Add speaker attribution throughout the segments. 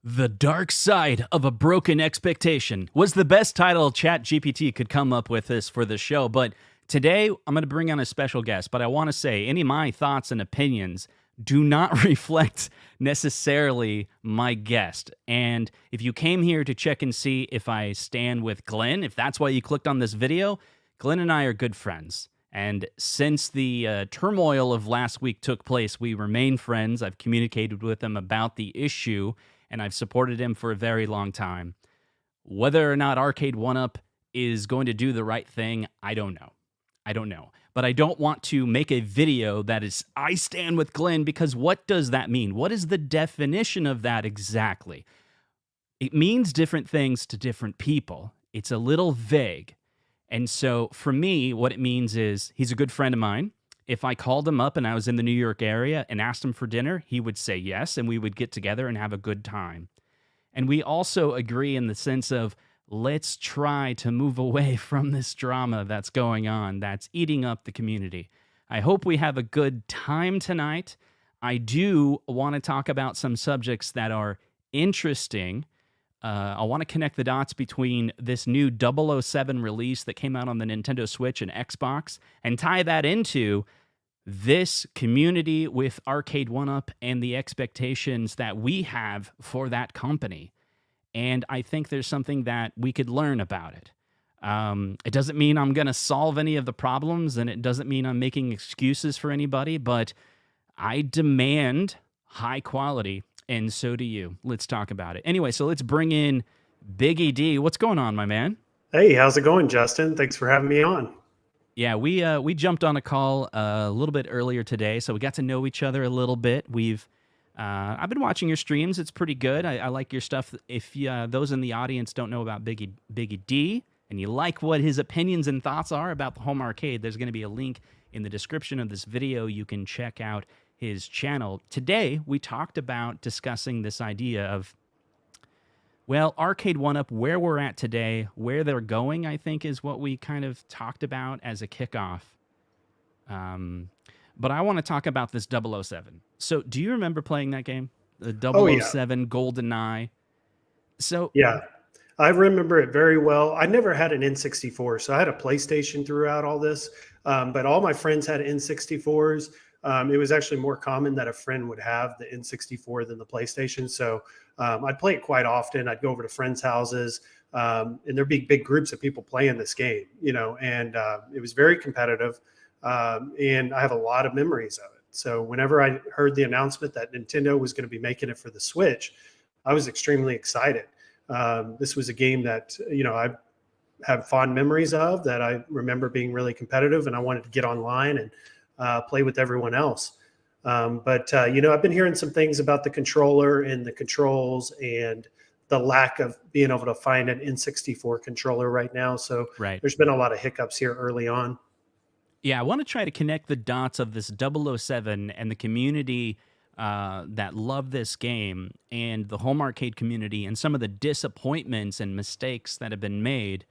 Speaker 1: The Dark Side of a Broken Expectation was the best title ChatGPT could come up with this for the show. But today, I'm going to bring on a special guest. But I want to say, any of my thoughts and opinions do not reflect necessarily my guest. And if you came here to check and see if I stand with Glenn, if that's why you clicked on this video, Glenn and I are good friends. And since the turmoil of last week took place, we remain friends. I've communicated with him about the issue, and I've supported him for a very long time. Whether or not Arcade1UP is going to do the right thing, I don't know. But I don't want to make a video that is, I stand with Glenn, because what does that mean? What is the definition of that exactly? It means different things to different people. It's a little vague. And so for me, what it means is he's a good friend of mine. If I called him up and I was in the New York area and asked him for dinner, he would say yes, and we would get together and have a good time. And we also agree in the sense of, let's try to move away from this drama that's going on, that's eating up the community. I hope we have a good time tonight. I do want to talk about some subjects that are interesting. I want to connect the dots between this new 007 release that came out on the Nintendo Switch and Xbox and tie that into this community with Arcade1UP and the expectations that we have for that company. And I think there's something that we could learn about it. It doesn't mean I'm going to solve any of the problems, and it doesn't mean I'm making excuses for anybody, but I demand high quality. And so do you. Let's talk about it. Anyway, so let's bring in Biggie D. What's going on, my man?
Speaker 2: Hey, how's it going, Justin? Thanks for having me on.
Speaker 1: Yeah, we jumped on a call a little bit earlier today, so we got to know each other a little bit. I've been watching your streams. It's pretty good. I like your stuff. If those in the audience don't know about Biggie D, and you like what his opinions and thoughts are about the home arcade, there's going to be a link in the description of this video. You can check out his channel. Today, we talked about discussing this idea of, well, Arcade1UP, where we're at today, where they're going, I think, is what we kind of talked about as a kickoff. But I want to talk about this 007. So do you remember playing that game? The 007 GoldenEye? So
Speaker 2: yeah, I remember it very well. I never had an N64, so I had a PlayStation throughout all this. But all my friends had N64s. It was actually more common that a friend would have the N64 than the PlayStation. So I'd play it quite often. I'd go over to friends' houses, and there'd be big groups of people playing this game, and it was very competitive. And I have a lot of memories of it. So whenever I heard the announcement that Nintendo was going to be making it for the Switch, I was extremely excited. This was a game that, I have fond memories of, that I remember being really competitive, and I wanted to get online and play with everyone else. But I've been hearing some things about the controller and the controls and the lack of being able to find an N64 controller right now. So There's been a lot of hiccups here early on.
Speaker 1: Yeah, I want to try to connect the dots of this 007 and the community that love this game, and the home arcade community, and some of the disappointments and mistakes that have been made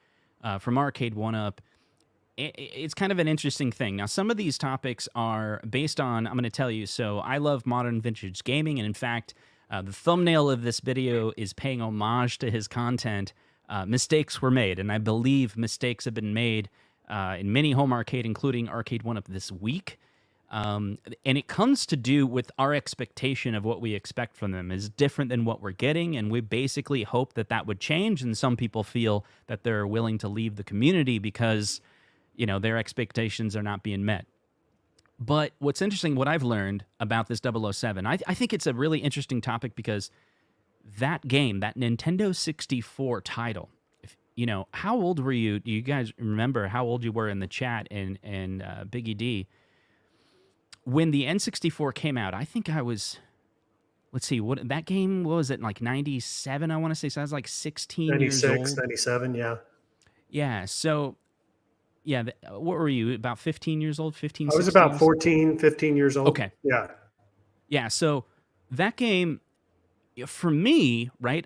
Speaker 1: from Arcade1UP. It's kind of an interesting thing. Now, some of these topics are based on, I'm going to tell you, so I love modern vintage gaming, and in fact, the thumbnail of this video is paying homage to his content. Mistakes were made, and I believe mistakes have been made in many home arcade, including Arcade1UP this week. And it comes to do with our expectation of what we expect from them is different than what we're getting, and we basically hope that that would change, and some people feel that they're willing to leave the community because their expectations are not being met. But what's interesting, what I've learned about this 007, I think it's a really interesting topic because that game, that Nintendo 64 title, how old were you? Do you guys remember how old you were in the chat and Biggie D? When the N64 came out, I think I was, let's see, what that game, what was it, like 97, I want to say? So I was like 16 years old.
Speaker 2: 96, 97, yeah.
Speaker 1: Yeah, so... Yeah, what were you, about 15 years old, 15,
Speaker 2: I was about 14, 15 years old.
Speaker 1: Okay.
Speaker 2: Yeah.
Speaker 1: Yeah, so that game, for me, right,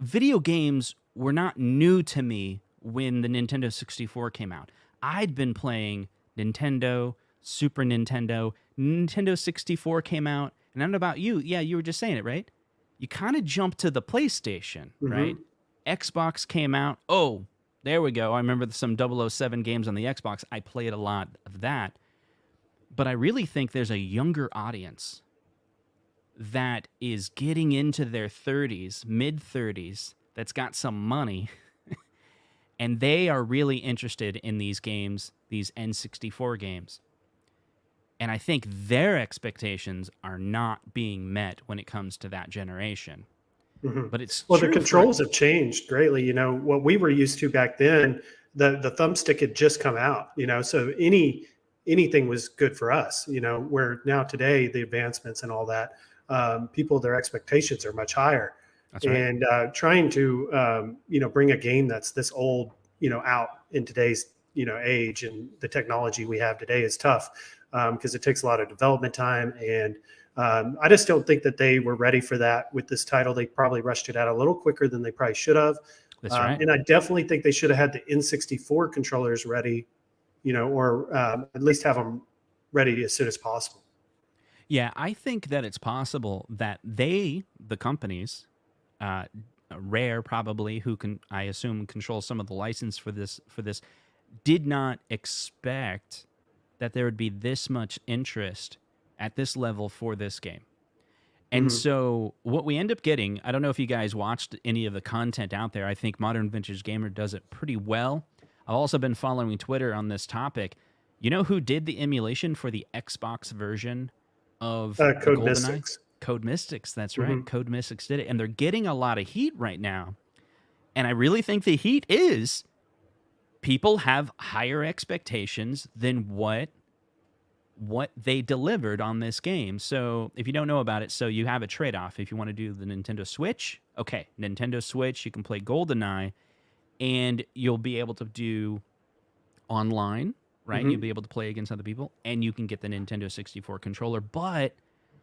Speaker 1: video games were not new to me when the Nintendo 64 came out. I'd been playing Nintendo, Super Nintendo, Nintendo 64 came out, and I don't know about you. Yeah, you were just saying it, right? You kind of jumped to the PlayStation, right?
Speaker 2: Hmm.
Speaker 1: Xbox came out. Oh, there we go. I remember some 007 games on the Xbox. I played a lot of that. But I really think there's a younger audience that is getting into their 30s, mid 30s, that's got some money, and they are really interested in these games, these N64 games. And I think their expectations are not being met when it comes to that generation.
Speaker 2: Hmm.
Speaker 1: But it's
Speaker 2: Well, the
Speaker 1: true for
Speaker 2: controls have changed greatly. What we were used to back then, the thumbstick had just come out. So anything was good for us. Where now today the advancements and all that, people, their expectations are much higher.
Speaker 1: that's right.
Speaker 2: And trying to bring a game that's this old out in today's age and the technology we have today is tough, because it takes a lot of development time. And I just don't think that they were ready for that with this title. They probably rushed it out a little quicker than they probably should have.
Speaker 1: That's right.
Speaker 2: And I definitely think they should have had the N64 controllers ready, or at least have them ready as soon as possible.
Speaker 1: Yeah, I think that it's possible that they, the companies, uh, Rare probably, who can, I assume, control some of the license for this, did not expect that there would be this much interest at this level for this game. And
Speaker 2: Hmm.
Speaker 1: so what we end up getting, I don't know if you guys watched any of the content out there. I think Modern Vintage Gamer does it pretty well. I've also been following Twitter on this topic. You know who did the emulation for the Xbox version of the
Speaker 2: Code
Speaker 1: GoldenEye?
Speaker 2: Mystics.
Speaker 1: Code Mystics, that's right.
Speaker 2: Hmm.
Speaker 1: Code Mystics did it. And they're getting a lot of heat right now. And I really think the heat is people have higher expectations than what they delivered on this game. So if you don't know about it, so you have a trade-off. If you want to do the Nintendo Switch, okay, Nintendo Switch, you can play GoldenEye, and you'll be able to do online, right? You'll
Speaker 2: Hmm.
Speaker 1: be able to play against other people, and you can get the Nintendo 64 controller, but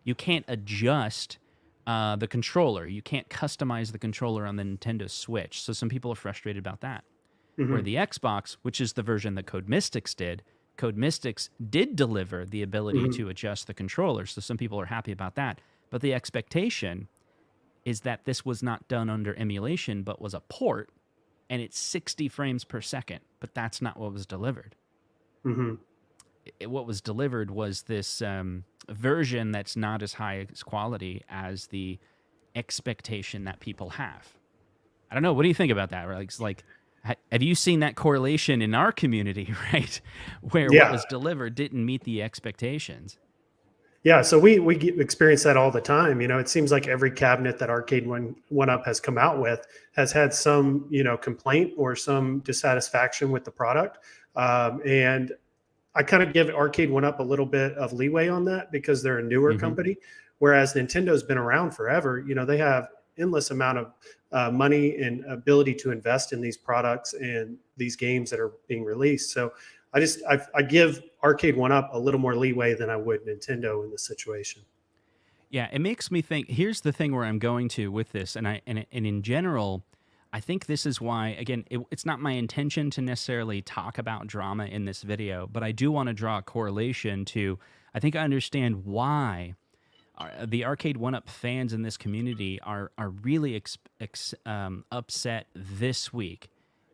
Speaker 1: you can't adjust the controller. You can't customize the controller on the Nintendo Switch. So some people are frustrated about that. Where
Speaker 2: Hmm.
Speaker 1: the Xbox, which is the version that Code Mystics did deliver the ability
Speaker 2: Hmm.
Speaker 1: to adjust the controller. So some people are happy about that. But the expectation is that this was not done under emulation, but was a port, and it's 60 frames per second. But that's not what was delivered.
Speaker 2: Hmm.
Speaker 1: What was delivered was this version that's not as high as quality as the expectation that people have. I don't know. What do you think about that? Right? It's like, have you seen that correlation in our community, right? Where what
Speaker 2: Yeah.
Speaker 1: was delivered didn't meet the expectations.
Speaker 2: Yeah, so we experience that all the time. It seems like every cabinet that Arcade1UP has come out with has had some, complaint or some dissatisfaction with the product. And I kind of give Arcade1UP a little bit of leeway on that because they're a newer
Speaker 1: Mm-hmm.
Speaker 2: company, whereas Nintendo's been around forever. They have endless amount of money and ability to invest in these products and these games that are being released. So I give Arcade1UP a little more leeway than I would Nintendo in this situation.
Speaker 1: Yeah, it makes me think. Here's the thing where I'm going to with this, and in general, I think this is why. Again, it's not my intention to necessarily talk about drama in this video, but I do want to draw a correlation to. I think I understand why the Arcade1UP fans in this community are really upset this week.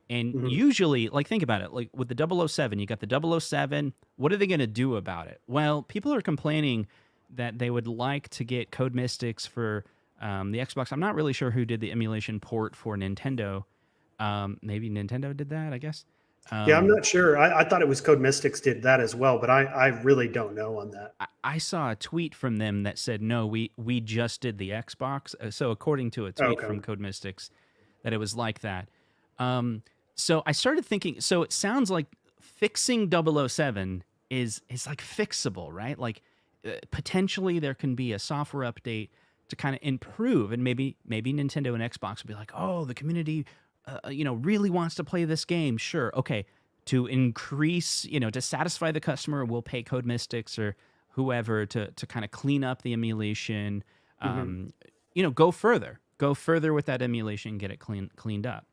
Speaker 1: And
Speaker 2: Mhm.
Speaker 1: usually, like, think about it. Like with the 007, you got the 007. What are they going to do about it? Well, people are complaining that they would like to get Code Mystics for the Xbox. I'm not really sure who did the emulation port for Nintendo. Maybe Nintendo did that, I guess.
Speaker 2: Yeah, I'm
Speaker 1: Um,
Speaker 2: not sure. I thought it was Code Mystics did that as well, but I really don't know on that.
Speaker 1: I saw a tweet from them that said, no, we just did the Xbox. So according to a tweet
Speaker 2: Okay.
Speaker 1: from Code Mystics, that it was like that. So I started thinking, so it sounds like fixing 007 is like fixable, right? Like potentially there can be a software update to kind of improve, and maybe Nintendo and Xbox will be like, oh, the community, really wants to play this game. Sure, okay. To increase, to satisfy the customer, we'll pay Code Mystics or whoever to kind of clean up the emulation.
Speaker 2: Hmm.
Speaker 1: Go further with that emulation, get it cleaned up.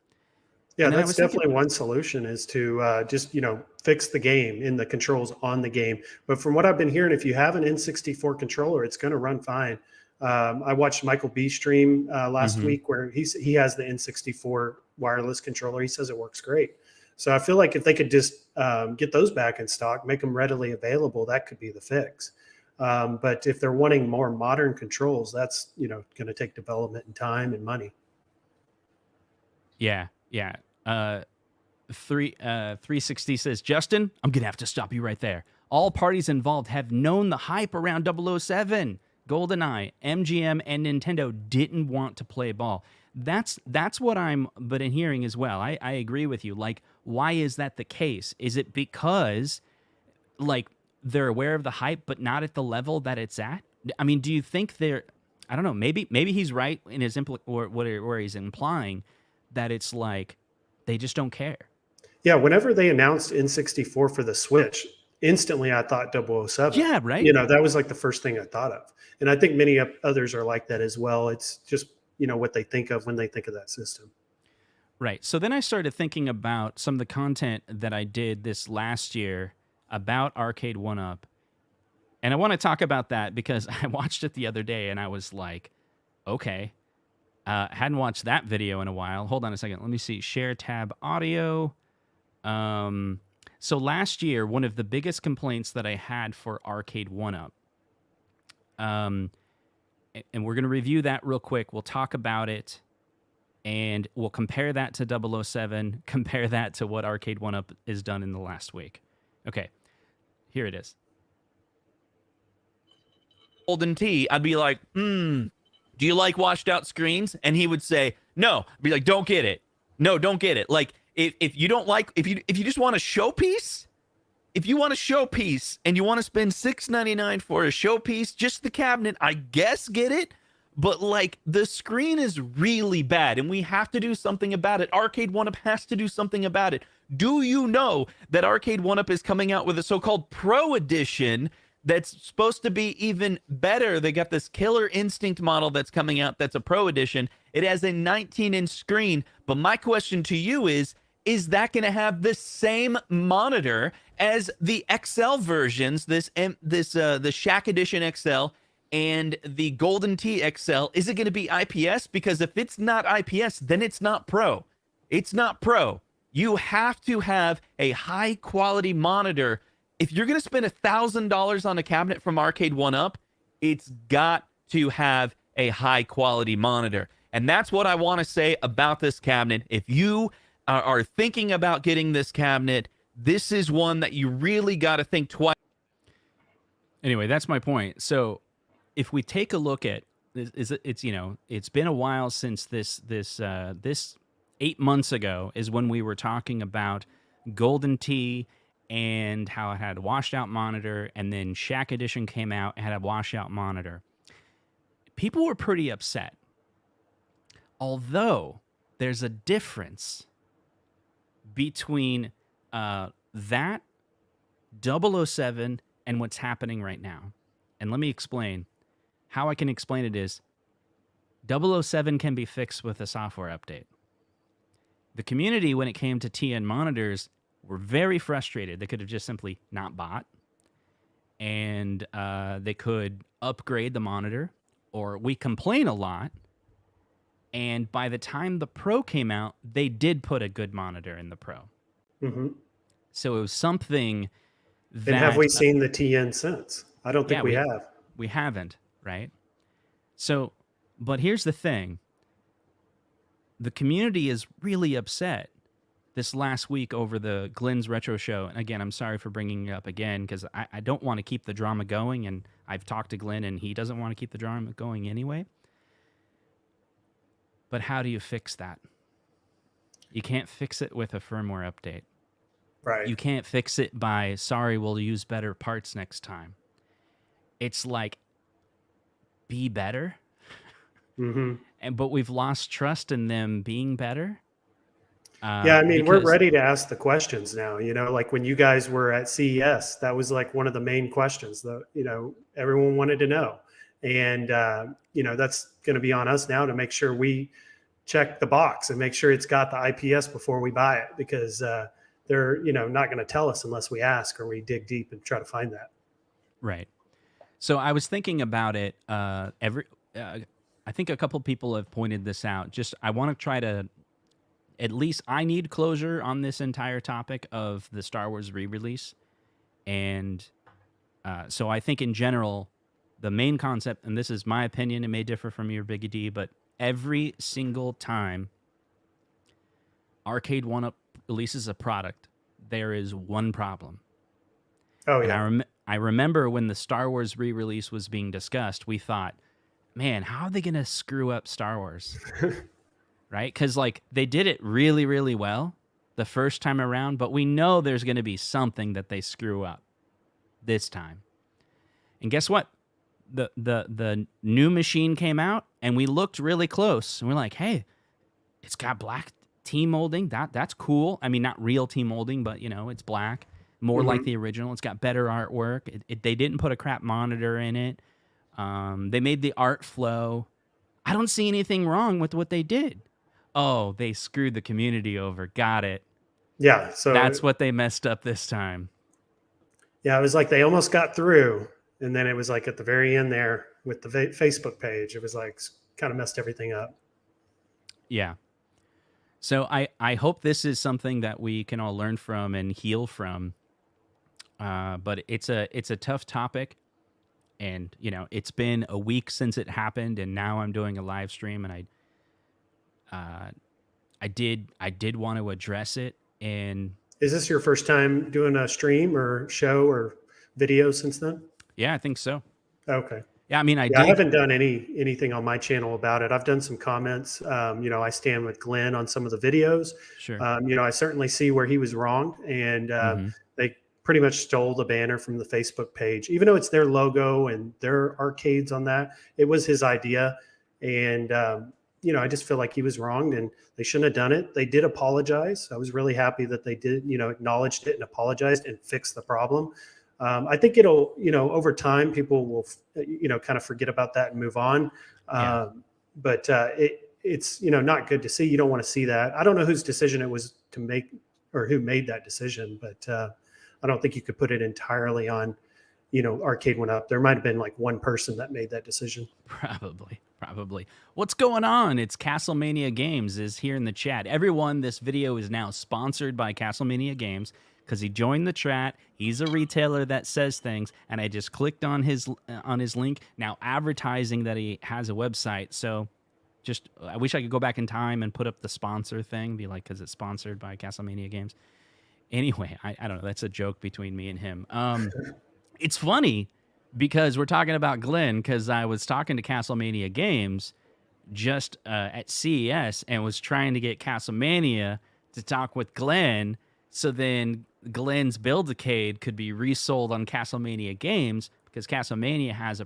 Speaker 2: Yeah, that's definitely one solution, is to just, fix the game in the controls on the game. But from what I've been hearing, if you have an N64 controller, it's going to run fine. I watched Michael B stream last week where he has the N64 wireless controller. He says it works great. So I feel like if they could just get those back in stock, make them readily available, that could be the fix. But if they're wanting more modern controls, that's going to take development and time and money.
Speaker 1: Yeah. 360 says, Justin, I'm gonna have to stop you right there. All parties involved have known the hype around 007. GoldenEye, MGM, and Nintendo didn't want to play ball. That's what I'm in hearing as well. I agree with you. Like, why is that the case? Is it because like they're aware of the hype but not at the level that it's at? I mean, do you think they're, I don't know, maybe he's right in his where he's implying that it's like they just don't care.
Speaker 2: Yeah, whenever they announced N64 for the Switch, instantly I thought 007.
Speaker 1: Yeah, right.
Speaker 2: That was like the first thing I thought of. And I think many others are like that as well. It's just, what they think of when they think of that system.
Speaker 1: Right. So then I started thinking about some of the content that I did this last year about Arcade1UP. And I want to talk about that because I watched it the other day and I was like, okay. Hadn't watched that video in a while. Hold on a second. Let me see. Share tab audio. So last year, one of the biggest complaints that I had for Arcade1UP, and we're going to review that real quick. We'll talk about it, and we'll compare that to 007, compare that to what Arcade1UP has done in the last week. Okay, here it is. Golden T, I'd be like, do you like washed out screens? And he would say, no. I'd be like, don't get it. No, don't get it. Like, if you don't like, if you just want a showpiece, if you want a showpiece and you want to spend $6.99 for a showpiece, just the cabinet, I guess get it. But like, the screen is really bad and we have to do something about it. Arcade1UP has to do something about it. Do you know that Arcade1UP is coming out with a so-called Pro Edition that's supposed to be even better? They got this Killer Instinct model that's coming out that's a Pro Edition. It has a 19-inch screen. But my question to you is that going to have the same monitor as the XL versions, the Shack Edition XL and the Golden T XL? Is it going to be IPS? Because if it's not IPS, then it's not Pro. It's not Pro. You have to have a high-quality monitor. If you're going to spend $1,000 on a cabinet from Arcade1UP, it's got to have a high-quality monitor. And that's what I want to say about this cabinet. If you are thinking about getting this cabinet, this is one that you really got to think twice. Anyway, that's my point. So if we take a look at it's been a while since this 8 months ago is when we were talking about Golden T and how it had a washed out monitor, and then Shack Edition came out and had a washout monitor. People were pretty upset. Although there's a difference between that 007 and what's happening right now. And let me explain. How I can explain it is 007 can be fixed with a software update. The community, when it came to TN monitors, were very frustrated. They could have just simply not bought, and they could upgrade the monitor, or we complain a lot. And by the time the Pro came out, they did put a good monitor in the Pro.
Speaker 2: Mm-hmm.
Speaker 1: So it was something that...
Speaker 2: And have we seen the TN since? I don't think we have.
Speaker 1: We haven't, right? So, but here's the thing. The community is really upset this last week over the Glenn's Retro Show. And again, I'm sorry for bringing it up again, because I don't want to keep the drama going, and I've talked to Glenn, and he doesn't want to keep the drama going anyway. But how do you fix that? You can't fix it with a firmware update.
Speaker 2: Right.
Speaker 1: You can't fix it by, sorry, we'll use better parts next time. It's like, be better.
Speaker 2: Mm-hmm.
Speaker 1: But we've lost trust in them being better.
Speaker 2: Yeah, I mean, we're ready to ask the questions now. Like when you guys were at CES, that was like one of the main questions that, everyone wanted to know. And, that's going to be on us now to make sure we check the box and make sure it's got the IPS before we buy it, because they're not going to tell us unless we ask or we dig deep and try to find that.
Speaker 1: Right. So I was thinking about it. I think a couple people have pointed this out. Just I want to try to, at least I need closure on this entire topic of the Star Wars re-release, and so I think in general, the main concept, and this is my opinion, it may differ from your Biggie D, but every single time Arcade1UP releases a product, there is one problem.
Speaker 2: Oh yeah.
Speaker 1: And I remember when the Star Wars re-release was being discussed, we thought, man, how are they going to screw up Star Wars? Right? Because like they did it really, really well the first time around, but we know there's going to be something that they screw up this time. And guess what? The new machine came out, and we looked really close, and we're like, hey, it's got black team molding. That's cool. I mean, not real team molding, but it's black, more like the original. It's got better artwork. They didn't put a crap monitor in it. They made the art flow. I don't see anything wrong with what they did. Oh, they screwed the community over. Got it.
Speaker 2: Yeah. So
Speaker 1: that's what they messed up this time.
Speaker 2: Yeah, it was like they almost got through. And then it was like at the very end there with the Facebook page, it was like kind of messed everything up.
Speaker 1: Yeah. So I hope this is something that we can all learn from and heal from. But it's a tough topic. And, it's been a week since it happened, and now I'm doing a live stream, and I did want to address it. And
Speaker 2: is this your first time doing a stream or show or video since then?
Speaker 1: Yeah, I think so.
Speaker 2: Okay.
Speaker 1: Yeah, I mean, I
Speaker 2: haven't done anything on my channel about it. I've done some comments. I stand with Glenn on some of the videos.
Speaker 1: Sure.
Speaker 2: I certainly see where he was wrong, and they pretty much stole the banner from the Facebook page, even though it's their logo and their arcades on that. It was his idea, and I just feel like he was wronged, and they shouldn't have done it. They did apologize. I was really happy that they did, acknowledged it and apologized and fixed the problem. I think it'll, over time, people will, kind of forget about that and move on. But it's, not good to see. You don't want to see that. I don't know whose decision it was to make or who made that decision, but I don't think you could put it entirely on, Arcade1UP. There might have been like one person that made that decision.
Speaker 1: Probably. What's going on? It's CastleMania Games is here in the chat. Everyone, this video is now sponsored by CastleMania Games, because he joined the chat. He's a retailer that says things, and I just clicked on his link, now advertising that he has a website. So I wish I could go back in time and put up the sponsor thing, be like, because it's sponsored by CastleMania Games. Anyway, I don't know. That's a joke between me and him. It's funny because we're talking about Glenn, because I was talking to CastleMania Games just at CES and was trying to get CastleMania to talk with Glenn, so then Glenn's Build-A-Cade could be resold on CastleMania Games, because CastleMania has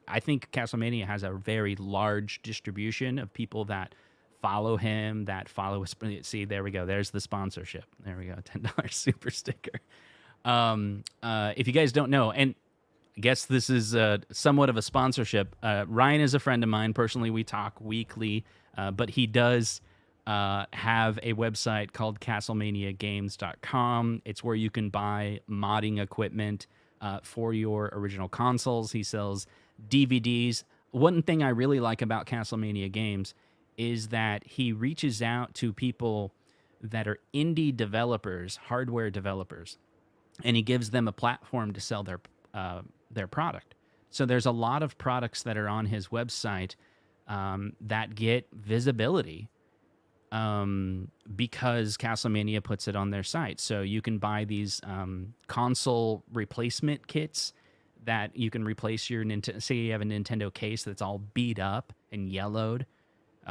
Speaker 1: I think CastleMania has a very large distribution of people that follow him, that follow his. See, there we go. There's the sponsorship. There we go. $10 super sticker. If you guys don't know, and I guess this is somewhat of a sponsorship. Ryan is a friend of mine. Personally, we talk weekly, but he does have a website called CastleManiaGames.com. It's where you can buy modding equipment for your original consoles. He sells DVDs. One thing I really like about CastleMania Games is that he reaches out to people that are indie developers, hardware developers, and he gives them a platform to sell their product. So there's a lot of products that are on his website that get visibility because CastleMania puts it on their site. So you can buy these console replacement kits that you can replace your Nintendo. Say you have a Nintendo case that's all beat up and yellowed.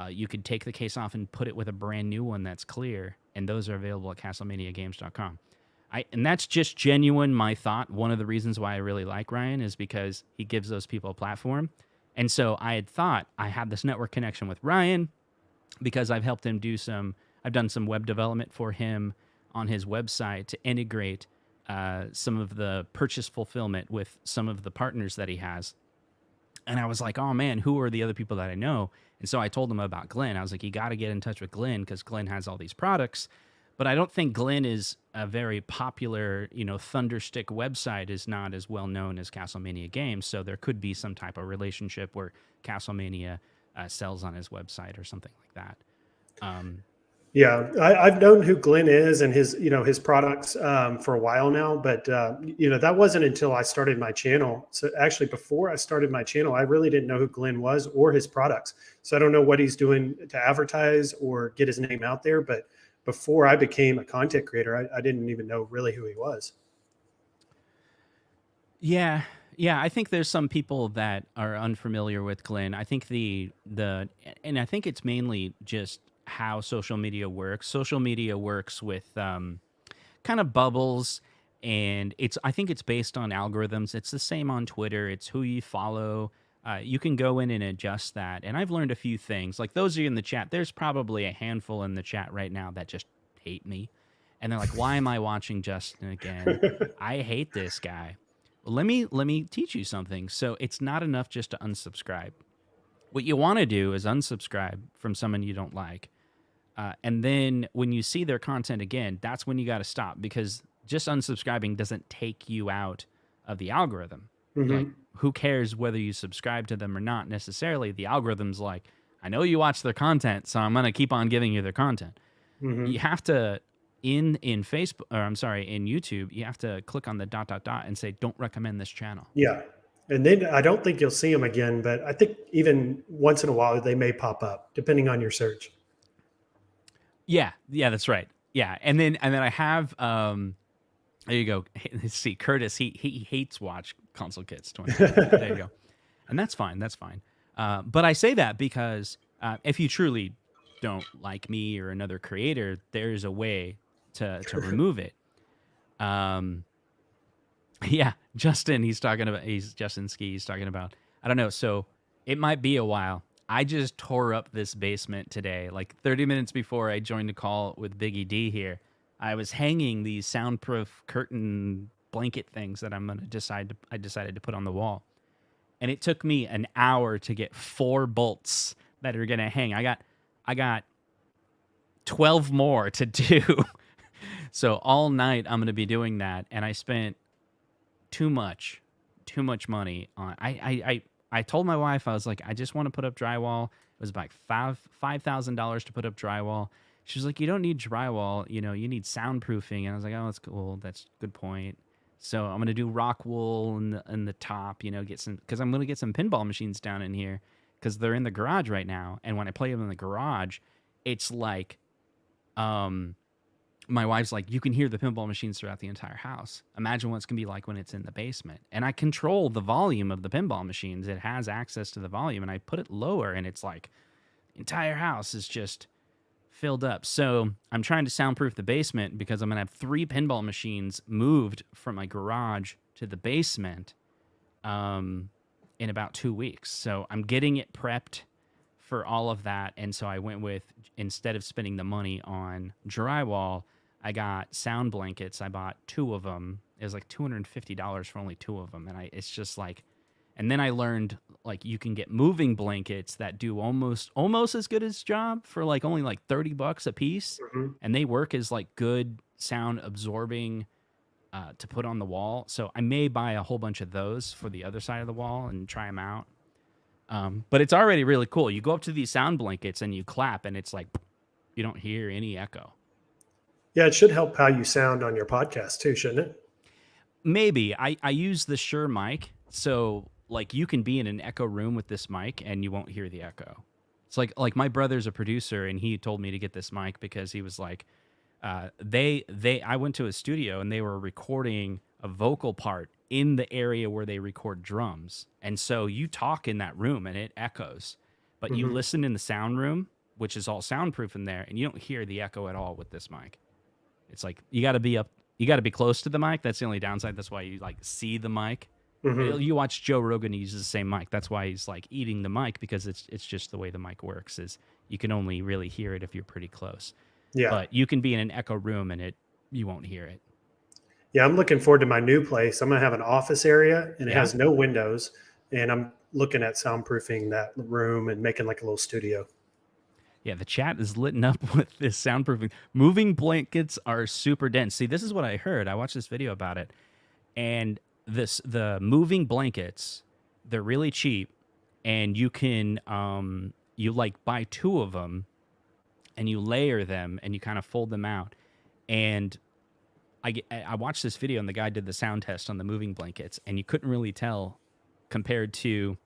Speaker 1: You could take the case off and put it with a brand new one that's clear, and those are available at CastleManiaGames.com. And that's just genuine, my thought. One of the reasons why I really like Ryan is because he gives those people a platform. And so I had thought I had this network connection with Ryan because I've helped him I've done some web development for him on his website to integrate some of the purchase fulfillment with some of the partners that he has. And I was like, oh man, who are the other people that I know? And so I told him about Glenn. I was like, you got to get in touch with Glenn because Glenn has all these products. But I don't think Glenn is a very popular, Thunderstick website is not as well known as CastleMania Games. So there could be some type of relationship where CastleMania sells on his website or something like that.
Speaker 2: Yeah, I've known who Glenn is and his products for a while now, but that wasn't until I started my channel. So actually, before I started my channel, I really didn't know who Glenn was or his products. So I don't know what he's doing to advertise or get his name out there. But before I became a content creator, I didn't even know really who he was.
Speaker 1: Yeah, yeah. I think there's some people that are unfamiliar with Glenn. I think and I think it's mainly just how social media works. Social media works with kind of bubbles, and I think it's based on algorithms. It's the same on Twitter. It's who you follow. You can go in and adjust that. And I've learned a few things. Like those of you in the chat, there's probably a handful in the chat right now that just hate me. And they're like, why am I watching Justin again? I hate this guy. Well, let me teach you something. So it's not enough just to unsubscribe. What you want to do is unsubscribe from someone you don't like. And then when you see their content again, that's when you got to stop, because just unsubscribing doesn't take you out of the algorithm.
Speaker 2: Mm-hmm.
Speaker 1: Like, who cares whether you subscribe to them or not necessarily? The algorithm's like, I know you watch their content, so I'm going to keep on giving you their content.
Speaker 2: Mm-hmm.
Speaker 1: You have to, in Facebook, or I'm sorry, in YouTube, you have to click on the ... and say, don't recommend this channel.
Speaker 2: Yeah. And then I don't think you'll see them again, but I think even once in a while they may pop up depending on your search.
Speaker 1: Yeah, that's right. Yeah, and then I have there you go. Let's see, Curtis, he hates watch Console Kits 20. There you go, and that's fine. That's fine. But I say that because if you truly don't like me or another creator, there's a way to remove it. Yeah, Justin Justin Ski. He's talking about, I don't know. So it might be a while. I just tore up this basement today. Like 30 minutes before I joined the call with Biggie D here, I was hanging these soundproof curtain blanket things that I decided to put on the wall. And it took me an hour to get 4 bolts that are gonna hang. I got 12 more to do. So all night I'm gonna be doing that, and I spent too much money on. I told my wife, I was like, I just want to put up drywall. It was like $5,000 to put up drywall. She was like, you don't need drywall, you need soundproofing. And I was like, oh, that's cool. That's a good point. So I'm gonna do rock wool in the top, get some, because I'm gonna get some pinball machines down in here because they're in the garage right now. And when I play them in the garage, it's like, my wife's like, you can hear the pinball machines throughout the entire house. Imagine what it's going to be like when it's in the basement. And I control the volume of the pinball machines. It has access to the volume, and I put it lower, and it's like the entire house is just filled up. So I'm trying to soundproof the basement because I'm going to have 3 pinball machines moved from my garage to the basement in about 2 weeks. So I'm getting it prepped for all of that. And so I went with, instead of spending the money on drywall, I got sound blankets. I bought 2 of them. It was like $250 for only 2 of them. And it's just like, and then I learned like you can get moving blankets that do almost as good as job for like only like $30 a piece.
Speaker 2: Mm-hmm.
Speaker 1: And they work as like good sound absorbing to put on the wall. So I may buy a whole bunch of those for the other side of the wall and try them out. But it's already really cool. You go up to these sound blankets and you clap, and it's like you don't hear any echo.
Speaker 2: Yeah, it should help how you sound on your podcast too, shouldn't it?
Speaker 1: Maybe. I use the Shure mic, so like you can be in an echo room with this mic and you won't hear the echo. It's like my brother's a producer, and he told me to get this mic because he was like, I went to a studio and they were recording a vocal part in the area where they record drums. And so you talk in that room and it echoes, but you listen in the sound room, which is all soundproof in there, and you don't hear the echo at all with this mic. It's like, you got to be close to the mic. That's the only downside. That's why you like see the mic. Mm-hmm. You watch Joe Rogan, he uses the same mic. That's why he's like eating the mic, because it's just the way the mic works, is you can only really hear it if you're pretty close. Yeah. But you can be in an echo room and you won't hear it.
Speaker 2: Yeah, I'm looking forward to my new place. I'm going to have an office area, and it has no windows. And looking at soundproofing that room and making like a little studio.
Speaker 1: Yeah, the chat is lit up with this soundproofing. Moving blankets are super dense. See, this is what I heard. I watched this video about it. And the moving blankets, they're really cheap, and you can you like buy 2 of them and you layer them and you kind of fold them out. And I watched this video and the guy did the sound test on the moving blankets, and you couldn't really tell compared to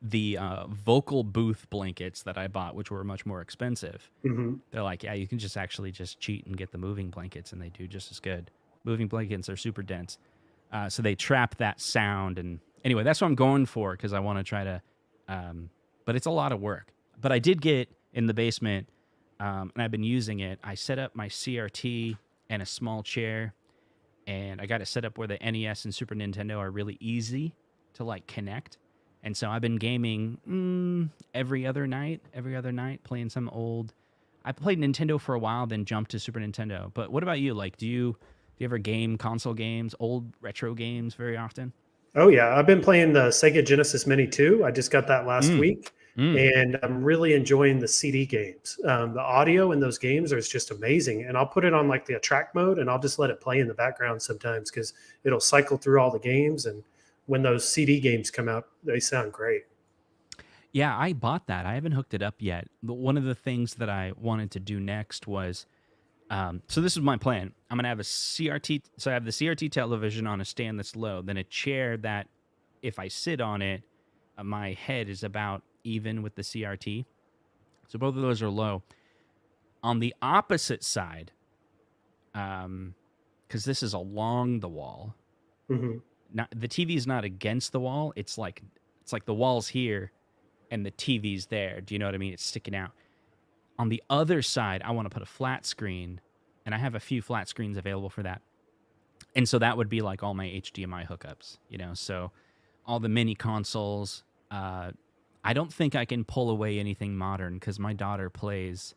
Speaker 1: the vocal booth blankets that I bought, which were much more expensive.
Speaker 2: Mm-hmm.
Speaker 1: They're like, yeah, you can just actually just cheat and get the moving blankets, and they do just as good. Moving blankets are super dense, so they trap that sound. And anyway, that's what I'm going for, because I want to try to, but it's a lot of work. But I did get in the basement, and I've been using it. I set up my CRT and a small chair, and I got it set up where the NES and Super Nintendo are really easy to like connect. And so I've been gaming every other night, playing some old. I played Nintendo for a while, then jumped to Super Nintendo. But what about you? Like, do you ever game console games, old retro games very often?
Speaker 2: Oh yeah, I've been playing the Sega Genesis Mini 2. I just got that last week, and I'm really enjoying the CD games. The audio in those games is just amazing, and I'll put it on like the attract mode, and I'll just let it play in the background sometimes because it'll cycle through all the games. And when those CD games come out, they sound great.
Speaker 1: Yeah, I bought that. I haven't hooked it up yet. But one of the things that I wanted to do next was, so this is my plan. I'm gonna have a CRT. So I have the CRT television on a stand that's low, then a chair that, if I sit on it, my head is about even with the CRT. So both of those are low. On the opposite side, because this is along the wall.
Speaker 2: Mm-hmm.
Speaker 1: Not, the TV is not against the wall. It's like the wall's here, and the TV's there. Do you know what I mean? It's sticking out. On the other side, I want to put a flat screen, and I have a few flat screens available for that. And so that would be like all my HDMI hookups, you know. So all the mini consoles. I don't think I can pull away anything modern because my daughter plays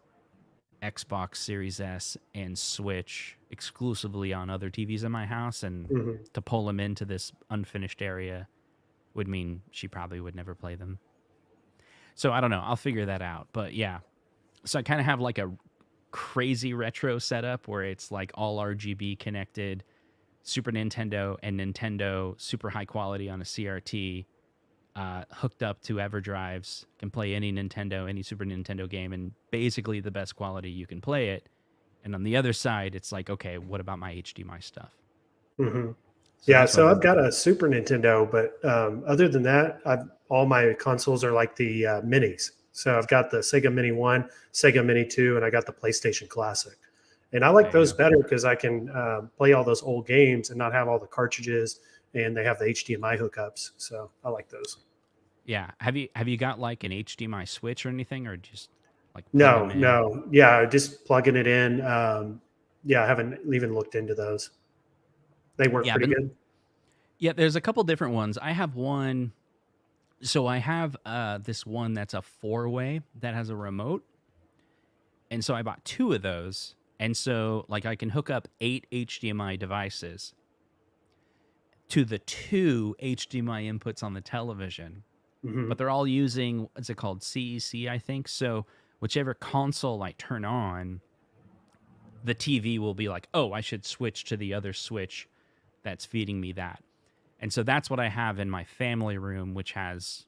Speaker 1: Xbox Series S and Switch exclusively on other TVs in my house, and to pull them into this unfinished area would mean she probably would never play them. So I don't know. I'll figure that out. But yeah, so I kind of have like a crazy retro setup where it's like all RGB connected, Super Nintendo and Nintendo super high quality on a CRT, hooked up to EverDrives, can play any Nintendo, any Super Nintendo game, and basically the best quality you can play it. And on the other side, it's like, okay, what about my HDMI stuff?
Speaker 2: Mm-hmm. So so I've got a Super Nintendo, but other than that, all my consoles are like the minis. So I've got the Sega Mini 1, Sega Mini 2, and I got the PlayStation Classic. And I like those better because I can play all those old games and not have all the cartridges, and they have the HDMI hookups. So I like those.
Speaker 1: Yeah. Have you got like an HDMI switch or anything, or just like
Speaker 2: no? Yeah, just plugging it in. Yeah, I haven't even looked into those. They work pretty good.
Speaker 1: Yeah, there's a couple different ones. I have one. So I have this one that's a 4-way that has a remote, and so I bought 2 of those, and so like I can hook up 8 HDMI devices to the 2 HDMI inputs on the television. But they're all using, what's it called, CEC, I think. So whichever console I turn on, the TV will be like, oh, I should switch to the other switch that's feeding me that. And so that's what I have in my family room, which has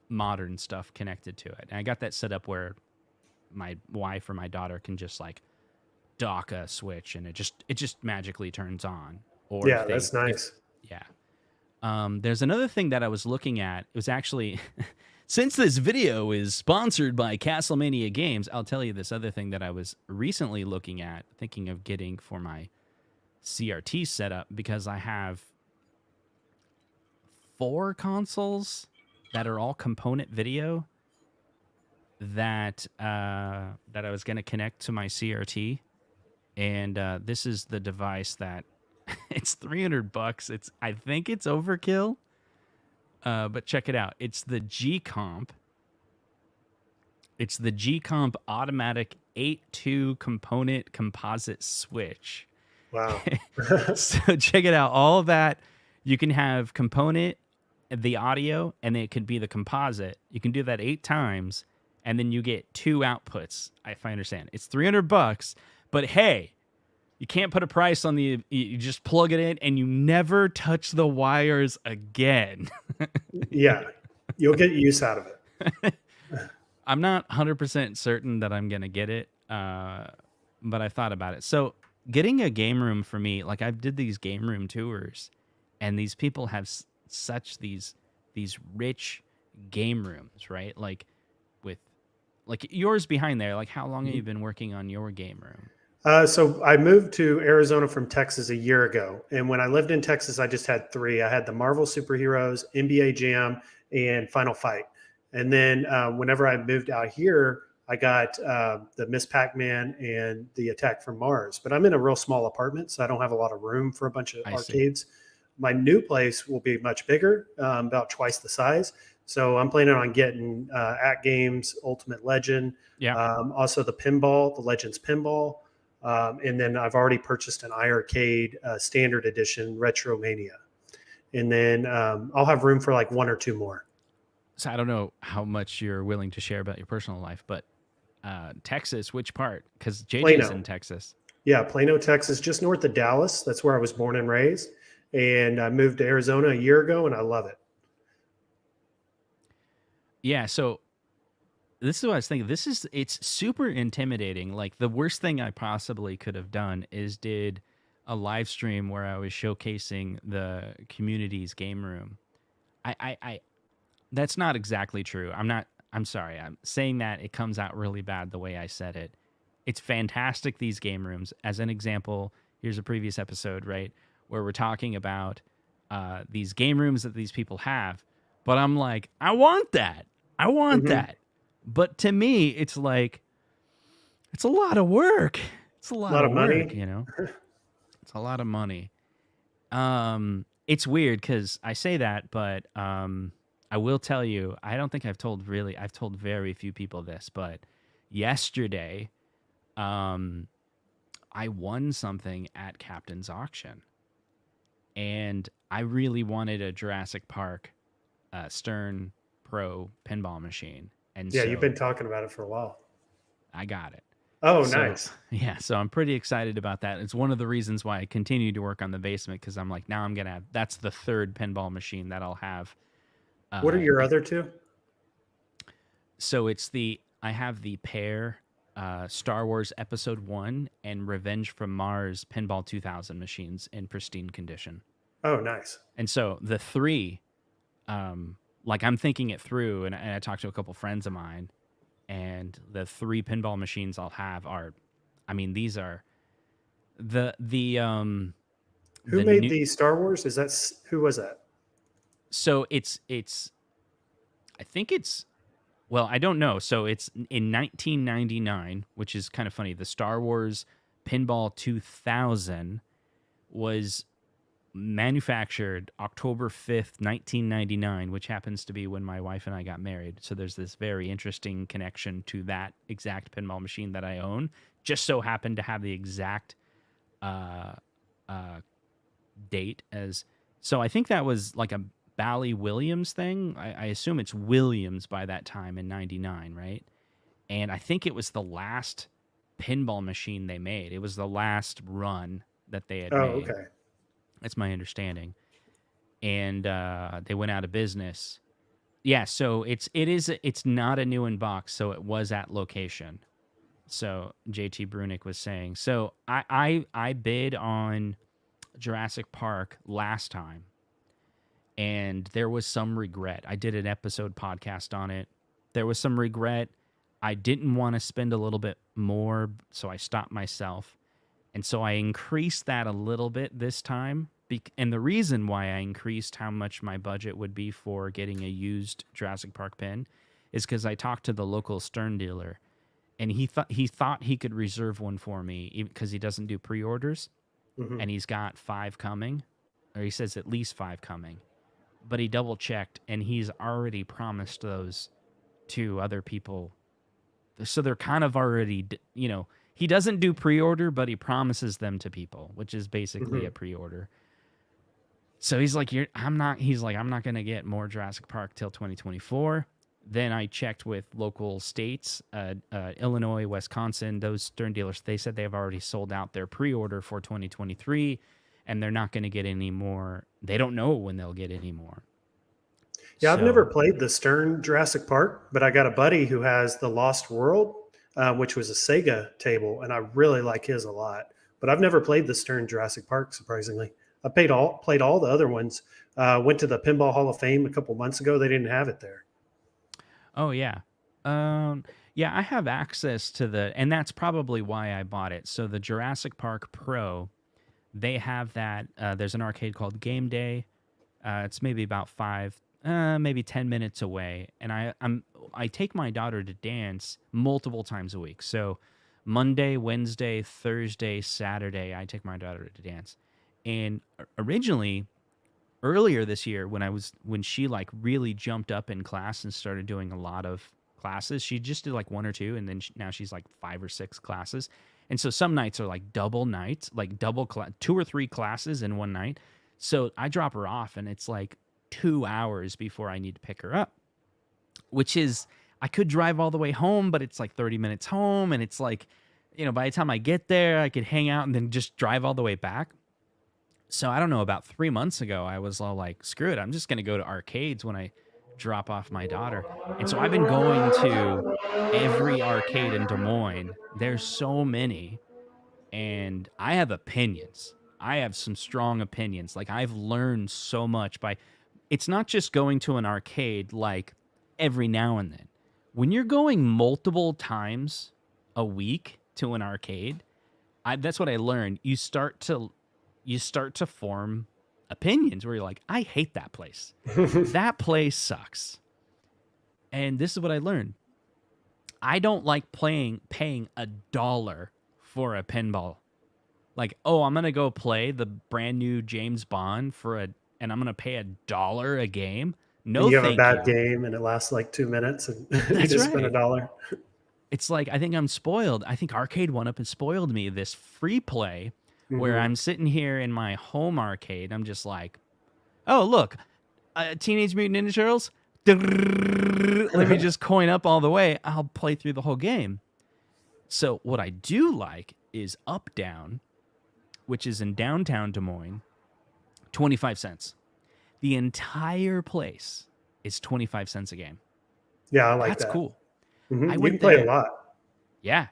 Speaker 1: modern stuff connected to it. And I got that set up where my wife or my daughter can just like dock a switch, and it just magically turns on. Or
Speaker 2: yeah, that's nice.
Speaker 1: Yeah. There's another thing that I was looking at. It was actually, since this video is sponsored by CastleMania Games, I'll tell you this other thing that I was recently looking at, thinking of getting for my CRT setup, because I have 4 consoles that are all component video that I was going to connect to my CRT. And this is the device that it's $300. I think it's overkill, but check it out. It's the G-Comp. It's the G-Comp automatic 8-2 component composite switch.
Speaker 2: Wow.
Speaker 1: So check it out. All of that, you can have component the audio, and it could be the composite. You can do that 8 times, and then you get 2 outputs. If I understand, it's $300, but hey, you can't put a price on the. You just plug it in, and you never touch the wires again.
Speaker 2: Yeah, you'll get use out of it.
Speaker 1: I'm not 100% certain that I'm gonna get it, but I thought about it. So getting a game room for me, like I did these game room tours, and these people have such these rich game rooms, right? Like with like yours behind there. Like how long have you been working on your game room?
Speaker 2: So I moved to Arizona from Texas a year ago, and when I lived in Texas, I just had 3. I had the Marvel superheroes, NBA Jam, and Final Fight. And then whenever I moved out here, I got the Miss Pac-Man and the Attack from Mars. But I'm in a real small apartment, so I don't have a lot of room for a bunch of arcades. See. My new place will be much bigger, about twice the size. So I'm planning on getting AtGames, Ultimate Legend, also the Pinball, the Legends Pinball. And then I've already purchased an iArcade standard edition RetroMania. And then I'll have room for like 1 or 2 more.
Speaker 1: So I don't know how much you're willing to share about your personal life, but Texas, which part? Because JJ's in Texas.
Speaker 2: Yeah, Plano, Texas, just north of Dallas. That's where I was born and raised. And I moved to Arizona a year ago, and I love it.
Speaker 1: Yeah, so this is what I was thinking. It's super intimidating. Like the worst thing I possibly could have done is did a live stream where I was showcasing the community's game room. I that's not exactly true. I'm sorry. I'm saying that it comes out really bad the way I said it. It's fantastic, these game rooms. As an example, here's a previous episode, right, where we're talking about these game rooms that these people have. But I'm like, I want that. I want that. But to me, it's like, it's a lot of work. It's a lot of
Speaker 2: money,
Speaker 1: work, you know? It's a lot of money. It's weird because I say that, but I will tell you, I don't think I've told very few people this, but yesterday, I won something at Captain's Auction. And I really wanted a Jurassic Park Stern Pro pinball machine. And
Speaker 2: yeah,
Speaker 1: so
Speaker 2: you've been talking about it for a while.
Speaker 1: I got it.
Speaker 2: Oh, nice.
Speaker 1: Yeah, so I'm pretty excited about that. It's one of the reasons why I continue to work on the basement, because I'm like, now I'm going to have, that's the 3rd pinball machine that I'll have.
Speaker 2: What are your other 2?
Speaker 1: So I have the pair Star Wars Episode 1 and Revenge from Mars Pinball 2000 machines in pristine condition.
Speaker 2: Oh, nice.
Speaker 1: And so the 3, like I'm thinking it through, and I talked to a couple friends of mine, and the 3 pinball machines I'll have are, I mean, these are who
Speaker 2: made the Star Wars? Who was that?
Speaker 1: So it's I think it's, well, I don't know. So it's in 1999, which is kind of funny. The Star Wars Pinball 2000 was manufactured October 5th, 1999, which happens to be when my wife and I got married. So there's this very interesting connection to that exact pinball machine that I own. Just so happened to have the exact date as. So I think that was like a Bally Williams thing. I assume it's Williams by that time in 99, right? And I think it was the last pinball machine they made. It was the last run that they had made.
Speaker 2: Oh, okay.
Speaker 1: That's my understanding. And they went out of business. Yeah, so it's not a new in box, so it was at location. So JT Brunick was saying. So I bid on Jurassic Park last time, and there was some regret. I did an episode podcast on it. There was some regret. I didn't want to spend a little bit more, so I stopped myself. And so I increased that a little bit this time. And the reason why I increased how much my budget would be for getting a used Jurassic Park pin is because I talked to the local Stern dealer, and he thought he could reserve one for me because he doesn't do pre-orders, and he's got 5 coming, or he says at least 5 coming. But he double-checked, and he's already promised those to other people. So they're kind of already, you know, he doesn't do pre-order, but he promises them to people, which is basically a pre-order. So he's like, I'm not going to get more Jurassic Park till 2024. Then I checked with local states, Illinois, Wisconsin, those Stern dealers. They said they have already sold out their pre-order for 2023, and they're not going to get any more. They don't know when they'll get any more.
Speaker 2: Yeah, I've never played the Stern Jurassic Park, but I got a buddy who has the Lost World, which was a Sega table, and I really like his a lot. But I've never played the Stern Jurassic Park, surprisingly. I played all the other ones. Went to the Pinball Hall of Fame a couple months ago. They didn't have it there.
Speaker 1: Oh, yeah. Yeah, I have access to and that's probably why I bought it. So the Jurassic Park Pro, they have that. There's an arcade called Game Day. It's maybe about maybe 10 minutes away. And I take my daughter to dance multiple times a week. So Monday, Wednesday, Thursday, Saturday, I take my daughter to dance. And originally, earlier this year, when she like really jumped up in class and started doing a lot of classes, she just did like one or two, and then now she's like 5 or 6 classes. And so some nights are like double nights, like 2 or 3 classes in one night. So I drop her off, and it's like 2 hours before I need to pick her up, which is, I could drive all the way home, but it's like 30 minutes home, and it's like, by the time I get there, I could hang out and then just drive all the way back. So I don't know, about 3 months ago, I was all like, screw it, I'm just going to go to arcades when I drop off my daughter. And so I've been going to every arcade in Des Moines. There's so many, and I have opinions. I have some strong opinions. Like, I've learned so much it's not just going to an arcade like every now and then. When you're going multiple times a week to an arcade, that's what I learned. You start to form opinions where you're like, I hate that place. That place sucks. And this is what I learned. I don't like paying $1 for a pinball. Like, oh, I'm going to go play the brand new James Bond and I'm going to pay $1 a game. No,
Speaker 2: you have a bad game and it lasts like 2 minutes and you just spend $1.
Speaker 1: It's like, I think I'm spoiled. I think Arcade1UP has spoiled me. This free play where I'm sitting here in my home arcade. I'm just like, oh, look, Teenage Mutant Ninja Turtles. Let me just coin up all the way. I'll play through the whole game. So what I do like is Up Down, which is in downtown Des Moines, 25 cents. The entire place is 25 cents a game.
Speaker 2: Yeah, I like
Speaker 1: that. That's cool.
Speaker 2: Mm-hmm. You can play a lot.
Speaker 1: Yeah.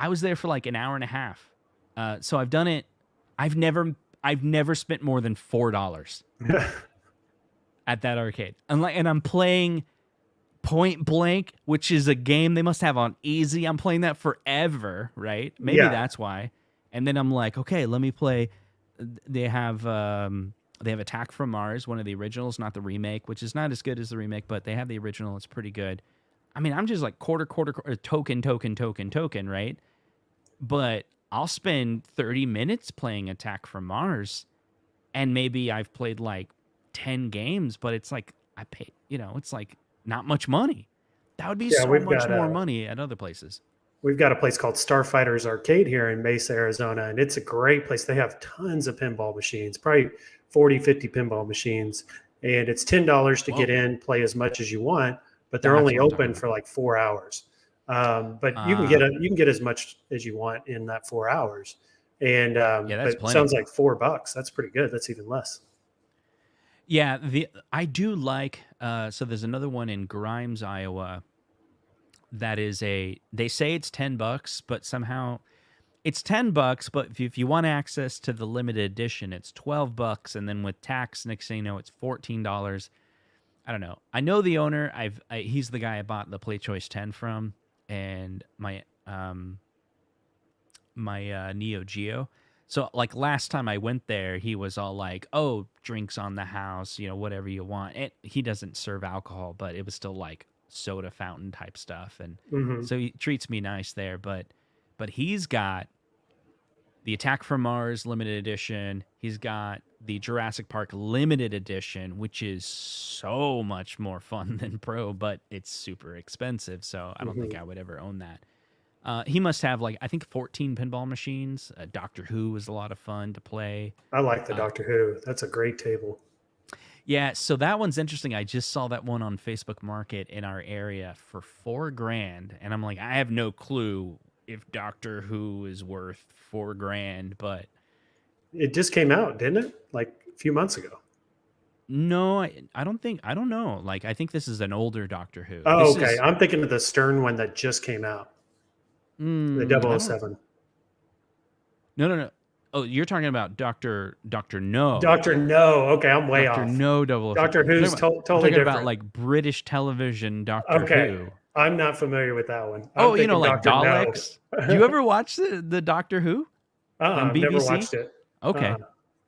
Speaker 1: I was there for like an hour and a half. So I've done it. I've never spent more than $4 at that arcade. And I'm playing Point Blank, which is a game they must have on easy. I'm playing that forever, right? Maybe that's why. And then I'm like, okay, let me play. They have Attack from Mars, one of the originals, not the remake, which is not as good as the remake, but they have the original. It's pretty good. I mean, I'm just like quarter, token, right? But I'll spend 30 minutes playing Attack from Mars, and maybe I've played like 10 games, but it's like I pay, it's like not much money. That would be so much more money at other places.
Speaker 2: We've got a place called Starfighters Arcade here in Mesa, Arizona, and it's a great place. They have tons of pinball machines, probably 40, 50 pinball machines, and it's $10 to get in, play as much as you want, but they're only open for like 4 hours. But you can get as much as you want in that 4 hours. And but it sounds like $4. That's pretty good. That's even less.
Speaker 1: Yeah, I do like so there's another one in Grimes, Iowa. That is they say it's $10, but somehow it's $10, but if you want access to the limited edition, it's $12, and then with tax, next thing you know, it's $14. I don't know. I know the owner. He's the guy I bought the Play Choice 10 from, and my Neo Geo. So like last time I went there, he was all like, "Oh, drinks on the house, whatever you want." He doesn't serve alcohol, but it was still like soda fountain type stuff, and so he treats me nice there. But he's got the Attack from Mars limited edition. He's got the Jurassic Park limited edition, which is so much more fun than Pro, but it's super expensive. So I don't think I would ever own that. He must have like I think 14 pinball machines. Doctor Who was a lot of fun to play.
Speaker 2: I like the Doctor Who. That's a great table.
Speaker 1: Yeah, so that one's interesting. I just saw that one on Facebook Market in our area for $4,000, and I'm like, I have no clue if Doctor Who is worth $4,000, but
Speaker 2: it just came out, didn't it? Like a few months ago.
Speaker 1: No, I don't know. Like, I think this is an older Doctor Who.
Speaker 2: Oh,
Speaker 1: This
Speaker 2: okay.
Speaker 1: is,
Speaker 2: I'm thinking of the Stern one that just came out, the
Speaker 1: I don't,
Speaker 2: 007.
Speaker 1: no. Oh, you're talking about Doctor No.
Speaker 2: Doctor No. Okay, I'm way
Speaker 1: Doctor
Speaker 2: off.
Speaker 1: No 007.
Speaker 2: Doctor Who's
Speaker 1: I'm
Speaker 2: totally
Speaker 1: talking
Speaker 2: different.
Speaker 1: about like British television Doctor
Speaker 2: Okay,
Speaker 1: Who.
Speaker 2: I'm not familiar with that one.
Speaker 1: Oh,
Speaker 2: I'm
Speaker 1: you know, like
Speaker 2: Dr. No.
Speaker 1: Daleks. Do you ever watch the Doctor Who on
Speaker 2: I've
Speaker 1: BBC?
Speaker 2: never watched it.
Speaker 1: Okay.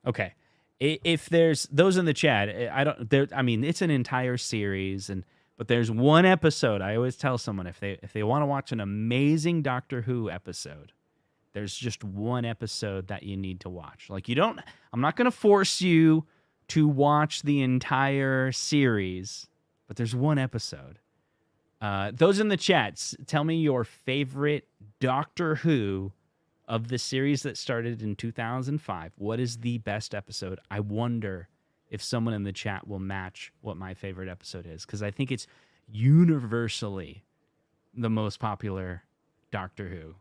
Speaker 1: Okay. If there's those in the chat, I don't there I mean it's an entire series but there's one episode I always tell someone if they want to watch an amazing Doctor Who episode, there's just one episode that you need to watch. Like I'm not going to force you to watch the entire series, but there's one episode. Those in the chats, tell me your favorite Doctor Who of the series that started in 2005. What is the best episode? I wonder if someone in the chat will match what my favorite episode is, because I think it's universally the most popular Doctor Who.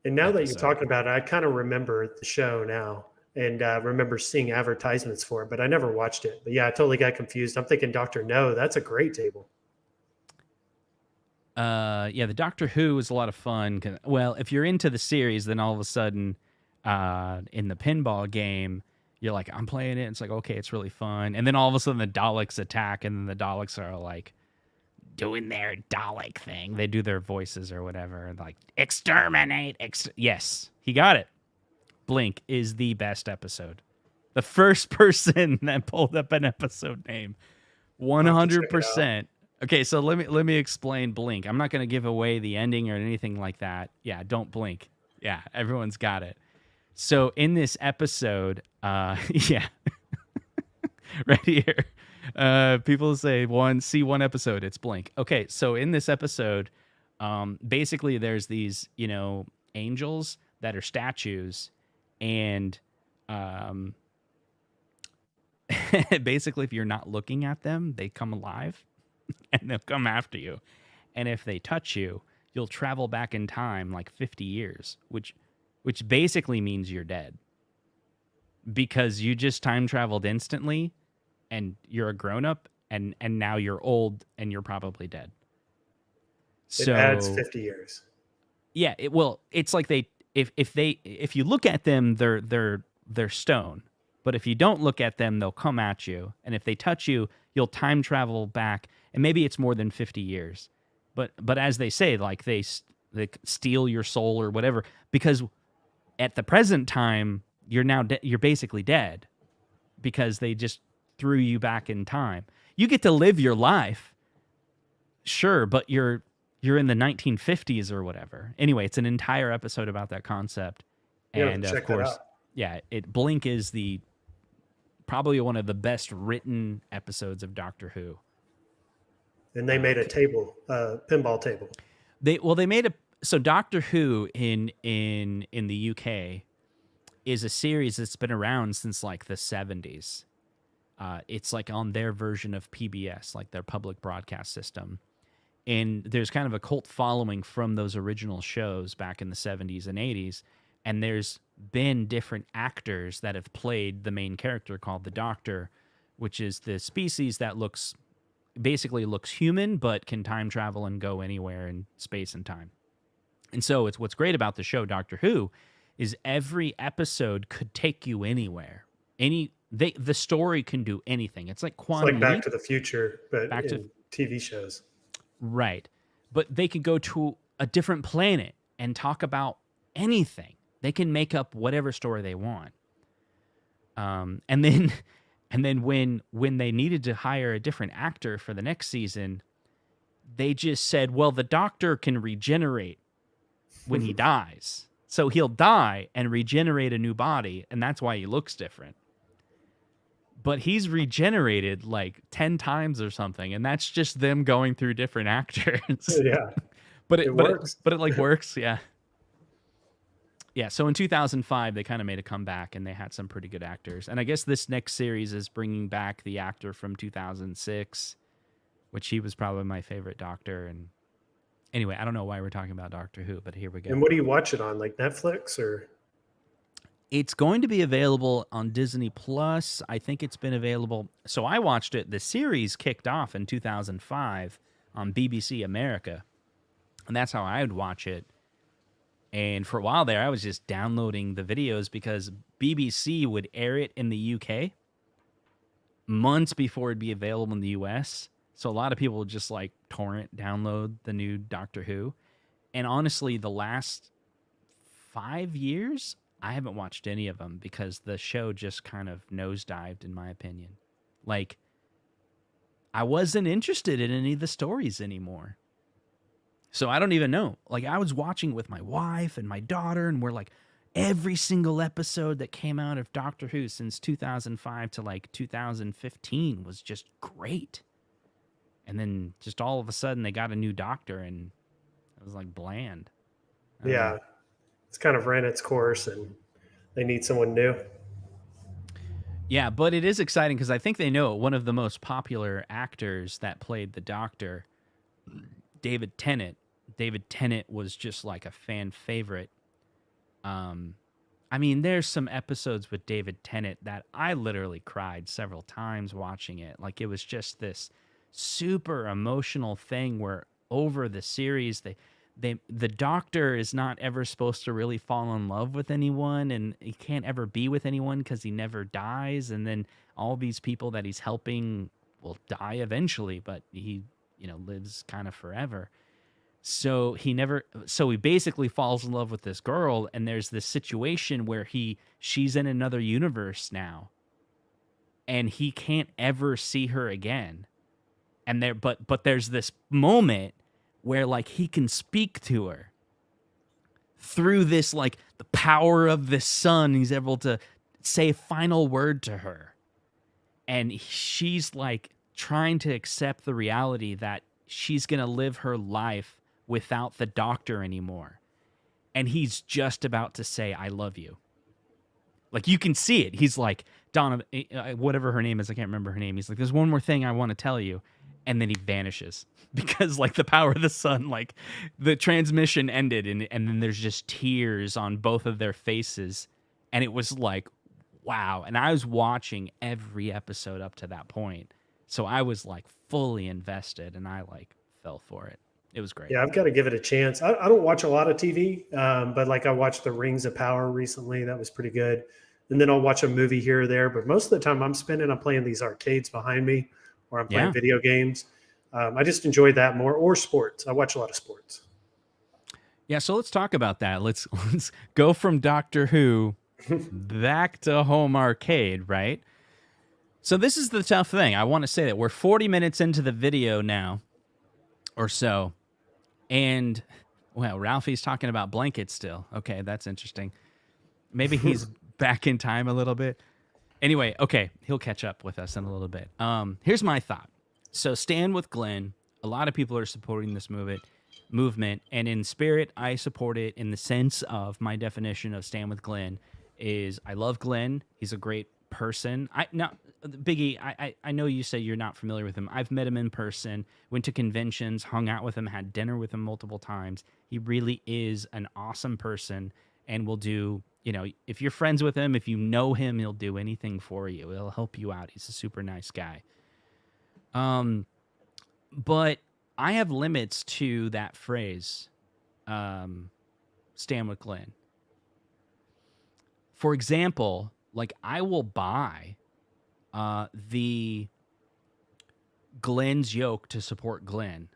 Speaker 2: And now that you're talking about it, I kind of remember the show now and remember seeing advertisements for it, but I never watched it. But yeah, I totally got confused. I'm thinking Doctor No. That's a great table.
Speaker 1: Yeah, the Doctor Who is a lot of fun. Well, if you're into the series, then all of a sudden, in the pinball game, you're like, I'm playing it. It's like, okay, it's really fun. And then all of a sudden the Daleks attack, and then the Daleks are like doing their Dalek thing. They do their voices or whatever, like exterminate. Yes, he got it. Blink is the best episode. The first person that pulled up an episode name, 100%. Okay, so let me explain Blink. I'm not going to give away the ending or anything like that. Yeah, don't blink. Yeah, everyone's got it. So in this episode, yeah, right here, people say see one episode, it's Blink. Okay, so in this episode, basically there's these, angels that are statues, and basically if you're not looking at them, they come alive. And they'll come after you. And if they touch you, you'll travel back in time like 50 years, which basically means you're dead. Because you just time traveled instantly and you're a grown-up and now you're old and you're probably dead.
Speaker 2: So, it adds 50 years.
Speaker 1: Yeah, it's like if you look at them, they're stone. But if you don't look at them, they'll come at you. And if they touch you, you'll time travel back. And maybe it's more than 50 years. But as they say, like they steal your soul or whatever. Because at the present time, you're basically dead. Because they just threw you back in time. You get to live your life. Sure, but you're in the 1950s or whatever. Anyway, it's an entire episode about that concept. And of course, yeah, Blink is probably one of the best written episodes of Doctor Who.
Speaker 2: And they made a table, pinball table.
Speaker 1: They made so Doctor Who in the UK is a series that's been around since like the 70s. It's like on their version of PBS, like their public broadcast system. And there's kind of a cult following from those original shows back in the 70s and 80s. And there's been different actors that have played the main character called the Doctor, which is the species that basically looks human, but can time travel and go anywhere in space and time. And so what's great about the show Doctor Who is every episode could take you anywhere. The story can do anything. It's like Quantum
Speaker 2: It's like Back
Speaker 1: Leap.
Speaker 2: to the Future, but in TV shows.
Speaker 1: Right. But they could go to a different planet and talk about anything. They can make up whatever story they want. And then when they needed to hire a different actor for the next season, they just said, well, the Doctor can regenerate when he dies. So he'll die and regenerate a new body, and that's why he looks different. But he's regenerated like 10 times or something, and that's just them going through different actors.
Speaker 2: Yeah. It works.
Speaker 1: But it like works. Yeah. Yeah, so in 2005, they kind of made a comeback, and they had some pretty good actors. And I guess this next series is bringing back the actor from 2006, which he was probably my favorite Doctor. And anyway, I don't know why we're talking about Doctor Who, but here we go.
Speaker 2: And what do you watch it on, like Netflix or?
Speaker 1: It's going to be available on Disney Plus. I think it's been available. So I watched it. The series kicked off in 2005 on BBC America, and that's how I would watch it. And for a while there, I was just downloading the videos because BBC would air it in the UK months before it'd be available in the US. So a lot of people would just like torrent download the new Doctor Who. And honestly, the last 5 years, I haven't watched any of them because the show just kind of nosedived, in my opinion. Like, I wasn't interested in any of the stories anymore. So I don't even know. Like, I was watching with my wife and my daughter, and we're like, every single episode that came out of Doctor Who since 2005 to like 2015 was just great. And then just all of a sudden they got a new Doctor, and it was like bland.
Speaker 2: Yeah, it's kind of ran its course, and they need someone new.
Speaker 1: Yeah, but it is exciting because I think they know one of the most popular actors that played the Doctor, David Tennant. David Tennant was just like a fan favorite. I mean, there's some episodes with David Tennant that I literally cried several times watching it. Like, it was just this super emotional thing where over the series, the Doctor is not ever supposed to really fall in love with anyone, and he can't ever be with anyone because he never dies. And then all these people that he's helping will die eventually, but he, lives kind of forever. So he basically falls in love with this girl, and there's this situation where she's in another universe now, and he can't ever see her again. And but there's this moment where like he can speak to her through this, like the power of the sun. He's able to say a final word to her, and she's like trying to accept the reality that she's gonna live her life without the Doctor anymore. And he's just about to say, I love you. Like, you can see it. He's like, Donna, whatever her name is, I can't remember her name. He's like, there's one more thing I want to tell you. And then he vanishes because like the power of the sun, like the transmission ended, and then there's just tears on both of their faces. And it was like, wow. And I was watching every episode up to that point. So I was like fully invested, and I like fell for it. It was great.
Speaker 2: Yeah, I've got to give it a chance. I don't watch a lot of TV, but like I watched The Rings of Power recently. That was pretty good. And then I'll watch a movie here or there. But most of the time I'm playing these arcades behind me, or I'm playing video games. I just enjoy that more, or sports. I watch a lot of sports.
Speaker 1: Yeah, so let's talk about that. Let's go from Doctor Who back to home arcade, right? So this is the tough thing. I want to say that we're 40 minutes into the video now, or so. And, well, Ralphie's talking about blankets still. Okay, that's interesting. Maybe he's back in time a little bit. Anyway, okay, he'll catch up with us in a little bit. Here's my thought. So Stand with Glenn. A lot of people are supporting this movement, and in spirit, I support it in the sense of my definition of Stand with Glenn is I love Glenn. He's a great person. Biggie, I know you say you're not familiar with him. I've met him in person, went to conventions, hung out with him, had dinner with him multiple times. He really is an awesome person, and will do, if you're friends with him, if you know him, he'll do anything for you. He'll help you out. He's a super nice guy. But I have limits to that phrase, Stand with Glenn. For example, like I will buy the Glenn's yoke to support Glenn,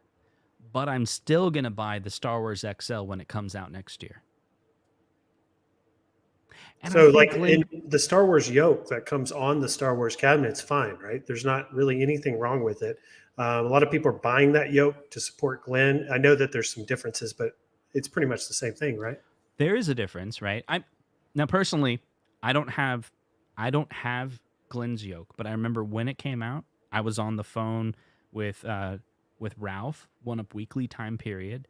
Speaker 1: but I'm still going to buy the Star Wars XL when it comes out next year. And
Speaker 2: so like in the Star Wars yoke that comes on the Star Wars cabinet, it's fine, right? There's not really anything wrong with it. A lot of people are buying that yoke to support Glenn. I know that there's some differences, but it's pretty much the same thing, right?
Speaker 1: There is a difference, right? Now personally, I don't have Glenn's yoke, but I remember when it came out, I was on the phone with Ralph, One Up Weekly time period,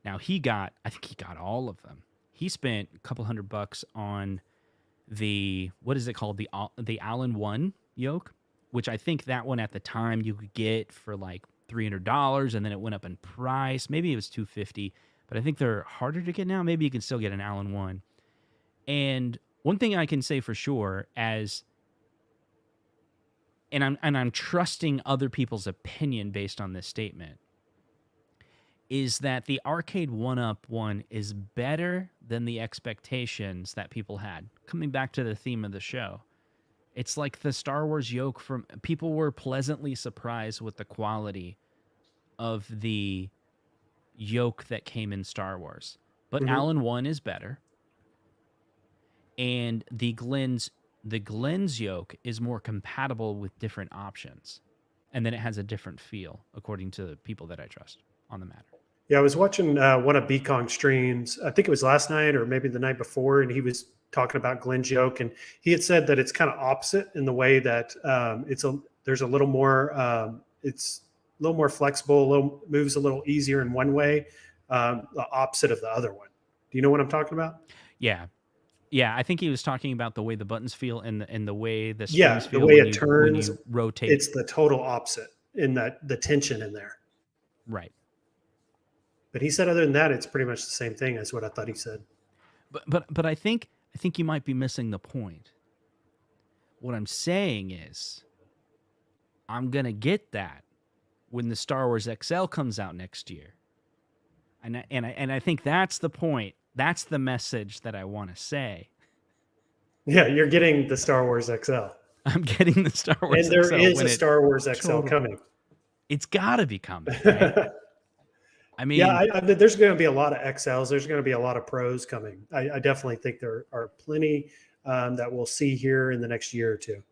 Speaker 1: Now I think he got all of them. He spent a couple $100 on what is it called? The Allen 1 yoke, which I think that one at the time you could get for like $300, and then it went up in price. Maybe it was $250, but I think they're harder to get now. Maybe you can still get an Allen 1. And one thing I can say for sure, and I'm trusting other people's opinion based on this statement, is that the Arcade1UP one is better than the expectations that people had. Coming back to the theme of the show, it's like the Star Wars yoke. People were pleasantly surprised with the quality of the yoke that came in Star Wars. But Allen 1 is better. And the Glenn's yoke is more compatible with different options. And then it has a different feel, according to the people that I trust on the matter.
Speaker 2: Yeah, I was watching one of B-Kong's streams. I think it was last night or maybe the night before, and he was talking about Glenn's yoke, and he had said that it's kind of opposite in the way that there's a little more it's a little more flexible, moves a little easier in one way, the opposite of the other one. Do you know what I'm talking about?
Speaker 1: Yeah. Yeah, I think he was talking about the way the buttons feel and the way the
Speaker 2: strings
Speaker 1: feel
Speaker 2: the way
Speaker 1: when
Speaker 2: it turns,
Speaker 1: when you rotate.
Speaker 2: It's the total opposite in that the tension in there.
Speaker 1: Right.
Speaker 2: But he said other than that, it's pretty much the same thing as what I thought he said.
Speaker 1: But I think you might be missing the point. What I'm saying is, I'm gonna get that when the Star Wars XL comes out next year, and I think that's the point. That's the message that I want to say.
Speaker 2: Yeah, you're getting the Star Wars XL.
Speaker 1: I'm getting the Star Wars XL.
Speaker 2: And there is a Star Wars XL coming.
Speaker 1: It's got to be coming, right? I mean,
Speaker 2: yeah, there's going to be a lot of XLs. There's going to be a lot of Pros coming. I definitely think there are plenty that we'll see here in the next year or two.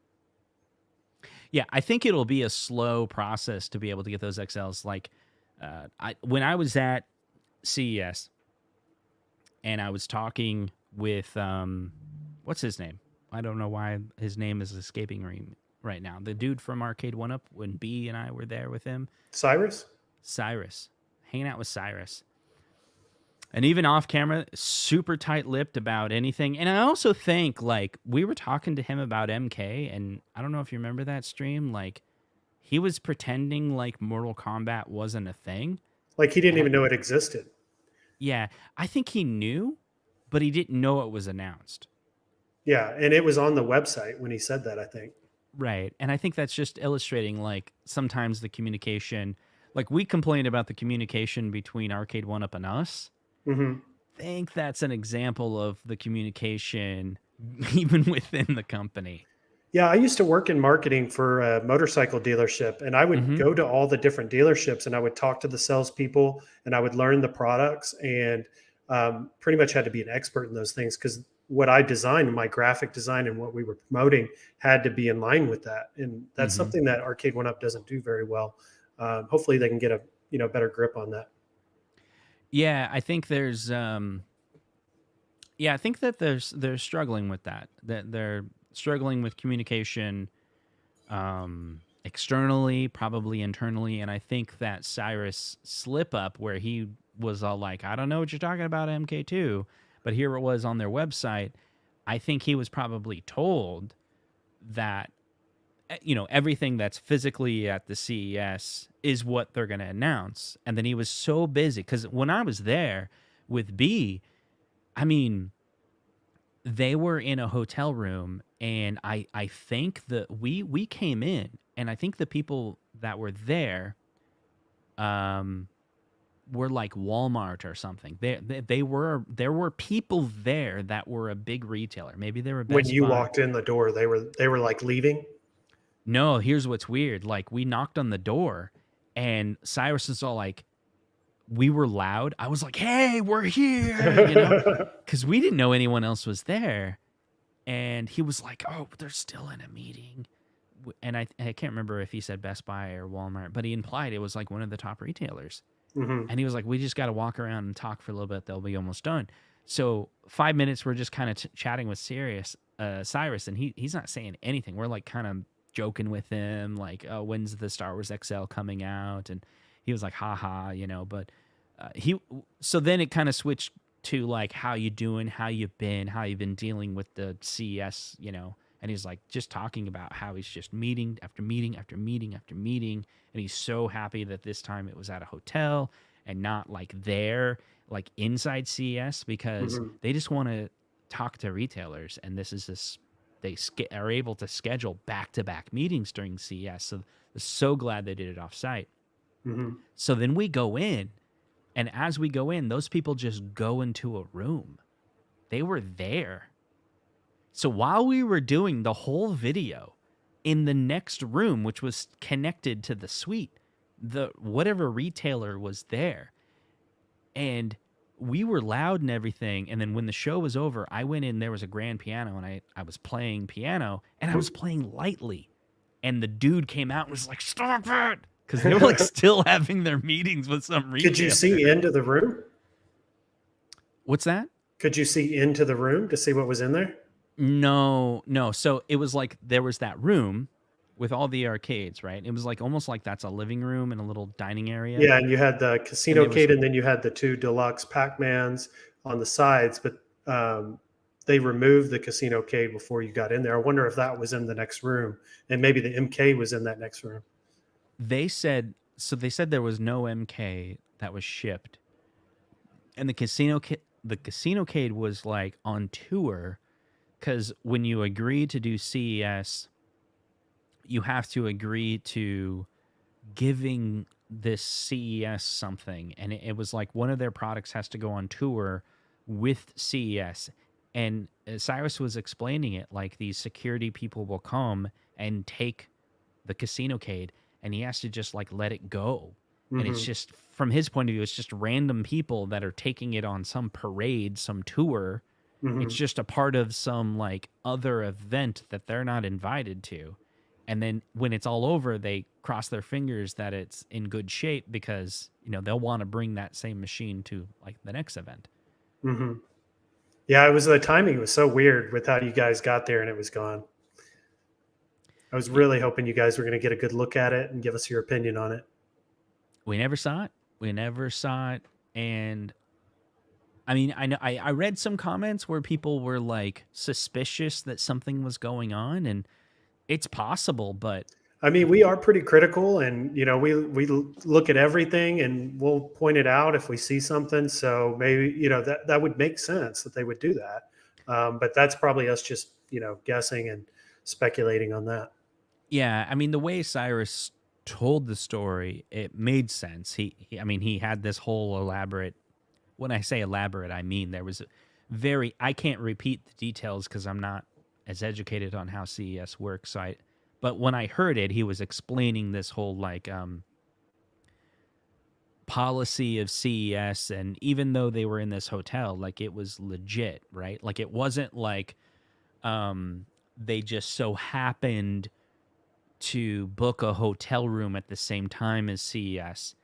Speaker 1: Yeah, I think it'll be a slow process to be able to get those XLs. Like, when I was at CES and I was talking with, what's his name? I don't know why his name is escaping me right now. The dude from Arcade1UP, when B and I were there with him.
Speaker 2: Cyrus.
Speaker 1: Hanging out with Cyrus. And even off camera, super tight-lipped about anything. And I also think, like, we were talking to him about MK, and I don't know if you remember that stream. Like, he was pretending like Mortal Kombat wasn't a thing.
Speaker 2: Like he didn't even know it existed.
Speaker 1: Yeah, I think he knew, but he didn't know it was announced.
Speaker 2: Yeah, and it was on the website when he said that, I think.
Speaker 1: Right, and I think that's just illustrating, like, sometimes the communication... Like, we complained about the communication between Arcade1UP and us.
Speaker 2: Mm-hmm.
Speaker 1: I think that's an example of the communication even within the company.
Speaker 2: Yeah, I used to work in marketing for a motorcycle dealership, and I would go to all the different dealerships, and I would talk to the salespeople, and I would learn the products, and pretty much had to be an expert in those things because what I designed, my graphic design and what we were promoting had to be in line with that. And that's something that Arcade1UP doesn't do very well. Hopefully they can get a better grip on that.
Speaker 1: Yeah, I think there's I think that they're struggling with that. That they're struggling with communication externally, probably internally, and I think that Cyrus slip up where he was all like, I don't know what you're talking about, MK2, but here it was on their website. I think he was probably told that everything that's physically at the CES is what they're going to announce. And then he was so busy because when I was there with B, I mean, they were in a hotel room, and I think that we came in, and I think the people that were there were like Walmart or something. There were people there that were a big retailer. Maybe they were Best
Speaker 2: when you
Speaker 1: Buy.
Speaker 2: Walked in the door, they were like leaving.
Speaker 1: No, here's what's weird. Like, we knocked on the door, and Cyrus is all like, we were loud. I was like, hey, we're here, because we didn't know anyone else was there. And he was like, oh, they're still in a meeting. And I can't remember if he said Best Buy or Walmart, but he implied it was like one of the top retailers. And he was like, we just got to walk around and talk for a little bit. They'll be almost done. So 5 minutes, we're just kind of chatting with Cyrus, and he's not saying anything. We're like kind of joking with him, like, oh, when's the Star Wars XL coming out? And he was like, haha, but he so then it kind of switched to like how you doing, how you've been dealing with the CES, and he's like just talking about how he's just meeting after meeting after meeting after meeting, and he's so happy that this time it was at a hotel and not like there, like inside CES, because they just want to talk to retailers, and they are able to schedule back-to-back meetings during CES. So they're so glad they did it off-site. So then we go in, and as we go in, those people just go into a room. They were there. So while we were doing the whole video, in the next room, which was connected to the suite, whatever retailer was there. And we were loud and everything. And then when the show was over, I went in, there was a grand piano, and I was playing piano, and I was playing lightly. And the dude came out and was like, "Stop it!" Because they were like still having their meetings with some retailer.
Speaker 2: Could you see into the room?
Speaker 1: What's that?
Speaker 2: Could you see into the room to see what was in there?
Speaker 1: No. So it was like there was that room with all the arcades, right? It was like almost like that's a living room and a little dining area.
Speaker 2: Yeah, and you had the casino-cade, and then you had the two deluxe Pac-Mans on the sides, but they removed the casino-cade before you got in there. I wonder if that was in the next room, and maybe the MK was in that next room.
Speaker 1: They said there was no MK that was shipped, and the casino-cade was like on tour, because when you agree to do CES, you have to agree to giving this CES something. And it was like one of their products has to go on tour with CES. And Cyrus was explaining it, like these security people will come and take the casino-cade, and he has to just like let it go. And it's just, from his point of view, it's just random people that are taking it on some parade, some tour. It's just a part of some like other event that they're not invited to. And then when it's all over, they cross their fingers that it's in good shape, because, they'll want to bring that same machine to like the next event.
Speaker 2: Yeah, the timing was so weird with how you guys got there and it was gone. I was really hoping you guys were going to get a good look at it and give us your opinion on it.
Speaker 1: We never saw it. And I mean, I read some comments where people were like suspicious that something was going on, and it's possible, but
Speaker 2: I mean, we are pretty critical, and we look at everything and we'll point it out if we see something. So maybe that would make sense that they would do that, but that's probably us just guessing and speculating on that.
Speaker 1: Yeah, I mean, the way Cyrus told the story, it made sense. He had this whole elaborate. When I say elaborate, I mean there was I can't repeat the details because I'm not as educated on how CES works. But when I heard it, he was explaining this whole like policy of CES, and even though they were in this hotel, like it was legit, right? Like it wasn't like they just so happened to book a hotel room at the same time as CES.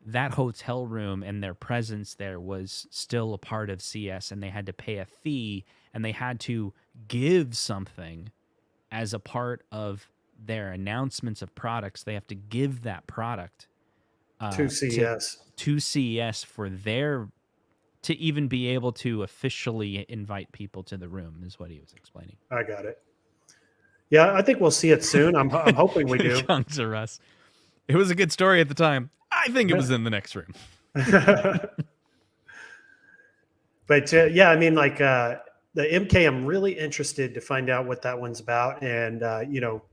Speaker 1: That hotel room and their presence there was still a part of CES, and they had to pay a fee, and they had to give something as a part of their announcements of products. They have to give that product
Speaker 2: to CES.
Speaker 1: To CES to even be able to officially invite people to the room, is what he was explaining.
Speaker 2: I got it. Yeah, I think we'll see it soon. I'm hoping we do.
Speaker 1: Young's a Russ. It was a good story at the time. I think it was in the next room.
Speaker 2: But yeah, I mean, like the MK, I'm really interested to find out what that one's about, and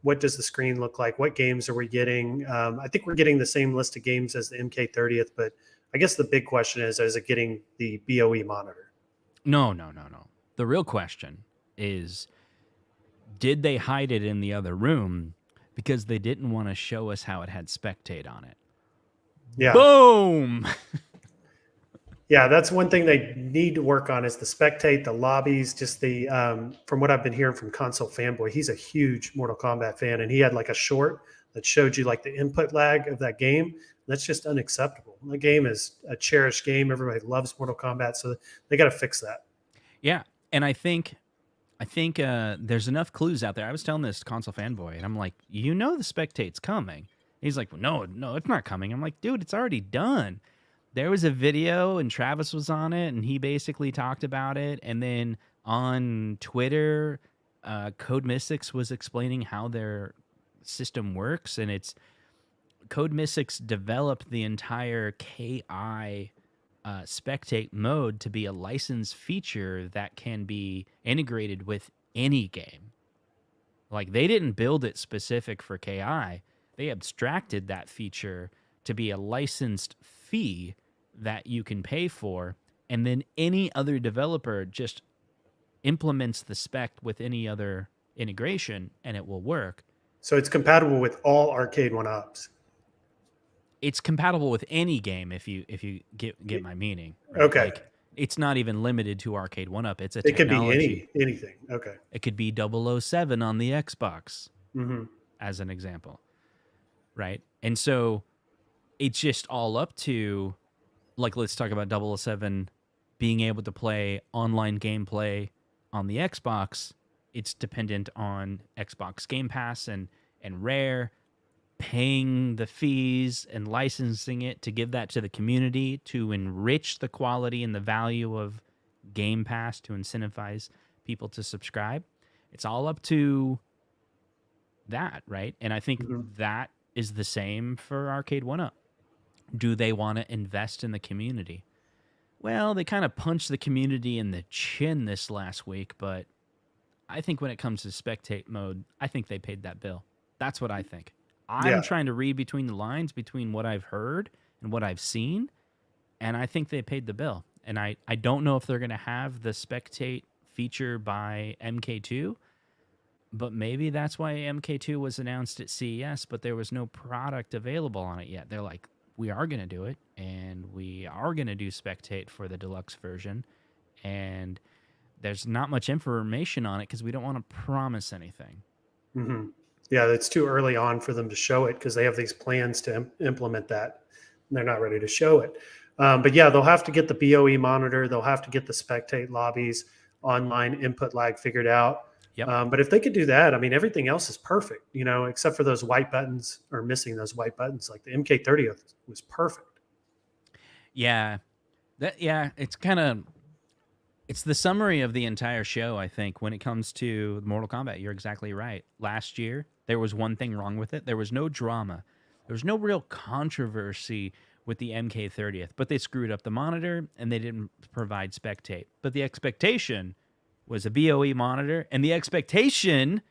Speaker 2: what does the screen look like? What games are we getting? I think we're getting the same list of games as the MK 30th, but I guess the big question is it getting the BOE monitor?
Speaker 1: No. The real question is, did they hide it in the other room because they didn't want to show us how it had Spectate on it?
Speaker 2: Yeah.
Speaker 1: Boom.
Speaker 2: Yeah, that's one thing they need to work on is the Spectate, the lobbies, just the from what I've been hearing from Console Fanboy, he's a huge Mortal Kombat fan, and he had like a short that showed you like the input lag of that game. That's just unacceptable. The game is a cherished game. Everybody loves Mortal Kombat, so they got to fix that.
Speaker 1: Yeah, and I think there's enough clues out there. I was telling this Console Fanboy, and I'm like, the Spectate's coming. He's like, no, it's not coming. I'm like, dude, it's already done. There was a video and Travis was on it and he basically talked about it. And then on Twitter, Code Mystics was explaining how their system works. And it's Code Mystics developed the entire KI spectate mode to be a licensed feature that can be integrated with any game. Like, they didn't build it specific for KI. They abstracted that feature to be a licensed fee that you can pay for, and then any other developer just implements the spec with any other integration and it will work.
Speaker 2: So it's compatible with all Arcade1UPs.
Speaker 1: It's compatible with any game if you get my meaning. Right?
Speaker 2: Okay.
Speaker 1: Like, it's not even limited to Arcade1UP. It's a
Speaker 2: It could
Speaker 1: technology.
Speaker 2: be anything. Okay.
Speaker 1: It could be 007 on the Xbox,
Speaker 2: Mm-hmm.
Speaker 1: as an example. Right? And so it's just all up to, like, let's talk about 007 being able to play online gameplay on the Xbox. It's dependent on Xbox Game Pass and Rare paying the fees and licensing it to give that to the community to enrich the quality and the value of Game Pass to incentivize people to subscribe. It's all up to that, right? And I think that is the same for Arcade1UP. Do they want to invest in the community? Well, they kind of punched the community in the chin this last week, but I think when it comes to spectate mode, I think they paid that bill. That's what I think. I'm trying to read between the lines between what I've heard and what I've seen, and I think they paid the bill. And I don't know if they're going to have the spectate feature by MK2, but maybe that's why MK2 was announced at CES, but there was no product available on it yet. They're like, we are going to do it, and we are going to do spectate for the deluxe version, and there's not much information on it because we don't want to promise anything.
Speaker 2: Mm-hmm. Yeah, it's too early on for them to show it because they have these plans to implement that, and they're not ready to show it. But yeah, they'll have to get the BOE monitor. They'll have to get the spectate lobbies, online input lag figured out.
Speaker 1: Yep.
Speaker 2: But if they could do that, I mean, everything else is perfect, you know, except for those white buttons or missing those white buttons. Like the MK30 was perfect.
Speaker 1: Yeah, it's the summary of the entire show, I think, when it comes to Mortal Kombat. You're exactly right. Last year, there was one thing wrong with it. There was no drama. There was no real controversy with the MK30th, but they screwed up the monitor and they didn't provide spectate. But the expectation was a BOE monitor, and the expectation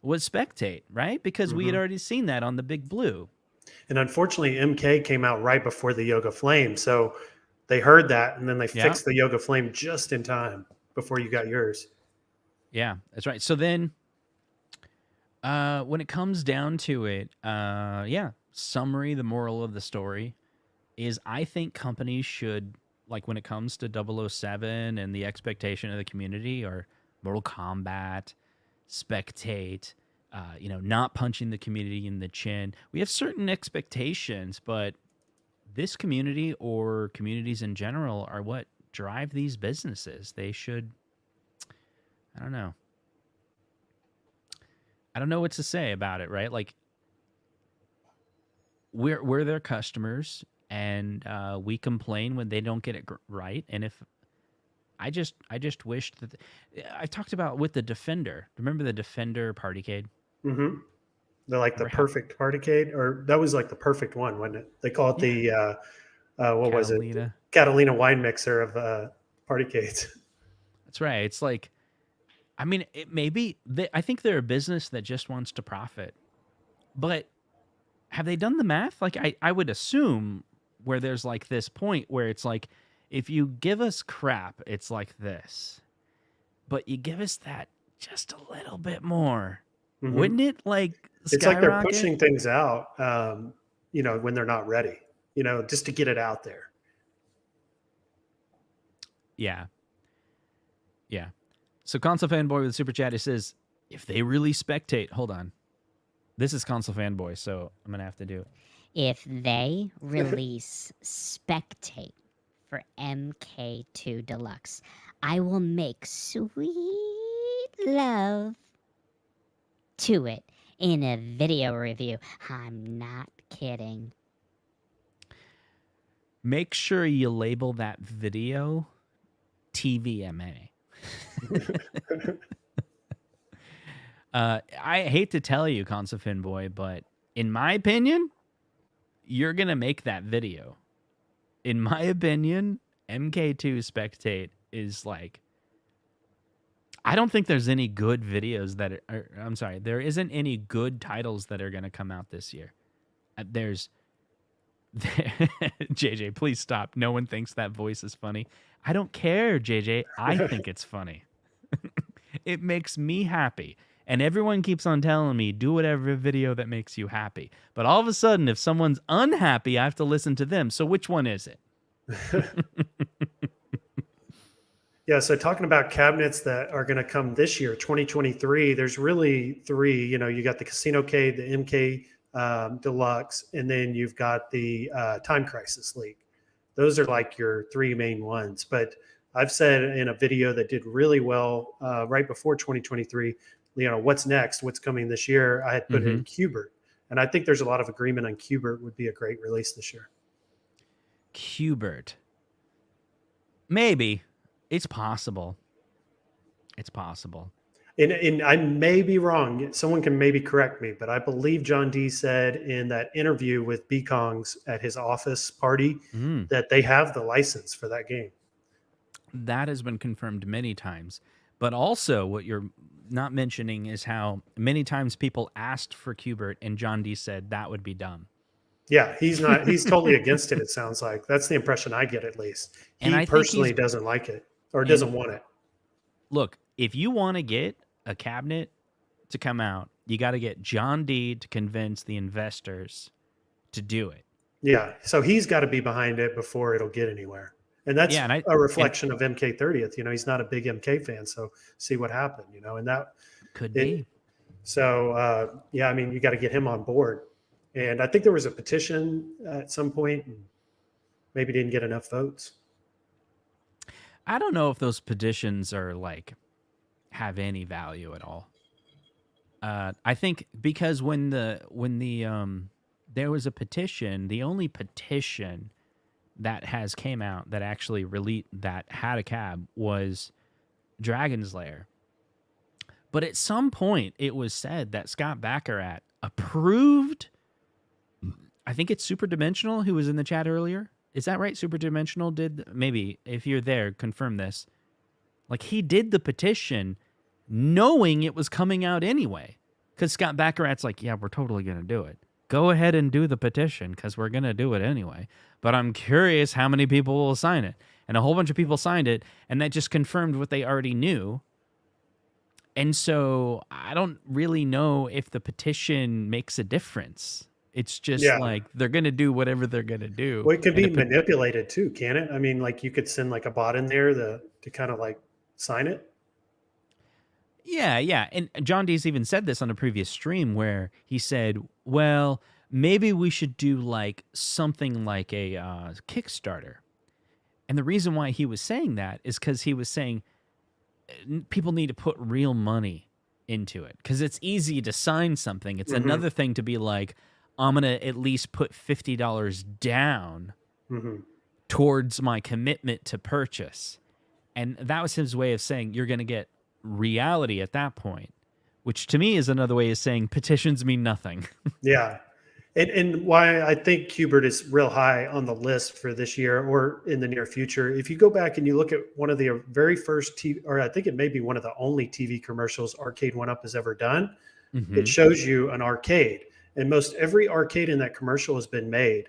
Speaker 1: was spectate, right? Because we had already seen that on the Big Blue.
Speaker 2: And unfortunately, MK came out right before the Yoga Flame. So they heard that, and then they fixed the Yoga Flame just in time before you got yours.
Speaker 1: Yeah, that's right. So then when it comes down to it, summary, the moral of the story is I think companies should, like when it comes to 007 and the expectation of the community, or Mortal Kombat, spectate, not punching the community in the chin. We have certain expectations, but this community or communities in general are what drive these businesses. They should, I don't know what to say about it, right? Like, we're their customers, and we complain when they don't get it right. And if I just wished that I talked about with the Defender. Remember the Defender Partycade?
Speaker 2: Mm-hmm. They're like the perfect Partycade, or that was like the perfect one, wasn't it? They call it the what was it? Catalina wine mixer of Partycades.
Speaker 1: That's right. It's like, I mean, I think they're a business that just wants to profit, but have they done the math? Like, I would assume where there's like this point where it's like, if you give us crap, it's like this, but you give us that just a little bit more, wouldn't it? Like,
Speaker 2: it's like they're pushing things out, when they're not ready, just to get it out there.
Speaker 1: Yeah. Yeah. So Console Fanboy with a super chat, it says, if they really spectate, hold on. This is Console Fanboy, so I'm going to have to do it.
Speaker 3: If they release spectate for MK2 Deluxe, I will make sweet love to it in a video review. I'm not kidding.
Speaker 1: Make sure you label that video TVMA. I hate to tell you, Console Fanboy, but in my opinion, you're going to make that video. In my opinion, MK2 Spectate is like, I don't think there's any good videos that are, I'm sorry, there isn't any good titles that are going to come out this year. There's JJ, please stop. No one thinks that voice is funny. I don't care, JJ. I think it's funny. It makes me happy. And everyone keeps on telling me, do whatever video that makes you happy. But all of a sudden, if someone's unhappy, I have to listen to them. So which one is it?
Speaker 2: Yeah, so talking about cabinets that are going to come this year, 2023, there's really three. You know, you got the Casino K, the MK Deluxe, and then you've got the Time Crisis League. Those are like your three main ones. But I've said in a video that did really well right before 2023, you know, what's next, what's coming this year, I had put in Qbert. And I think there's a lot of agreement on Qbert would be a great release this year.
Speaker 1: Qbert. Maybe. It's possible. It's possible.
Speaker 2: And I may be wrong. Someone can maybe correct me, but I believe John D said in that interview with B Kongs at his office party that they have the license for that game.
Speaker 1: That has been confirmed many times. But also what you're not mentioning is how many times people asked for Qbert and John D said that would be dumb.
Speaker 2: Yeah, he's totally against it, it sounds like. That's the impression I get, at least. He personally doesn't like it or doesn't want it.
Speaker 1: Look, if you want to get a cabinet to come out, you got to get John D to convince the investors to do it.
Speaker 2: Yeah, so he's got to be behind it before it'll get anywhere. And that's a reflection of MK30th. You know, he's not a big MK fan, so see what happened, you know, and that
Speaker 1: could be.
Speaker 2: So, yeah, I mean, you got to get him on board. And I think there was a petition at some point and maybe didn't get enough votes.
Speaker 1: I don't know if those petitions are like have any value at all. I think because when the there was a petition, the only petition that has came out that actually released that had a cab was Dragon's Lair. But at some point it was said that Scott Baccarat approved, I think it's Super Dimensional who was in the chat earlier. Is that right? Super Dimensional did, maybe if you're there, confirm this. Like he did the petition knowing it was coming out anyway. Because Scott Baccarat's like, yeah, we're totally going to do it. Go ahead and do the petition because we're going to do it anyway. But I'm curious how many people will sign it. And a whole bunch of people signed it, and that just confirmed what they already knew. And so I don't really know if the petition makes a difference. It's just like they're going to do whatever they're going to do.
Speaker 2: Well, it can be manipulated too, can it? I mean, like you could send like a bot in there to kind of like sign it.
Speaker 1: Yeah, yeah. And John D's even said this on a previous stream where he said, well, maybe we should do like something like a Kickstarter. And the reason why he was saying that is because he was saying people need to put real money into it because it's easy to sign something. It's another thing to be like, I'm going to at least put $50 down towards my commitment to purchase. And that was his way of saying you're going to get reality at that point, which to me is another way of saying petitions mean nothing. Yeah.
Speaker 2: And why I think Qbert is real high on the list for this year or in the near future. If you go back and you look at one of the very first TV, or I think it may be one of the only TV commercials Arcade1UP has ever done, it shows you an arcade. And most every arcade in that commercial has been made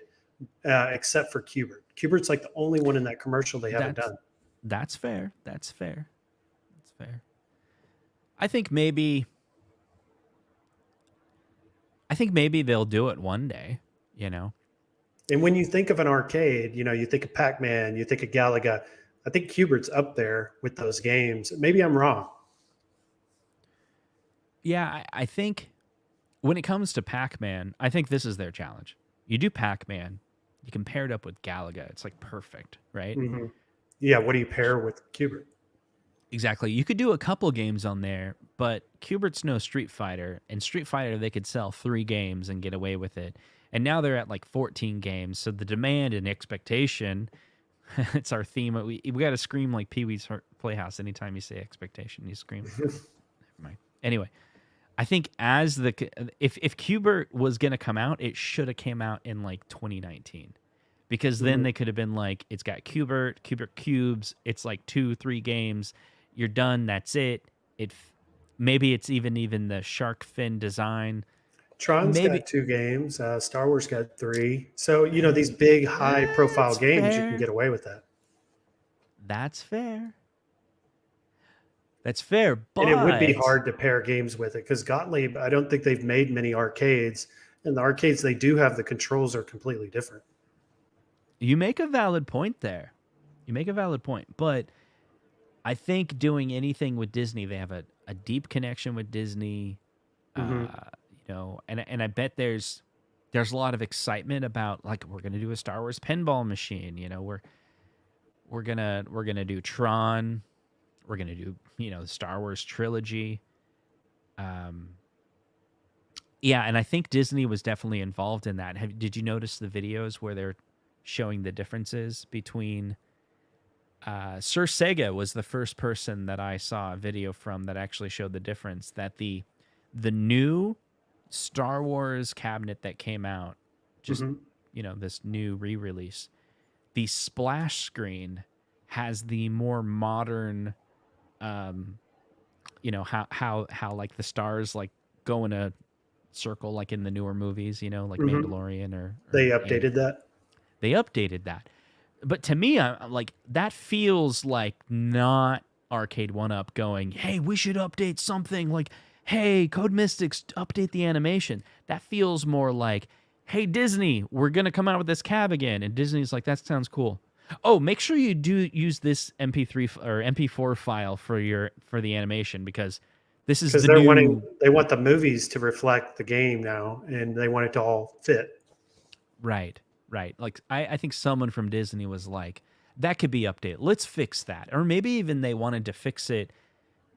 Speaker 2: except for Qbert. Qbert's like the only one in that commercial they haven't done.
Speaker 1: That's fair. That's fair. That's fair. I think maybe they'll do it one day, you know.
Speaker 2: And when you think of an arcade, you know, you think of Pac-Man, you think of Galaga. I think Qbert's up there with those games. Maybe I'm wrong.
Speaker 1: Yeah, I think when it comes to Pac-Man, I think this is their challenge. You do Pac-Man, you can pair it up with Galaga. It's like perfect, right?
Speaker 2: Yeah, what do you pair with Qbert?
Speaker 1: Exactly. You could do a couple games on there, but Qbert's no Street Fighter. And Street Fighter, they could sell 3 games and get away with it. And now they're at like 14 games. So the demand and expectation, it's our theme. We got to scream like Pee-wee's Playhouse anytime you say expectation. You scream. Never mind. Anyway, I think as if Qbert was going to come out, it should have came out in like 2019. Because then they could have been like, it's got Qbert cubes. It's like 2-3 games. You're done. That's it. Maybe it's even the shark fin design.
Speaker 2: Tron's got 2 games. Star Wars got 3. So, you know, these big, high-profile games, you can get away with that.
Speaker 1: That's fair. That's fair, but...
Speaker 2: And it would be hard to pair games with it, because Gottlieb, I don't think they've made many arcades, and the arcades they do have, the controls are completely different.
Speaker 1: You make a valid point there. But I think doing anything with Disney, they have a deep connection with Disney, you know, and I bet there's a lot of excitement about, like, we're gonna do a Star Wars pinball machine, you know, we're gonna do Tron, we're gonna do, you know, the Star Wars trilogy. Yeah, and I think Disney was definitely involved in that. Did you notice the videos where they're showing the differences between Sir Sega was the first person that I saw a video from that actually showed the difference, that the new Star Wars cabinet that came out, just you know, this new re-release, the splash screen has the more modern you know, how like the stars like go in a circle like in the newer movies, you know, like Mandalorian or
Speaker 2: they updated that.
Speaker 1: They updated that. But to me, I'm like, that feels like not Arcade1UP going, hey, we should update something, like, hey, Code Mystics, update the animation. That feels more like, hey, Disney, we're going to come out with this cab again. And Disney's like, that sounds cool. Oh, make sure you do use this MP3 or MP4 file for the animation, because this is the new...
Speaker 2: They want the movies to reflect the game now, and they want it to all fit.
Speaker 1: Right. Like, I think someone from Disney was like, that could be updated. Let's fix that. Or maybe even they wanted to fix it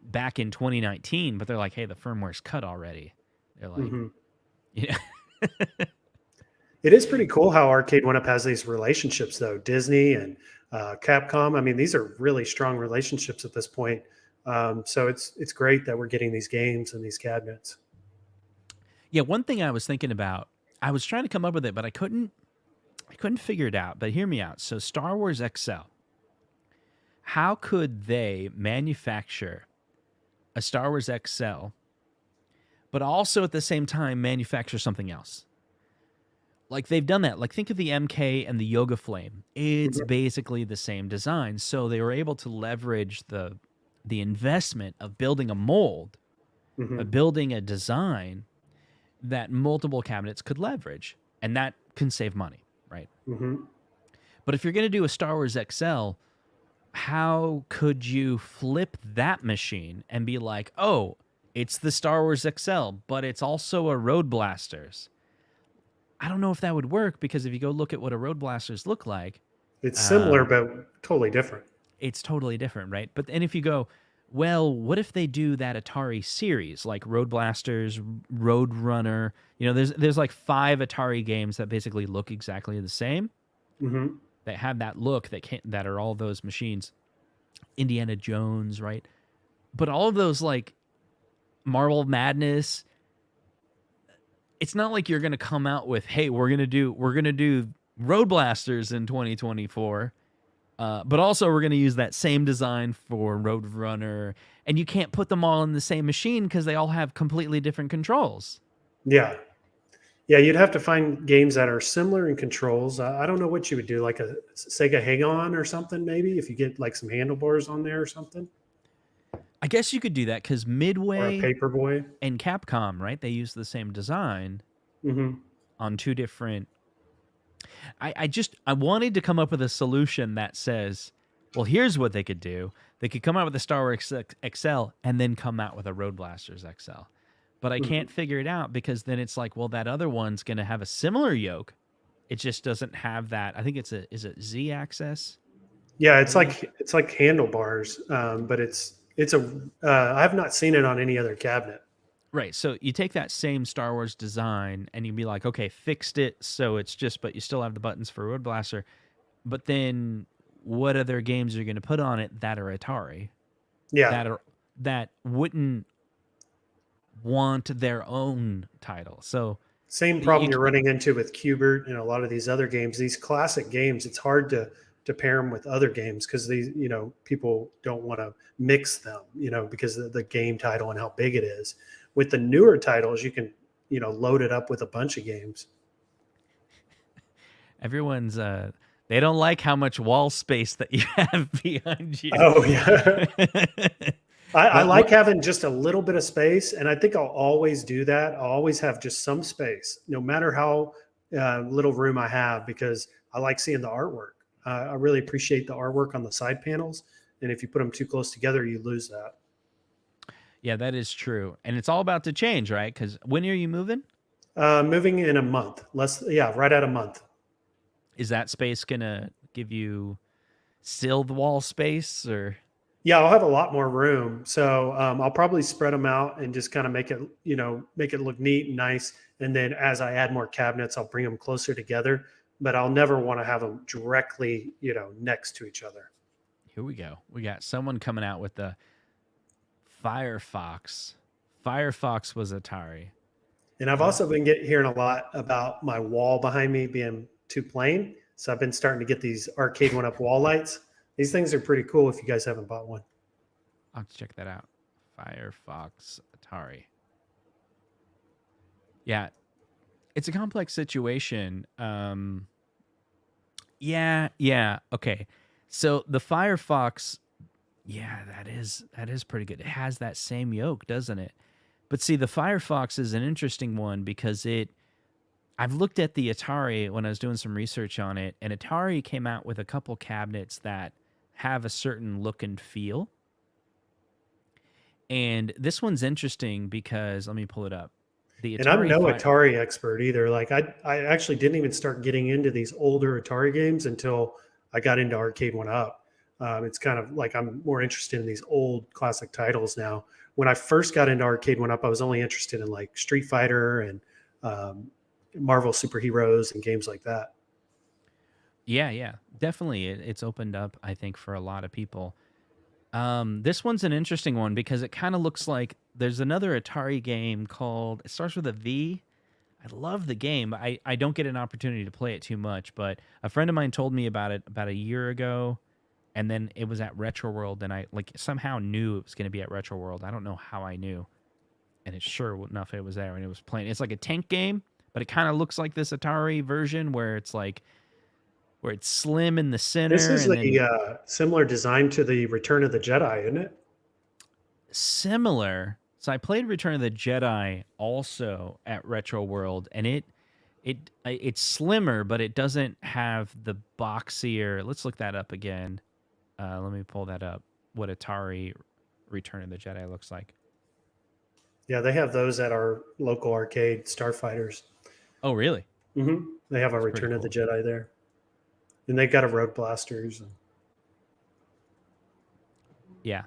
Speaker 1: back in 2019, but they're like, hey, the firmware's cut already. They're like, yeah.
Speaker 2: It is pretty cool how Arcade1UP has these relationships, though. Disney and Capcom. I mean, these are really strong relationships at this point. So it's great that we're getting these games and these cabinets.
Speaker 1: Yeah, one thing I was thinking about, I was trying to come up with it, but I couldn't figure it out. But hear me out. So Star Wars XL, how could they manufacture a Star Wars XL, but also at the same time manufacture something else? Like, they've done that. Like, think of the MK and the Yoga Flame. It's basically the same design. So they were able to leverage the investment of building a mold, of building a design that multiple cabinets could leverage. And that can save money, right? But if you're going to do a Star Wars XL, how could you flip that machine and be like, oh, it's the Star Wars XL, but it's also a Road Blasters? I don't know if that would work, because if you go look at what a Road Blasters look like,
Speaker 2: it's similar, but totally different.
Speaker 1: It's totally different, right? But then if you go, well, what if they do that Atari series, like Road Blasters, Road Runner? You know, there's like 5 Atari games that basically look exactly the same, that have that look, that are all those machines. Indiana Jones, right? But all of those, like Marble Madness, it's not like you're going to come out with, hey, we're going to do Road Blasters in 2024, but also we're going to use that same design for Road Runner, and you can't put them all in the same machine because they all have completely different controls.
Speaker 2: Yeah, you'd have to find games that are similar in controls. I don't know what you would do, like a Sega Hang-On or something, maybe, if you get like some handlebars on there or something.
Speaker 1: I guess you could do that, because Midway
Speaker 2: or a Paperboy
Speaker 1: and Capcom, right? They use the same design on 2 different. I wanted to come up with a solution that says, well, here's what they could do. They could come out with a Star Wars XL and then come out with a Road Blasters XL. But I can't figure it out, because then it's like, well, that other one's going to have a similar yoke. It just doesn't have that. I think is it Z axis?
Speaker 2: Yeah, it's like handlebars, but it's I have not seen it on any other cabinet.
Speaker 1: Right. So you take that same Star Wars design and you'd be like, okay, fixed it. So it's just, but you still have the buttons for Road Blaster. But then what other games are you going to put on it that are Atari?
Speaker 2: Yeah.
Speaker 1: That wouldn't want their own title. So
Speaker 2: Same problem you're running into with Qbert and a lot of these other games. These classic games, it's hard to pair them with other games because these, people don't want to mix them, because of the game title and how big it is. With the newer titles, you can, load it up with a bunch of games.
Speaker 1: Everyone's they don't like how much wall space that you have behind you.
Speaker 2: Oh yeah. I like having just a little bit of space, and I think I'll always do that. I'll always have just some space, no matter how little room I have, because I like seeing the artwork. I really appreciate the artwork on the side panels, and if you put them too close together, you lose that.
Speaker 1: Yeah, that is true, and it's all about to change, right? Because when are you moving?
Speaker 2: Moving in a month. Right at a month.
Speaker 1: Is that space gonna give you still the wall space, or?
Speaker 2: Yeah, I'll have a lot more room. So I'll probably spread them out and just kind of make it, make it look neat and nice. And then as I add more cabinets, I'll bring them closer together. But I'll never want to have them directly, next to each other.
Speaker 1: Here we go. We got someone coming out with the Firefox. Firefox was Atari.
Speaker 2: And I've also been hearing a lot about my wall behind me being too plain. So I've been starting to get these Arcade1UP wall lights. These things are pretty cool if you guys haven't bought one.
Speaker 1: I'll have to check that out. Firefox Atari. Yeah. It's a complex situation. Yeah. Okay. So the Firefox, yeah, that is pretty good. It has that same yoke, doesn't it? But see, the Firefox is an interesting one because I've looked at the Atari when I was doing some research on it, and Atari came out with a couple cabinets that have a certain look and feel. And this one's interesting because, let me pull it up.
Speaker 2: And I'm no Atari expert either. Like I actually didn't even start getting into these older Atari games until I got into Arcade1UP. It's kind of like I'm more interested in these old classic titles now. When I first got into Arcade1UP, I was only interested in like Street Fighter and Marvel superheroes and games like that.
Speaker 1: Yeah, definitely. It's opened up, I think, for a lot of people. This one's an interesting one because it kind of looks like there's another Atari game called, it starts with a V. I love the game. I don't get an opportunity to play it too much, but a friend of mine told me about it about a year ago, and then it was at Retro World, and I somehow knew it was going to be at Retro World. I don't know how I knew, and it's sure enough it was there when it was playing. It's like a tank game, but it kind of looks like this Atari version where it's slim in the center.
Speaker 2: This is similar design to the Return of the Jedi, isn't it?
Speaker 1: Similar. So I played Return of the Jedi also at Retro World, and it's slimmer, but it doesn't have the boxier. Let's look that up again. Let me pull that up. What Atari Return of the Jedi looks like.
Speaker 2: Yeah, they have those at our local arcade, Starfighters.
Speaker 1: Oh, really?
Speaker 2: Mm-hmm. They have a Return of the Jedi there. And they've got a Road Blasters.
Speaker 1: Yeah.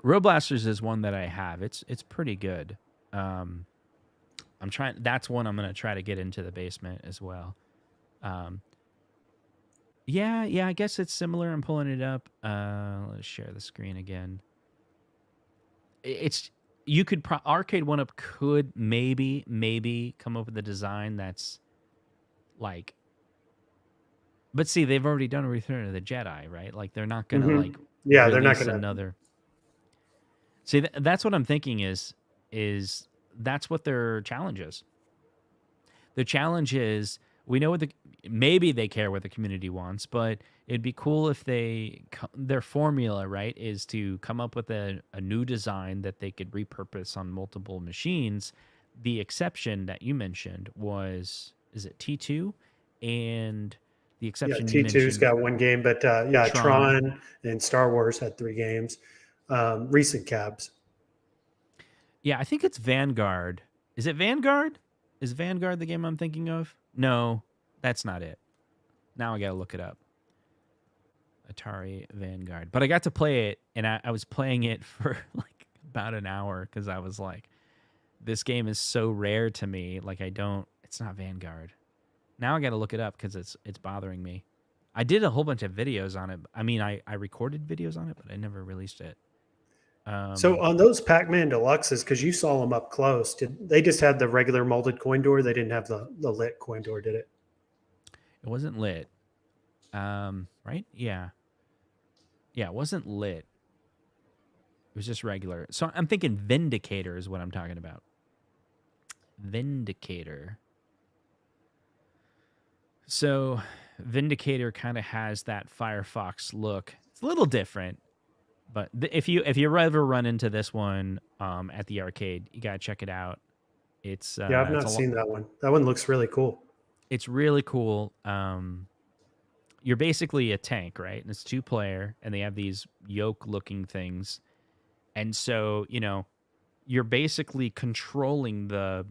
Speaker 1: Road Blasters is one that I have. It's pretty good. That's one I'm going to try to get into the basement as well. Yeah, I guess it's similar. I'm pulling it up. Let's share the screen again. Arcade1UP could maybe come up with a design that's like, but see, they've already done a Return of the Jedi, right? Like they're not gonna
Speaker 2: they're not gonna
Speaker 1: another. See, that's what I'm thinking is that's what their challenge is. The challenge is, we know maybe they care what the community wants, but it'd be cool if their formula, right, is to come up with a new design that they could repurpose on multiple machines. The exception that you mentioned was, is it T2? And the exception you mentioned,
Speaker 2: T2's got one game, but Tron and Star Wars had 3 games. Recent cabs.
Speaker 1: Yeah, I think it's Vanguard. Is it Vanguard? Is Vanguard the game I'm thinking of? No, that's not it. Now I got to look it up. Atari Vanguard. But I got to play it, and I was playing it for like about an hour because I was like, This game is so rare to me. Like it's not Vanguard. Now I got to look it up because it's bothering me. I did a whole bunch of videos on it. I mean, I recorded videos on it, but I never released it.
Speaker 2: So on those Pac-Man Deluxes, because you saw them up close, did they just had the regular molded coin door? They didn't have the lit coin door, did it?
Speaker 1: It wasn't lit. Right? Yeah. Yeah, it wasn't lit. It was just regular. So I'm thinking Vindicator is what I'm talking about. Vindicator. So Vindicator kind of has that Firefox look. It's a little different, but if you ever run into this one at the arcade, you gotta check it out. It's
Speaker 2: Yeah, I've not seen that one. That one looks really cool.
Speaker 1: It's really cool. You're basically a tank, right? And it's 2-player, and they have these yoke-looking things. And so, you're basically controlling the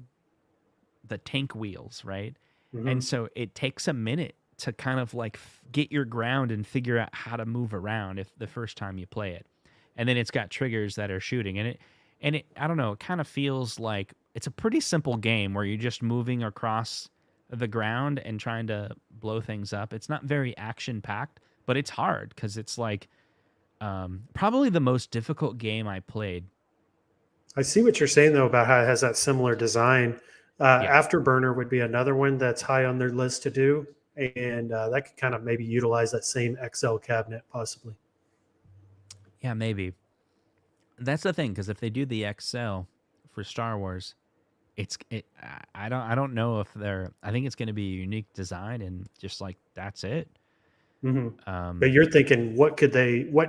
Speaker 1: tank wheels, right?
Speaker 2: Mm-hmm.
Speaker 1: And so it takes a minute to kind of like get your ground and figure out how to move around if the first time you play it. And then it's got triggers that are shooting. And it I don't know, it kind of feels like it's a pretty simple game where you're just moving across the ground and trying to blow things up. It's not very action-packed, but it's hard because it's like probably the most difficult game I played.
Speaker 2: I see what you're saying, though, about how it has that similar design. Afterburner would be another one that's high on their list to do, and that could kind of maybe utilize that same XL cabinet, possibly.
Speaker 1: Yeah, maybe. That's the thing, because if they do the XL for Star Wars, I don't know if I think it's going to be a unique design, and just like that's it.
Speaker 2: Mm-hmm. But you're thinking, what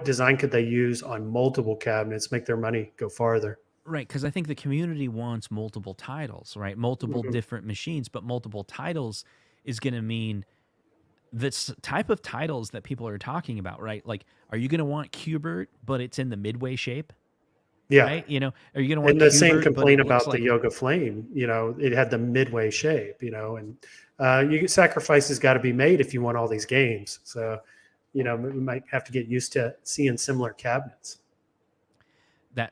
Speaker 2: design could they use on multiple cabinets, make their money go farther?
Speaker 1: Right, because I think the community wants multiple titles, right? Multiple
Speaker 2: Mm-hmm.
Speaker 1: different machines, but multiple titles is going to mean this type of titles that people are talking about, right? Like, are you going to want Qbert, but it's in the midway shape?
Speaker 2: Yeah.
Speaker 1: Right? Are you going to want
Speaker 2: and the
Speaker 1: Qbert,
Speaker 2: same complaint about
Speaker 1: like
Speaker 2: the Yoga Flame? It had the midway shape. And sacrifices got to be made if you want all these games. So, we might have to get used to seeing similar cabinets.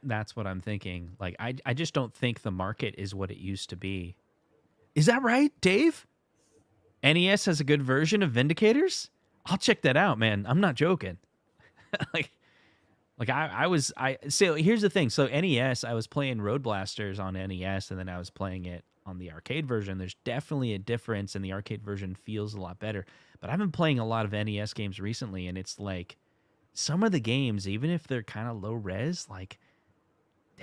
Speaker 1: That's what I'm thinking. Like, I just don't think the market is what it used to be. Is that right, Dave? NES has a good version of Vindicators? I'll check that out, man. I'm not joking. So here's the thing. So NES, I was playing Road Blasters on NES, and then I was playing it on the arcade version. There's definitely a difference, and the arcade version feels a lot better. But I've been playing a lot of NES games recently, and it's like some of the games, even if they're kind of low res, like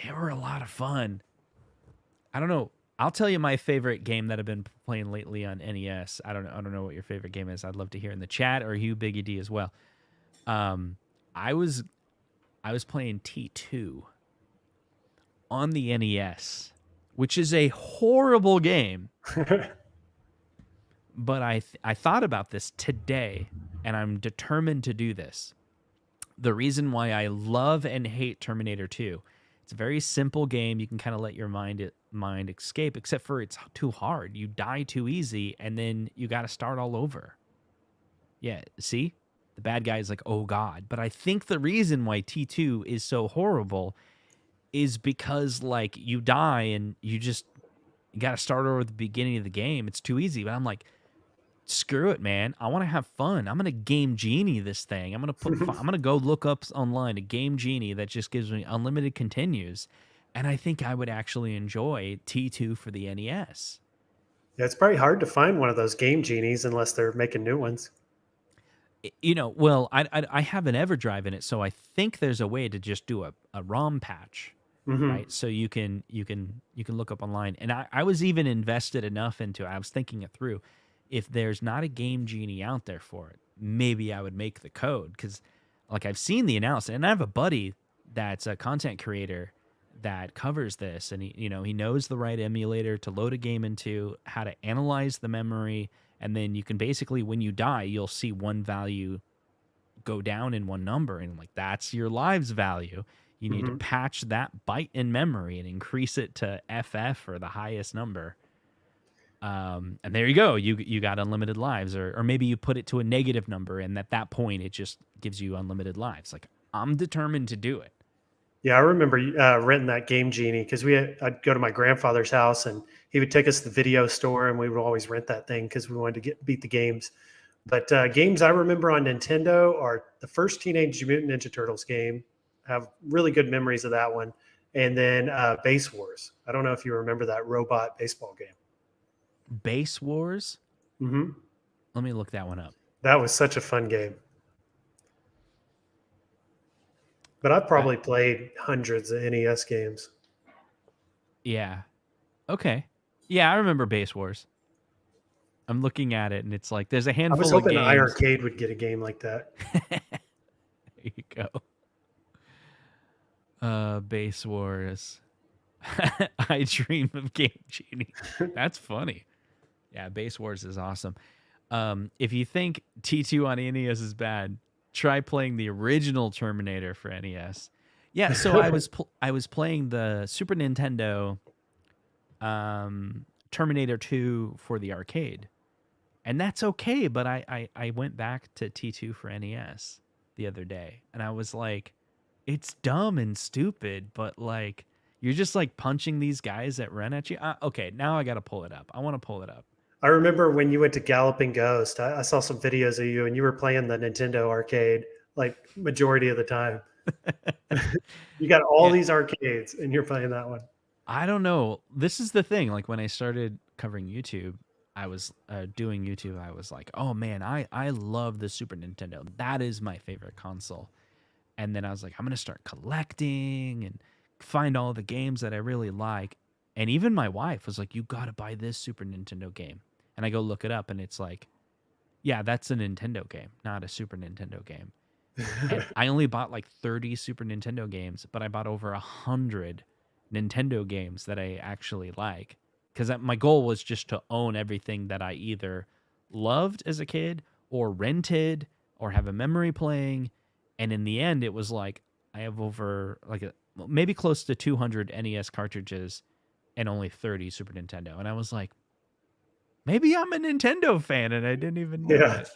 Speaker 1: they were a lot of fun. I don't know. I'll tell you my favorite game that I've been playing lately on NES. I don't know what your favorite game is. I'd love to hear in the chat, or you, Biggie D, as well. I was playing T2 on the NES, which is a horrible game. But I thought about this today, and I'm determined to do this. The reason why I love and hate Terminator 2, it's a very simple game. You can kind of let your mind escape, except for it's too hard. You die too easy, and then you got to start all over. Yeah, see? The bad guy is like, oh, God. But I think the reason why T2 is so horrible is because, like, you die, and you got to start over at the beginning of the game. It's too easy. But I'm like, screw it, man. I want to have fun. I'm going to Game Genie this thing. I'm going to go look up online a Game Genie that just gives me unlimited continues. And I think I would actually enjoy T2 for the NES.
Speaker 2: Yeah, it's probably hard to find one of those Game Genies unless they're making new ones.
Speaker 1: Well, I have an EverDrive in it, so I think there's a way to just do a ROM patch, right? So you can look up online. And I was even invested enough into it. I was thinking it through. If there's not a Game Genie out there for it, maybe I would make the code, because like I've seen the analysis, and I have a buddy that's a content creator that covers this, and he knows the right emulator to load a game into, how to analyze the memory, and then you can basically, when you die, you'll see one value go down in one number, and like that's your lives value. You need to patch that byte in memory and increase it to FF or the highest number. And there you go. You got unlimited lives, or maybe you put it to a negative number, and at that point it just gives you unlimited lives. Like, I'm determined to do it.
Speaker 2: Yeah, I remember renting that Game Genie because I'd go to my grandfather's house and he would take us to the video store and we would always rent that thing because we wanted to beat the games. But games I remember on Nintendo are the first Teenage Mutant Ninja Turtles game. I have really good memories of that one. And then Base Wars. I don't know if you remember that robot baseball game.
Speaker 1: Base Wars?
Speaker 2: Mm-hmm.
Speaker 1: Let me look that one up.
Speaker 2: That was such a fun game. But I've probably played hundreds of NES games.
Speaker 1: Yeah. Okay. Yeah, I remember Base Wars. I'm looking at it, and it's like there's a handful
Speaker 2: I was
Speaker 1: of
Speaker 2: hoping
Speaker 1: games.
Speaker 2: iArcade would get a game like that.
Speaker 1: There you go. Base Wars. I dream of Game Genie. That's funny. Yeah, Base Wars is awesome. If you think T2 on NES is bad, try playing the original Terminator for NES. Yeah, so I was playing the Super Nintendo Terminator 2 for the arcade. And that's okay, but I went back to T2 for NES the other day, and I was like, it's dumb and stupid, but like you're just like punching these guys that run at you. Okay, now I got to pull it up. I want to pull it up.
Speaker 2: I remember when you went to Galloping Ghost, I saw some videos of you and you were playing the Nintendo arcade like majority of the time. You got all these arcades and you're playing that one.
Speaker 1: I don't know. This is the thing. Like when I started covering YouTube, I was doing YouTube. I was like, oh man, I love the Super Nintendo. That is my favorite console. And then I was like, I'm going to start collecting and find all the games that I really like. And even my wife was like, you got to buy this Super Nintendo game. And I go look it up and it's like, yeah, that's a Nintendo game, not a Super Nintendo game. And I only bought like 30 Super Nintendo games, but I bought over 100 Nintendo games that I actually like. Because my goal was just to own everything that I either loved as a kid or rented or have a memory playing. And in the end, it was like I have over like maybe close to 200 NES cartridges and only 30 Super Nintendo. And I was like, maybe I'm a Nintendo fan and I didn't even know it.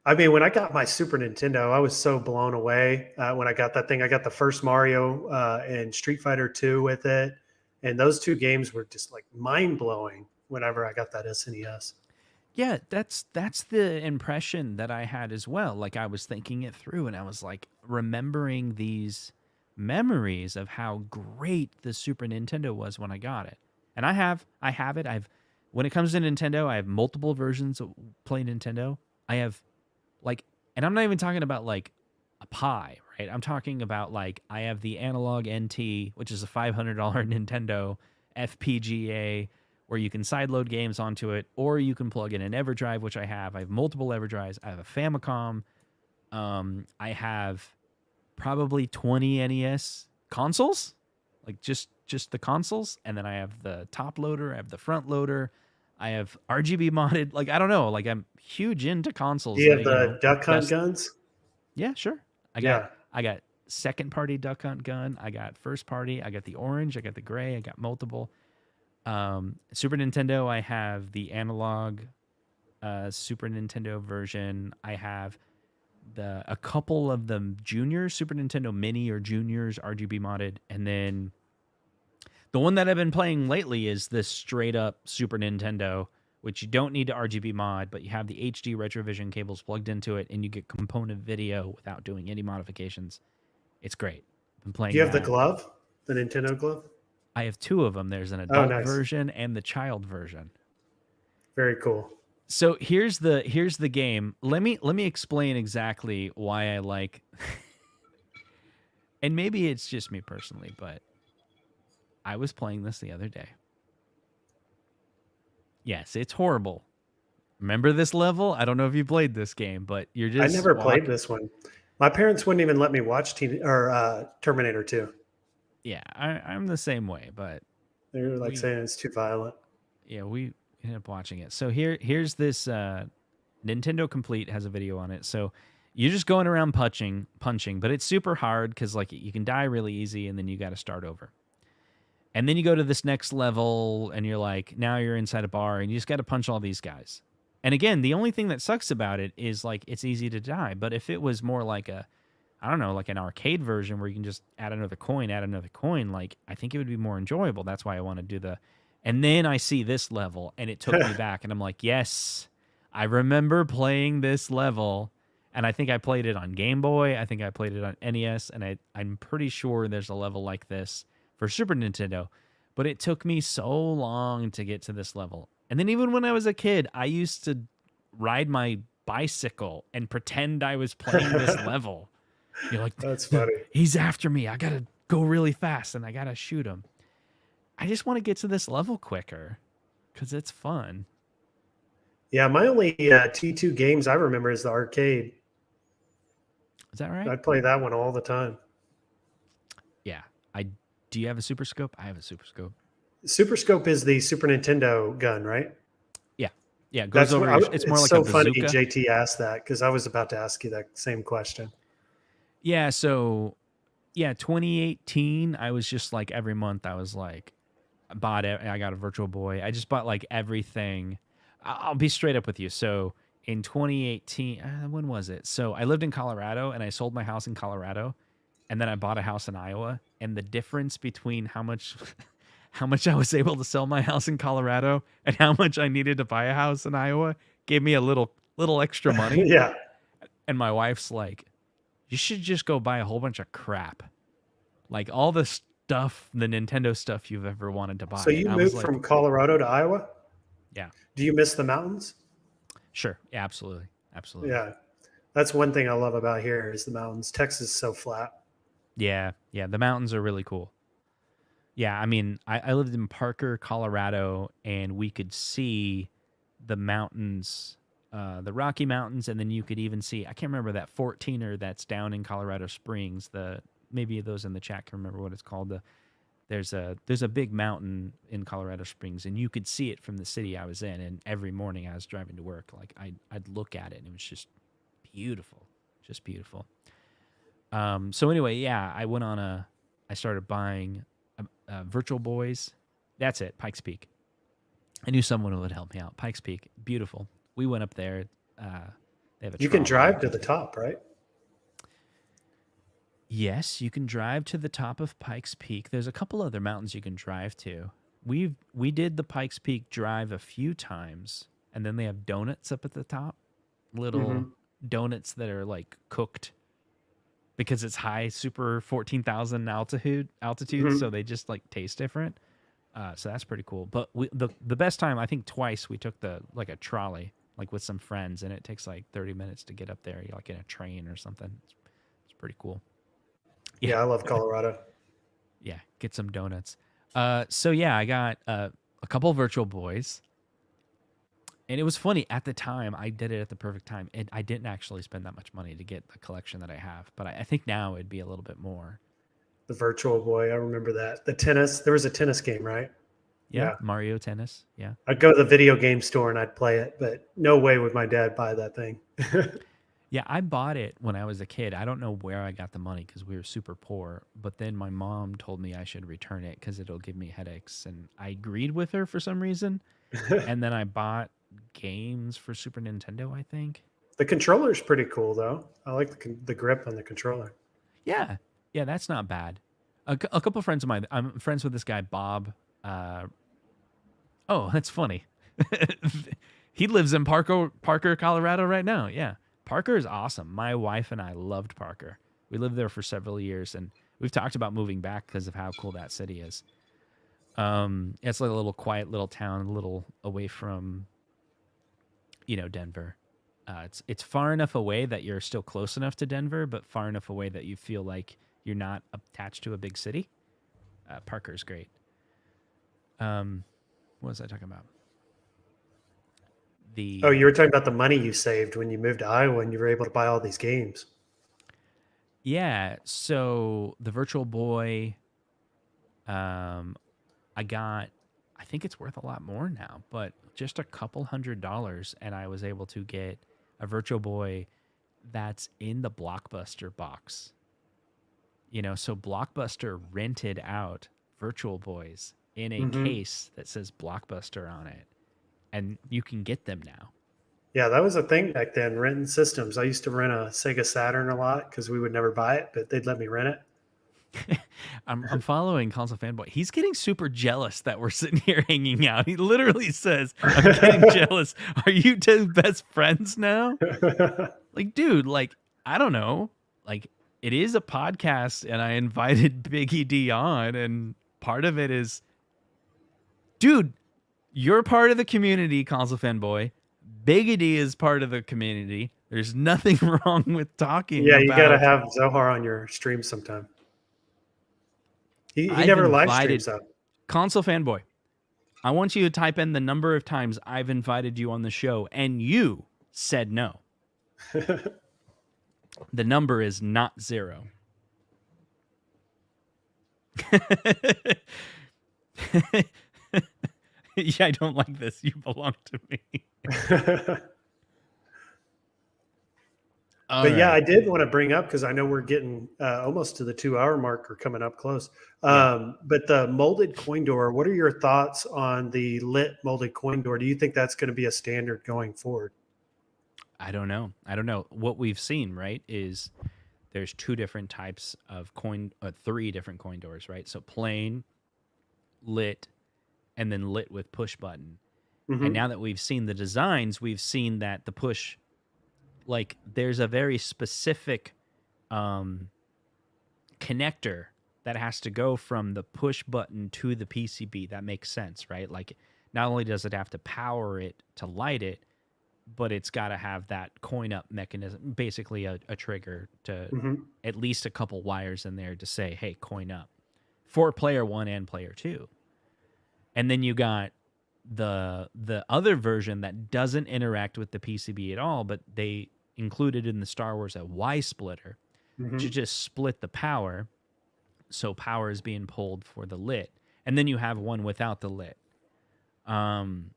Speaker 2: I mean, when I got my Super Nintendo, I was so blown away when I got that thing. I got the first Mario and Street Fighter 2 with it. And those two games were just like mind-blowing whenever I got that SNES.
Speaker 1: Yeah, that's the impression that I had as well. Like I was thinking it through and I was like remembering these memories of how great the Super Nintendo was when I got it. And I have it. When it comes to Nintendo, I have multiple versions of Play Nintendo. I have like, and I'm not even talking about like a Pi, right? I'm talking about like I have the Analog NT, which is a $500 Nintendo FPGA where you can sideload games onto it, or you can plug in an EverDrive, which I have. I have multiple EverDrives. I have a Famicom. I have probably 20 NES consoles, like just the consoles, and then I have the top loader. I have the front loader. I have RGB modded. Like I don't know. Like I'm huge into consoles.
Speaker 2: Do you have the Duck Hunt guns?
Speaker 1: Yeah, sure. I got second party Duck Hunt gun. I got first party. I got the orange. I got the gray. I got multiple. Super Nintendo, I have the analog Super Nintendo version. I have a couple of the junior Super Nintendo Mini or Juniors RGB modded, and then the one that I've been playing lately is this straight up Super Nintendo, which you don't need to RGB mod, but you have the HD Retrovision cables plugged into it, and you get component video without doing any modifications. It's great. I've been playing.
Speaker 2: Do you have the glove, the Nintendo glove?
Speaker 1: I have two of them. There's an adult version and the child version.
Speaker 2: Very cool.
Speaker 1: So here's the game. Let me explain exactly why I like and maybe it's just me personally, but I was playing this the other day. Yes, it's horrible. Remember this level? I don't know if you played this game, but you're just
Speaker 2: I never played this one. My parents wouldn't even let me watch Terminator 2.
Speaker 1: Yeah, I'm the same way, but
Speaker 2: they were like saying it's too violent.
Speaker 1: Yeah, we ended up watching it. So here's this Nintendo Complete has a video on it. So you're just going around punching, but it's super hard because like you can die really easy and then you got to start over. And then you go to this next level and you're like, now you're inside a bar and you just got to punch all these guys. And again, the only thing that sucks about it is like it's easy to die. But if it was more like a I don't know, like an arcade version where you can just add another coin, like I think it would be more enjoyable. That's why I want to do the. And then I see this level and it took me back and I'm like, yes, I remember playing this level. And I think I played it on Game Boy. I think I played it on NES. And I'm pretty sure there's a level like this for Super Nintendo. But it took me so long to get to this level. And then even when I was a kid, I used to ride my bicycle and pretend I was playing this level. You're like,
Speaker 2: That's funny.
Speaker 1: He's after me. I got to go really fast and I got to shoot him. I just want to get to this level quicker because it's fun.
Speaker 2: Yeah, my only T2 games I remember is the arcade.
Speaker 1: Is that right?
Speaker 2: I'd play that one all the time.
Speaker 1: Yeah. Do you have a Super Scope? I have a Super Scope.
Speaker 2: Super Scope is the Super Nintendo gun, right?
Speaker 1: Yeah. Yeah. It goes over. It's more like
Speaker 2: so
Speaker 1: a bazooka.
Speaker 2: Funny JT asked that because I was about to ask you that same question.
Speaker 1: Yeah. So, 2018, I was just like every month, I was like, I got a Virtual Boy. I just bought like everything. I'll be straight up with you. So in 2018, when was it? So I lived in Colorado and I sold my house in Colorado and then I bought a house in Iowa. And the difference between how much I was able to sell my house in Colorado and how much I needed to buy a house in Iowa gave me a little extra money.
Speaker 2: Yeah.
Speaker 1: And my wife's like, you should just go buy a whole bunch of crap. Like all the stuff, the Nintendo stuff you've ever wanted to buy.
Speaker 2: So you moved from Colorado to Iowa?
Speaker 1: Yeah.
Speaker 2: Do you miss the mountains?
Speaker 1: Sure. Yeah, absolutely. Absolutely.
Speaker 2: Yeah. That's one thing I love about here is the mountains. Texas is so flat.
Speaker 1: Yeah. Yeah. The mountains are really cool. Yeah. I mean, I lived in Parker, Colorado, and we could see the mountains, the Rocky Mountains, and then you could even see, I can't remember that 14er that's down in Colorado Springs. Maybe those in the chat can remember what it's called. There's a big mountain in Colorado Springs, and you could see it from the city I was in. And every morning I was driving to work, like I'd look at it, and it was just beautiful, just beautiful. So anyway, yeah, I started buying Virtual Boys. That's it, Pikes Peak. I knew someone would help me out. Pikes Peak, beautiful. We went up there. They have a
Speaker 2: you can drive to the top, right?
Speaker 1: Yes, you can drive to the top of Pikes Peak. There's a couple other mountains you can drive to. We did the Pikes Peak drive a few times, and then they have donuts up at the top, little donuts that are like cooked because it's high, super 14,000 altitude, so they just like taste different. So that's pretty cool. But the best time, I think twice we took a trolley, like with some friends, and it takes like 30 minutes to get up there, like in a train or something. It's pretty cool.
Speaker 2: Yeah, I love Colorado.
Speaker 1: Yeah, get some donuts. So yeah, I got a couple of Virtual Boys, and it was funny at the time. I did it at the perfect time, and I didn't actually spend that much money to get the collection that I have. But I think now it'd be a little bit more.
Speaker 2: The Virtual Boy, I remember that. The tennis, there was a tennis game, right?
Speaker 1: Yeah, Mario Tennis. Yeah,
Speaker 2: I'd go to the video game store and I'd play it, but no way would my dad buy that thing.
Speaker 1: Yeah, I bought it when I was a kid. I don't know where I got the money because we were super poor. But then my mom told me I should return it because it'll give me headaches. And I agreed with her for some reason. And then I bought games for Super Nintendo, I think.
Speaker 2: The controller's pretty cool, though. I like the grip on the controller.
Speaker 1: Yeah. Yeah, that's not bad. A couple of friends of mine, I'm friends with this guy, Bob. Oh, that's funny. He lives in Parker, Colorado right now. Yeah. Parker is awesome. My wife and I loved Parker. We lived there for several years, and we've talked about moving back because of how cool that city is. It's like a little quiet little town, a little away from, Denver. It's far enough away that you're still close enough to Denver, but far enough away that you feel like you're not attached to a big city. Parker's great. What was I talking about?
Speaker 2: You were talking about the money you saved when you moved to Iowa and you were able to buy all these games.
Speaker 1: Yeah. So the Virtual Boy, I think it's worth a lot more now, but just a couple $100, and I was able to get a Virtual Boy that's in the Blockbuster box. So Blockbuster rented out Virtual Boys in a case that says Blockbuster on it. And you can get them now.
Speaker 2: Yeah, that was a thing back then, renting systems. I used to rent a Sega Saturn a lot because we would never buy it, but they'd let me rent it.
Speaker 1: I'm following Console Fanboy. He's getting super jealous that we're sitting here hanging out. He literally says, "I'm getting jealous. Are you two best friends now?" Like, dude, like, I don't know. Like, it is a podcast, and I invited Biggie D on, and part of it is, dude, you're part of the community, Console Fanboy. Biggie D is part of the community. There's nothing wrong with talking.
Speaker 2: Yeah, you got to
Speaker 1: about-
Speaker 2: have Zohar on your stream sometime. He
Speaker 1: I've
Speaker 2: never live
Speaker 1: invited-
Speaker 2: streams up.
Speaker 1: Console Fanboy, I want you to type in the number of times I've invited you on the show, and you said no. The number is not 0. Yeah, I don't like this. You belong to me.
Speaker 2: But yeah, I did want to bring up, because I know we're getting almost to the 2-hour mark, or coming up close. But the molded coin door, what are your thoughts on the lit molded coin door? Do you think that's going to be a standard going forward?
Speaker 1: I don't know. What we've seen, right, is there's 2 different types of 3 different coin doors, right? So plain, lit, and then lit with push button. And now that we've seen the designs, we've seen that the push, like, there's a very specific connector that has to go from the push button to the PCB. That makes sense, right? Like, not only does it have to power it to light it, but it's got to have that coin up mechanism, basically a trigger to at least a couple wires in there to say, hey, coin up, for player 1 and player 2. And then you got the other version that doesn't interact with the PCB at all, but they included in the Star Wars a Y splitter to just split the power, so power is being pulled for the lit. And then you have one without the lit.
Speaker 2: And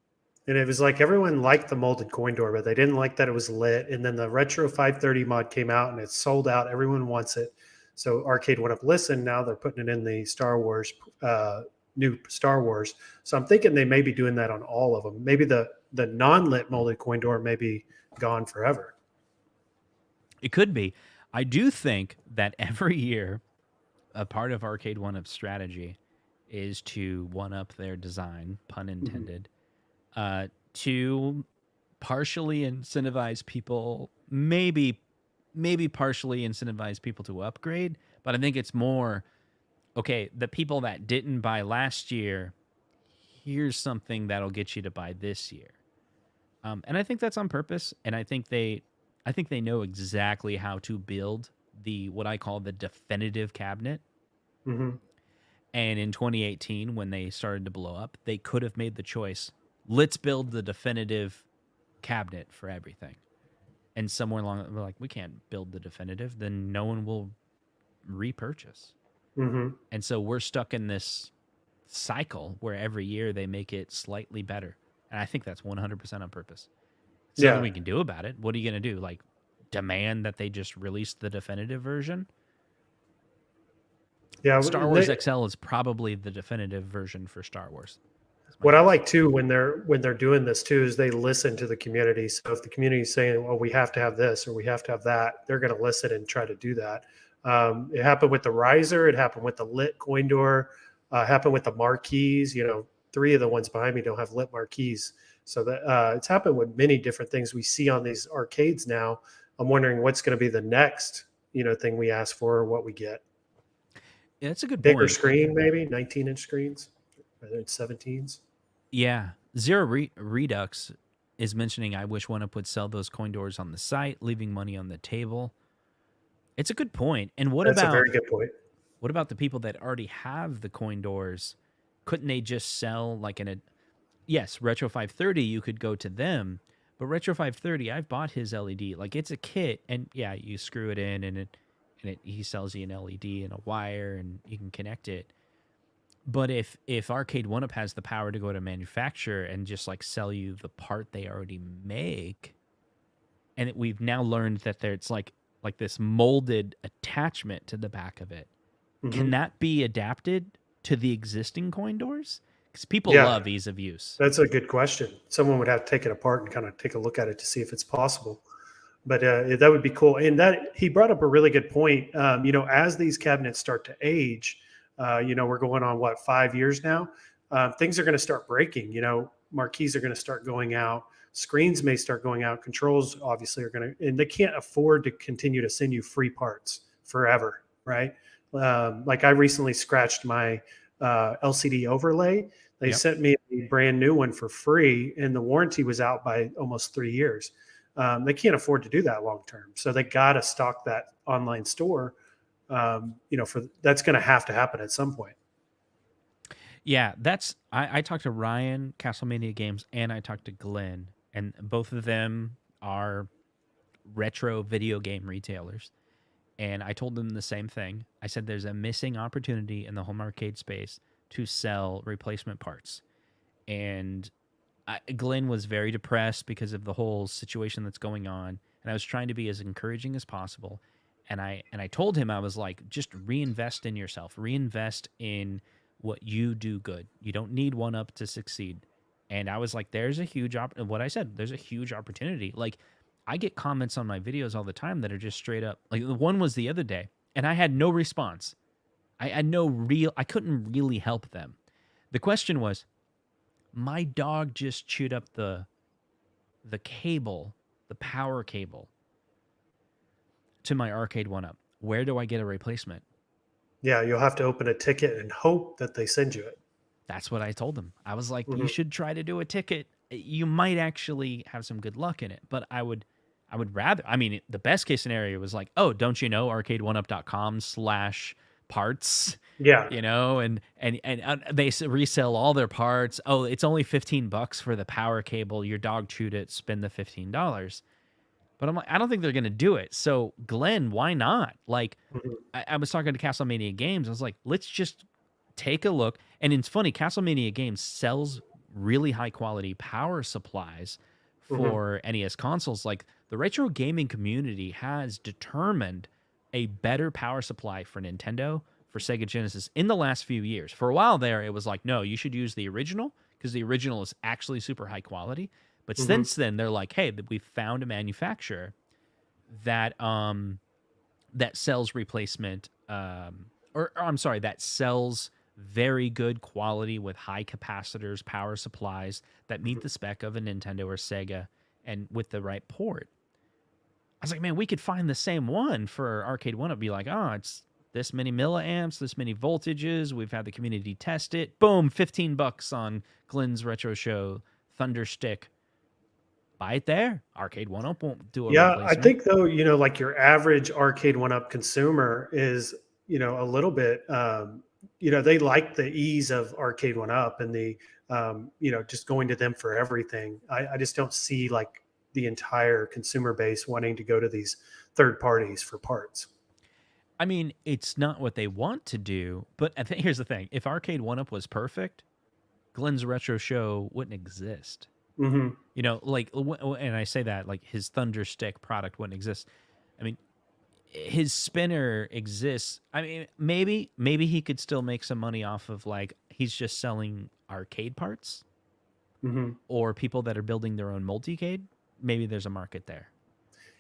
Speaker 2: it was like everyone liked the molded coin door, but they didn't like that it was lit. And then the Retro 530 mod came out, and it's sold out. Everyone wants it. So Arcade1UP listened. Now they're putting it in the Star Wars, new Star Wars. So I'm thinking they may be doing that on all of them. Maybe the non-lit molded coin door may be gone forever.
Speaker 1: It could be. I do think that every year, a part of Arcade1UP's strategy is to one-up their design, pun intended, to partially incentivize people, maybe partially incentivize people to upgrade. But I think it's more, okay, the people that didn't buy last year, here's something that'll get you to buy this year. And I think that's on purpose. And I think they know exactly how to build what I call the definitive cabinet. And in 2018, when they started to blow up, they could have made the choice, let's build the definitive cabinet for everything. And somewhere along, we're like, we can't build the definitive, then no one will repurchase. And so we're stuck in this cycle where every year they make it slightly better. And I think that's 100% on purpose. There's nothing we can do about it. What are you going to do? Like, demand that they just release the definitive version?
Speaker 2: Yeah,
Speaker 1: Star Wars XL is probably the definitive version for Star Wars.
Speaker 2: What I like too, when they're doing this too, is they listen to the community. So if the community is saying, well, we have to have this or we have to have that, they're going to listen and try to do that. It happened with the riser. It happened with the lit coin door. Happened with the marquees. 3 of the ones behind me don't have lit marquees. So that it's happened with many different things we see on these arcades now. I'm wondering what's going to be the next, thing we ask for or what we get.
Speaker 1: Yeah, that's a good
Speaker 2: Bigger
Speaker 1: point.
Speaker 2: screen, maybe 19-inch screens, rather than 17s.
Speaker 1: Yeah. Zero Redux is mentioning, I wish OneUp would sell those coin doors on the site, leaving money on the table. It's a good point. And
Speaker 2: That's a very good point.
Speaker 1: What about the people that already have the coin doors? Couldn't they just sell like yes, Retro 530, you could go to them, but Retro 530, I've bought his LED. Like, it's a kit, and yeah, you screw it in, and he sells you an LED and a wire, and you can connect it. But if Arcade1UP has the power to go to manufacturer and just like sell you the part they already make, and we've now learned that it's like this molded attachment to the back of it, can that be adapted to the existing coin doors? 'Cause people
Speaker 2: Yeah.
Speaker 1: love ease of use.
Speaker 2: That's a good question. Someone would have to take it apart and kind of take a look at it to see if it's possible. But that would be cool. And that he brought up a really good point. As these cabinets start to age, we're going on 5 years now. Things are going to start breaking. Marquees are going to start going out. Screens may start going out. Controls obviously are going to, and they can't afford to continue to send you free parts forever, right? Like I recently scratched my LCD overlay. They sent me a brand new one for free, and the warranty was out by almost 3 years. They can't afford to do that long term, so they got to stock that online store. That's going to happen at some point.
Speaker 1: Yeah, I talked to Ryan, CastleMania Games, and I talked to Glenn, and both of them are retro video game retailers. And I told them the same thing. I said there's a missing opportunity in the home arcade space to sell replacement parts. And Glenn was very depressed because of the whole situation that's going on. And I was trying to be as encouraging as possible. And I told him, I was like, just reinvest in yourself. Reinvest in what you do good. You don't need one up to succeed. And I was like, there's a huge what I said, there's a huge opportunity. Like, I get comments on my videos all the time that are just straight up. Like, the one was the other day, and I had no response. I couldn't really help them. The question was, my dog just chewed up the cable, the power cable to my Arcade1UP. Where do I get a replacement?
Speaker 2: Yeah, you'll have to open a ticket and hope that they send you it.
Speaker 1: That's what I told them. I was like, you should try to do a ticket. You might actually have some good luck in it, but I would rather, the best case scenario was like, oh, don't you know, arcade1up.com/parts.
Speaker 2: Yeah.
Speaker 1: And they resell all their parts. Oh, it's only $15 for the power cable. Your dog chewed it. Spend the $15. But I'm like, I don't think they're going to do it. So Glenn, why not? Like, I was talking to CastleMania Games. I was like, let's just take a look. And it's funny, CastleMania Games sells really high quality power supplies for NES consoles. Like, the retro gaming community has determined a better power supply for Nintendo, for Sega Genesis in the last few years. For a while there, it was like, no, you should use the original because the original is actually super high quality. But since then, they're like, hey, we've found a manufacturer that that sells replacement, that sells very good quality with high capacitors, power supplies that meet the spec of a Nintendo or Sega and with the right port. I was like, man, we could find the same one for Arcade1UP. Be like, oh, it's this many milliamps, this many voltages. We've had the community test it. Boom, $15 on Glenn's Retro Show Thunder Stick. Buy it there. Arcade1UP won't do a replacement.
Speaker 2: I think though, like your average Arcade1UP consumer is, a little bit, they like the ease of Arcade1UP and the, just going to them for everything. I just don't see like the entire consumer base wanting to go to these third parties for parts.
Speaker 1: I mean, it's not what they want to do, but I think here's the thing. If Arcade1UP was perfect, Glenn's Retro Show wouldn't exist. And I say that like his Thunder Stick product wouldn't exist. I mean, his spinner exists. I mean, maybe he could still make some money off of like he's just selling arcade parts or people that are building their own multicade. Maybe there's a market there.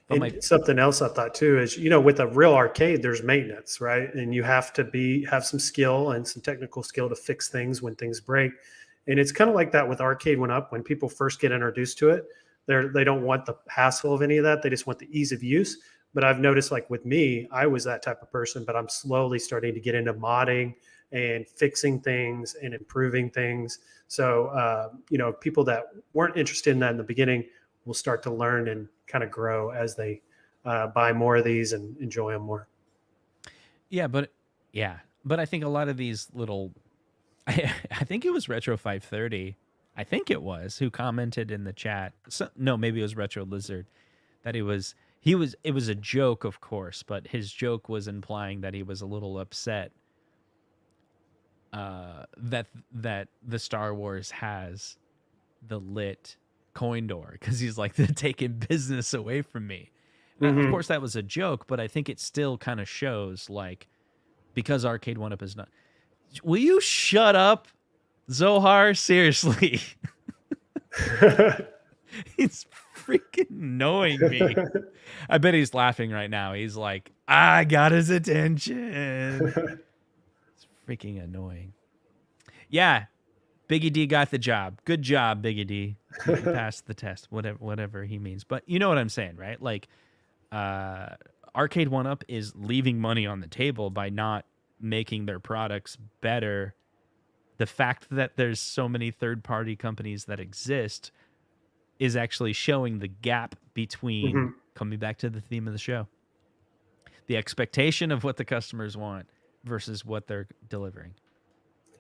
Speaker 2: And something else I thought too is, with a real arcade, there's maintenance, right? And you have to have some skill and some technical skill to fix things when things break. And it's kind of like that with Arcade1UP. When people first get introduced to it, they don't want the hassle of any of that. They just want the ease of use. But I've noticed, like with me, I was that type of person, but I'm slowly starting to get into modding and fixing things and improving things. So, people that weren't interested in that in the beginning will start to learn and kind of grow as they buy more of these and enjoy them more.
Speaker 1: But I think a lot of these little, I think it was Retro 530, I think it was, who commented in the chat. No, maybe it was Retro Lizard, that it was a joke, of course, but his joke was implying that he was a little upset that the Star Wars has the lit coin door, because he's like, they're taking business away from me. Now, of course, that was a joke, but I think it still kind of shows, like, because Arcade1UP is not. Will you shut up? Zohar, seriously. He's freaking annoying me. I bet he's laughing right now. He's like, I got his attention. It's freaking annoying. Yeah, Biggie D got the job. Good job, Biggie D. You passed the test, whatever he means. But you know what I'm saying, right? Like, Arcade1UP is leaving money on the table by not making their products better. The fact that there's so many third-party companies that exist is actually showing the gap between, coming back to the theme of the show, the expectation of what the customers want versus what they're delivering.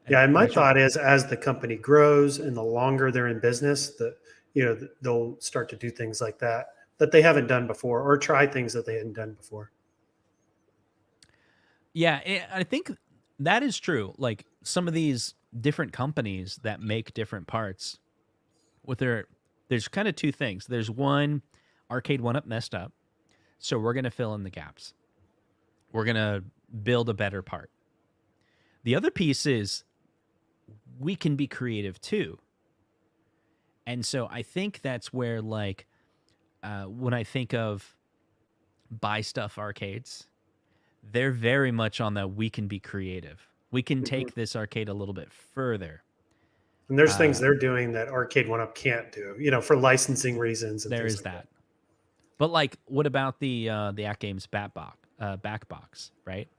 Speaker 2: Yeah, and my thought is, as the company grows and the longer they're in business, they'll start to do things like that they haven't done before, or try things that they hadn't done before.
Speaker 1: Yeah, I think that is true. Like, some of these different companies that make different parts, there's kind of two things. There's one, Arcade1UP messed up, so we're going to fill in the gaps. We're going to build a better part. The other piece is, we can be creative too. And so I think that's where, like, when I think of Buy Stuff arcades, they're very much on the we can be creative. We can take this arcade a little bit further.
Speaker 2: And there's things they're doing that Arcade1UP can't do, for licensing reasons. And
Speaker 1: there is that. But, like, what about the AtGames back box, right?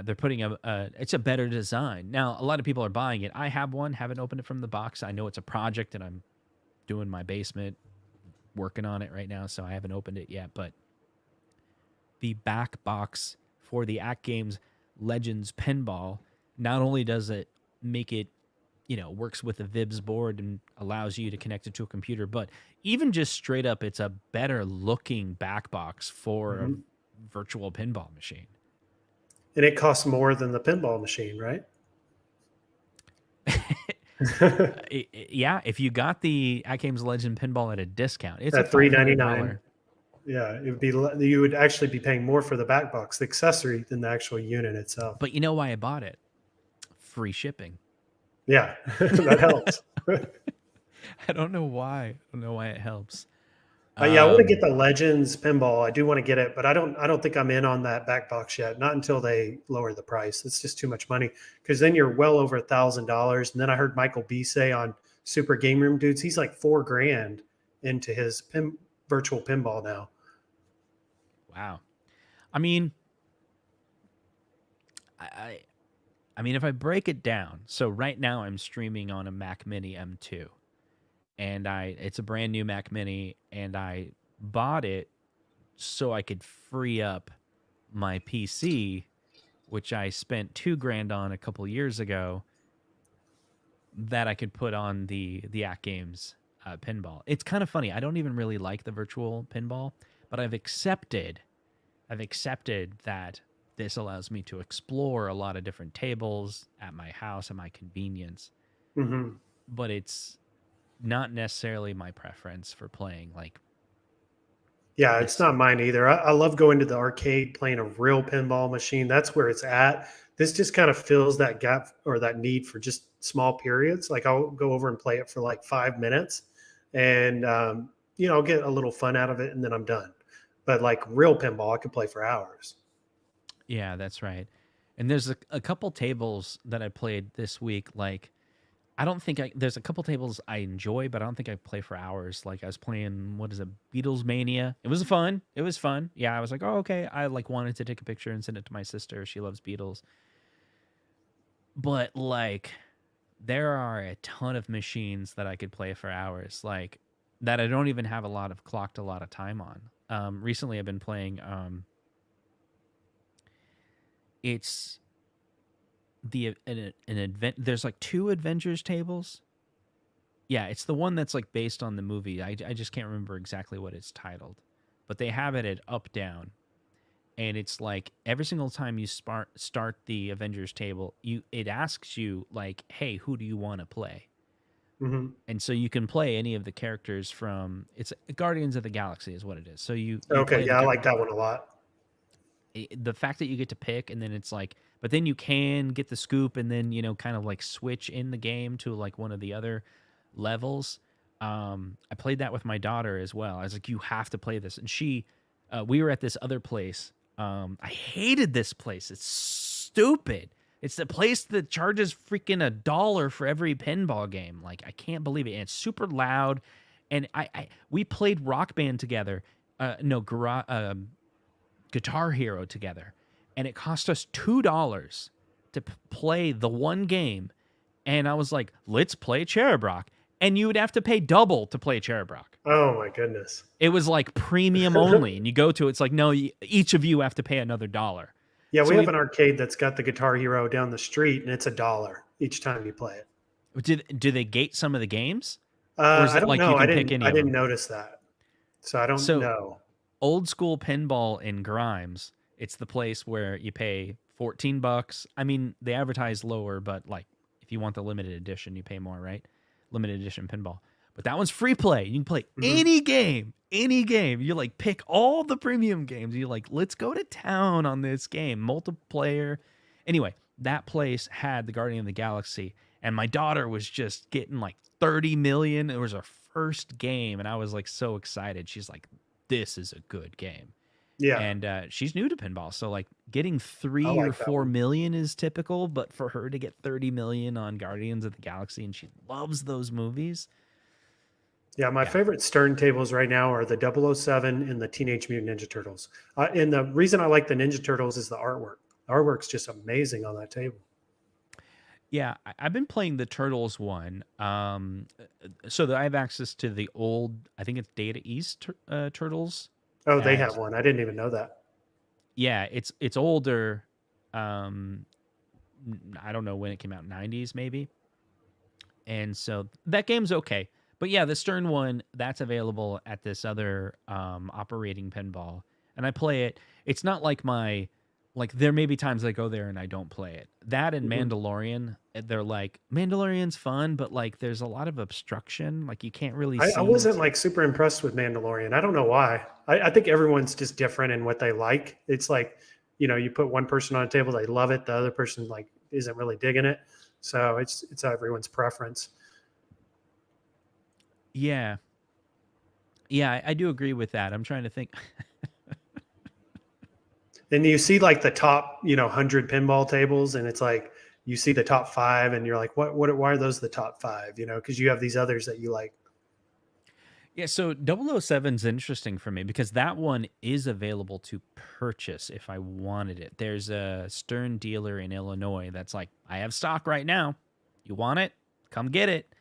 Speaker 1: They're putting it's a better design. Now, a lot of people are buying it. I have one, haven't opened it from the box. I know it's a project, and I'm doing my basement, working on it right now, so I haven't opened it yet. But the back box for the AtGames Legends Pinball, not only does it make it, works with the VIBS board and allows you to connect it to a computer, but even just straight up, it's a better looking back box for a virtual pinball machine.
Speaker 2: And it costs more than the pinball machine, right?
Speaker 1: Yeah, if you got the AtGames Legend Pinball at a discount, it's
Speaker 2: at
Speaker 1: $399.
Speaker 2: Yeah, you would actually be paying more for the back box, the accessory, than the actual unit itself.
Speaker 1: But you know why I bought it? Free shipping.
Speaker 2: Yeah, that helps.
Speaker 1: I don't know why. I don't know why it helps.
Speaker 2: Yeah, I want to get the Legends pinball. I do want to get it, but I don't think I'm in on that back box yet. Not until they lower the price. It's just too much money, because then you're well over $1,000. And then I heard Michael B say on Super Game Room Dudes, he's like $4,000 into his virtual pinball now.
Speaker 1: Wow. I mean, I mean, if I break it down, so right now I'm streaming on a Mac Mini M2. And it's a brand new Mac Mini, and I bought it so I could free up my PC, which I spent $2,000 on a couple years ago, that I could put on the AtGames pinball. It's kind of funny. I don't even really like the virtual pinball, but I've accepted that this allows me to explore a lot of different tables at my house at my convenience. But it's not necessarily my preference for playing, like.
Speaker 2: Yeah, it's not mine either. I love going to the arcade, playing a real pinball machine. That's where it's at. This just kind of fills that gap, or that need for just small periods. Like, I'll go over and play it for like 5 minutes, and I'll get a little fun out of it, and then I'm done. But like real pinball, I could play for hours.
Speaker 1: Yeah, that's right. And there's a couple tables that I played this week. Like, there's a couple tables I enjoy, but I don't think I play for hours. Like, I was playing, Beatles Mania. It was fun. Yeah, I was like, oh, okay. I wanted to take a picture and send it to my sister. She loves Beatles. But like, there are a ton of machines that I could play for hours, like, that I don't even have clocked a lot of time on. Recently I've been playing, it's an event. There's like 2 Avengers tables. Yeah, it's the one that's like based on the movie. I just can't remember exactly what it's titled, but they have it at Up Down, and it's like every single time you start the Avengers table, it asks you like, hey, who do you want to play? And so you can play any of the characters from, it's Guardians of the Galaxy is what it is. So you
Speaker 2: okay, yeah, I like that one a lot.
Speaker 1: the fact that you get to pick, and then it's like, but then you can get the scoop, and then kind of like switch in the game to like one of the other levels. I played that with my daughter as well. I was like, you have to play this, and we were at this other place. I hated this place. It's stupid. It's the place that charges freaking $1 for every pinball game. Like, I can't believe it. And it's super loud. And we played Rock Band together. Guitar Hero together, and it cost us $2 to play the one game. And I was like, let's play Cherub Rock. And you would have to pay double to play Cherub Rock.
Speaker 2: Oh my goodness.
Speaker 1: It was like premium only. And you go to, it's like, no, each of you have to pay another $1.
Speaker 2: Yeah, we have an arcade that's got the Guitar Hero down the street, and it's $1 each time you play it.
Speaker 1: Do they gate some of the games?
Speaker 2: Or is it like know. I didn't notice that. So I don't know.
Speaker 1: Old school pinball in Grimes, it's the place where you pay $14. I mean, they advertise lower, but like if you want the limited edition, you pay more, right? Limited edition pinball. But that one's free play. You can play any game. You like pick all the premium games. You're like, let's go to town on this game. Multiplayer. Anyway, that place had the Guardian of the Galaxy, and my daughter was just getting like 30 million. It was her first game, and I was like so excited. She's like, this is a good game. Yeah. And she's new to pinball. So like getting 3 or 4 million is typical, but for her to get 30 million on Guardians of the Galaxy, and she loves those movies.
Speaker 2: Yeah, my favorite Stern tables right now are the 007 and the Teenage Mutant Ninja Turtles. And the reason I like the Ninja Turtles is the artwork. The artwork's just amazing on that table.
Speaker 1: Yeah, I've been playing the Turtles one. So that I have access to the old, I think it's Data East Turtles.
Speaker 2: Oh, they have one. I didn't even know that.
Speaker 1: Yeah, it's older. I don't know when it came out, 90s maybe. And so that game's okay. But yeah, the Stern one, that's available at this other operating pinball. And I play it. It's not like there may be times I go there and I don't play it. That and Mandalorian, they're like, Mandalorian's fun, but like there's a lot of obstruction. Like you can't really see.
Speaker 2: I wasn't like super impressed with Mandalorian. I don't know why. I think everyone's just different in what they like. It's like, you put one person on a table, they love it. The other person like isn't really digging it. So it's everyone's preference.
Speaker 1: Yeah. Yeah, I do agree with that. I'm trying to think.
Speaker 2: And you see like the top, 100 pinball tables, and it's like you see the top 5, and you're like, why are those the top 5? Because you have these others that you like.
Speaker 1: Yeah, so 007's interesting for me because that one is available to purchase if I wanted it. There's a Stern dealer in Illinois that's like, I have stock right now. You want it? Come get it.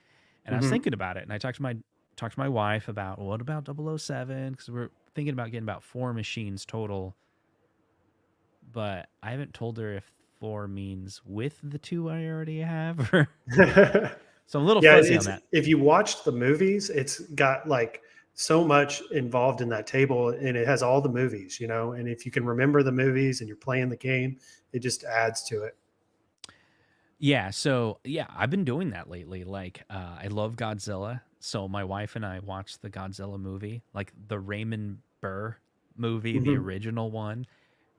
Speaker 1: And I was thinking about it, and I talked to my wife about, well, what about 007? Because we're thinking about getting about 4 machines total. But I haven't told her if 4 means with the 2 I already have. So I'm a little fuzzy on that.
Speaker 2: If you watched the movies, it's got like so much involved in that table, and it has all the movies, and if you can remember the movies and you're playing the game, it just adds to it.
Speaker 1: Yeah, so yeah, I've been doing that lately. Like, I love Godzilla, so my wife and I watched the Godzilla movie, like the Raymond Burr movie, the original one.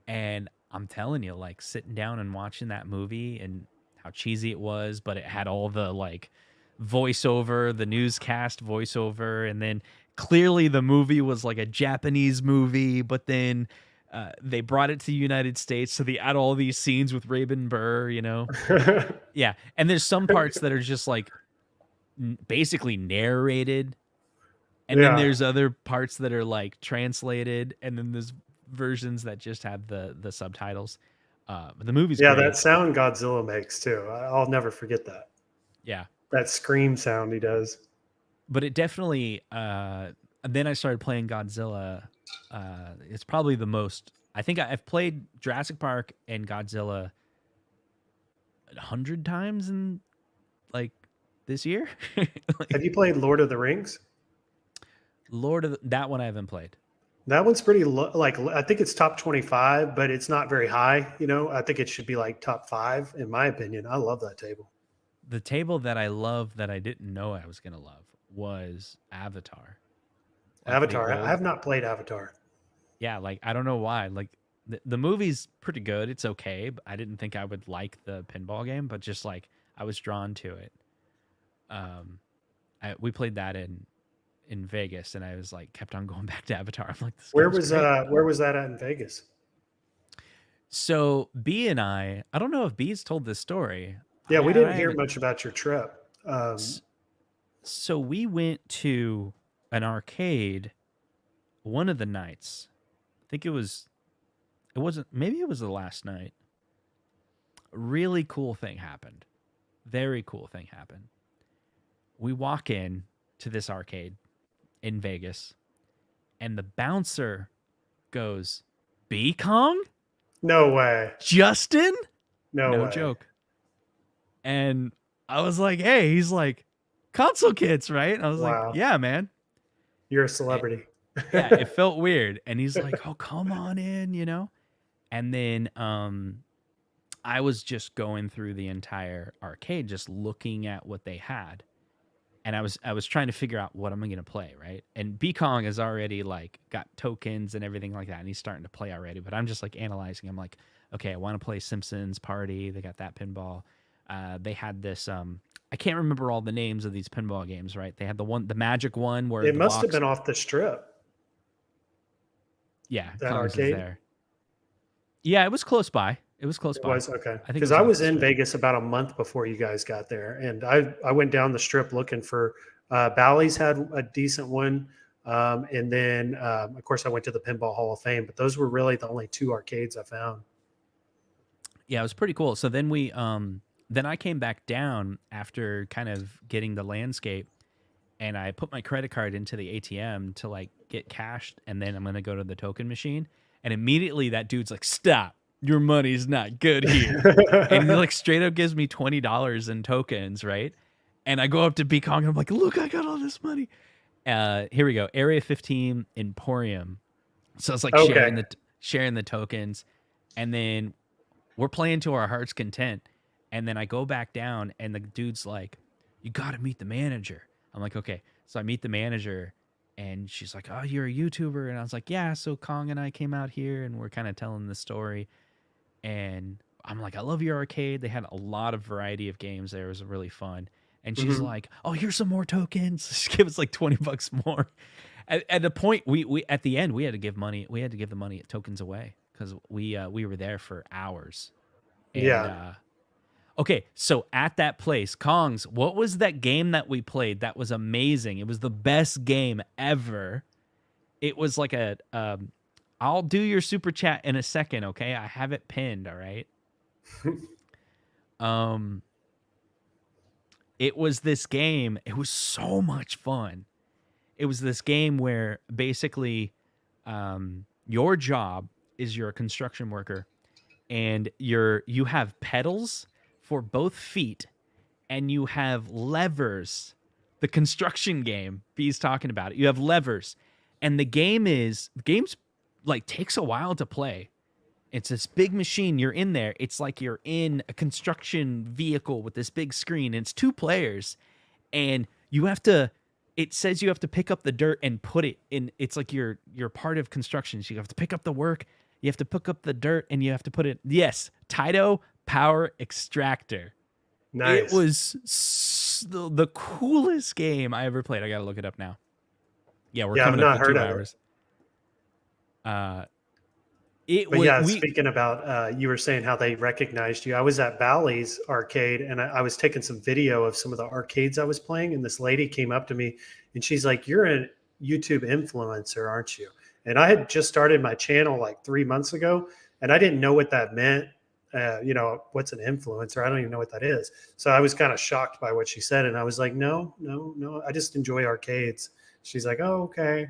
Speaker 1: And I'm telling you, like sitting down and watching that movie and how cheesy it was, but it had all the like voiceover, the newscast voiceover, and then clearly the movie was like a Japanese movie, but then they brought it to the United States, so they add all these scenes with Raymond Burr, Yeah, and there's some parts that are just like basically narrated, and then there's other parts that are like translated, and then there's versions that just have the subtitles. But the movie's great.
Speaker 2: That sound Godzilla makes too. I'll never forget that.
Speaker 1: Yeah,
Speaker 2: that scream sound he does.
Speaker 1: But it definitely. Then I started playing Godzilla. It's probably the most. I think I've played Jurassic Park and Godzilla 100 times in like this year.
Speaker 2: Have you played Lord of the Rings?
Speaker 1: That one I haven't played.
Speaker 2: That one's pretty like I think it's top 25, but it's not very high. I think it should be like top 5 in my opinion. I love that table.
Speaker 1: The table that I love that I didn't know I was gonna love was Avatar.
Speaker 2: Avatar. I have not played Avatar.
Speaker 1: Yeah, like I don't know why. Like the movie's pretty good. It's okay, but I didn't think I would like the pinball game, but just like I was drawn to it. We played that in Vegas, and I was like kept on going back to Avatar. I'm like, this game's great.
Speaker 2: Where was that at in Vegas?
Speaker 1: So B and I don't know if B's told this story.
Speaker 2: Yeah, we didn't
Speaker 1: I
Speaker 2: hear
Speaker 1: haven't-
Speaker 2: much about your trip.
Speaker 1: So we went to an arcade one of the nights. I think it wasn't, maybe it was the last night. A really cool thing happened. Very cool thing happened. We walk in to this arcade in Vegas, and the bouncer goes, "B Kong?
Speaker 2: No way.
Speaker 1: Justin?"
Speaker 2: No
Speaker 1: No
Speaker 2: way.
Speaker 1: joke. And I was like, "Hey," he's like, "Console Kids, right?" And I was
Speaker 2: Wow.
Speaker 1: like, "Yeah, man."
Speaker 2: You're a celebrity.
Speaker 1: Yeah, it felt weird. And he's like, "Oh, come on in, you know?" And then I was just going through the entire arcade, just looking at what they had. And I was trying to figure out what am I gonna play, right? And B Kong has already like got tokens and everything like that, and he's starting to play already. But I'm just like analyzing. I'm like, okay, I want to play Simpsons Party. They got that pinball. They had this. I can't remember all the names of these pinball games, right? They had the magic one where
Speaker 2: It
Speaker 1: the
Speaker 2: must have
Speaker 1: box-
Speaker 2: been off the strip.
Speaker 1: yeah,
Speaker 2: that
Speaker 1: Kongs is
Speaker 2: arcade?
Speaker 1: there. Yeah, it was close by. It was close
Speaker 2: It
Speaker 1: by.
Speaker 2: was okay.
Speaker 1: I think it
Speaker 2: Because
Speaker 1: was
Speaker 2: I
Speaker 1: off
Speaker 2: was
Speaker 1: the
Speaker 2: in
Speaker 1: strip.
Speaker 2: Vegas about a month before you guys got there, and I went down the strip looking for Bally's had a decent one, and then of course I went to the Pinball Hall of Fame. But those were really the only two arcades I found.
Speaker 1: Yeah, it was pretty cool. So then then I came back down after kind of getting the landscape, and I put my credit card into the ATM to like get cashed, and then I'm gonna go to the token machine, and immediately that dude's like, "Stop, your money's not good here," and he like straight up gives me $20 in tokens, right? And I go up to B Kong, and I'm like, "Look, I got all this money." Here we go, Area 15 Emporium. So it's like
Speaker 2: Okay.
Speaker 1: sharing the tokens, and then we're playing to our heart's content. And then I go back down, and the dude's like, "You got to meet the manager." I'm like, "Okay." So I meet the manager, and she's like, "Oh, you're a YouTuber?" And I was like, "Yeah." So Kong and I came out here, and we're kind of telling the story. And I'm like, "I love your arcade." They had a lot of variety of games there. It was really fun. And she's
Speaker 2: Mhm.
Speaker 1: like, "Oh, here's some more tokens." She gave us like $20 more. At the point we at the end we had to give money. We had to give the money tokens away because we were there for hours. And
Speaker 2: Yeah.
Speaker 1: okay, so at that place, Kongs, what was that game that we played that was amazing? It was the best game ever. It was like a I'll do your super chat in a second, okay? I have it pinned, all right? It was this game. It was so much fun. It was this game where basically your job is you're a construction worker, and you have pedals for both feet, and you have levers. The construction game B's talking about it. You have levers, and the game's like takes a while to play. It's this big machine. You're in there. It's like you're in a construction vehicle with this big screen, and it's two players, and you have to. It says you have to pick up the dirt and put it in. It's like you're part of construction. So you have to pick up the work. You have to pick up the dirt, and you have to put it. Yes, Taito Power Extractor.
Speaker 2: Nice.
Speaker 1: It was the coolest game I ever played. I gotta look it up now. Yeah, we're
Speaker 2: Yeah, I've
Speaker 1: coming up
Speaker 2: not
Speaker 1: to
Speaker 2: heard
Speaker 1: 2
Speaker 2: of it.
Speaker 1: hours.
Speaker 2: But yeah, speaking about, you were saying how they recognized you. I was at Bally's arcade, and I was taking some video of some of the arcades I was playing, and this lady came up to me, and she's like, "You're a YouTube influencer, aren't you?" And I had just started my channel like 3 months ago, and I didn't know what that meant. What's an influencer? I don't even know what that is. So I was kind of shocked by what she said, and I was like, "No, no, no. I just enjoy arcades." She's like, "Oh, okay."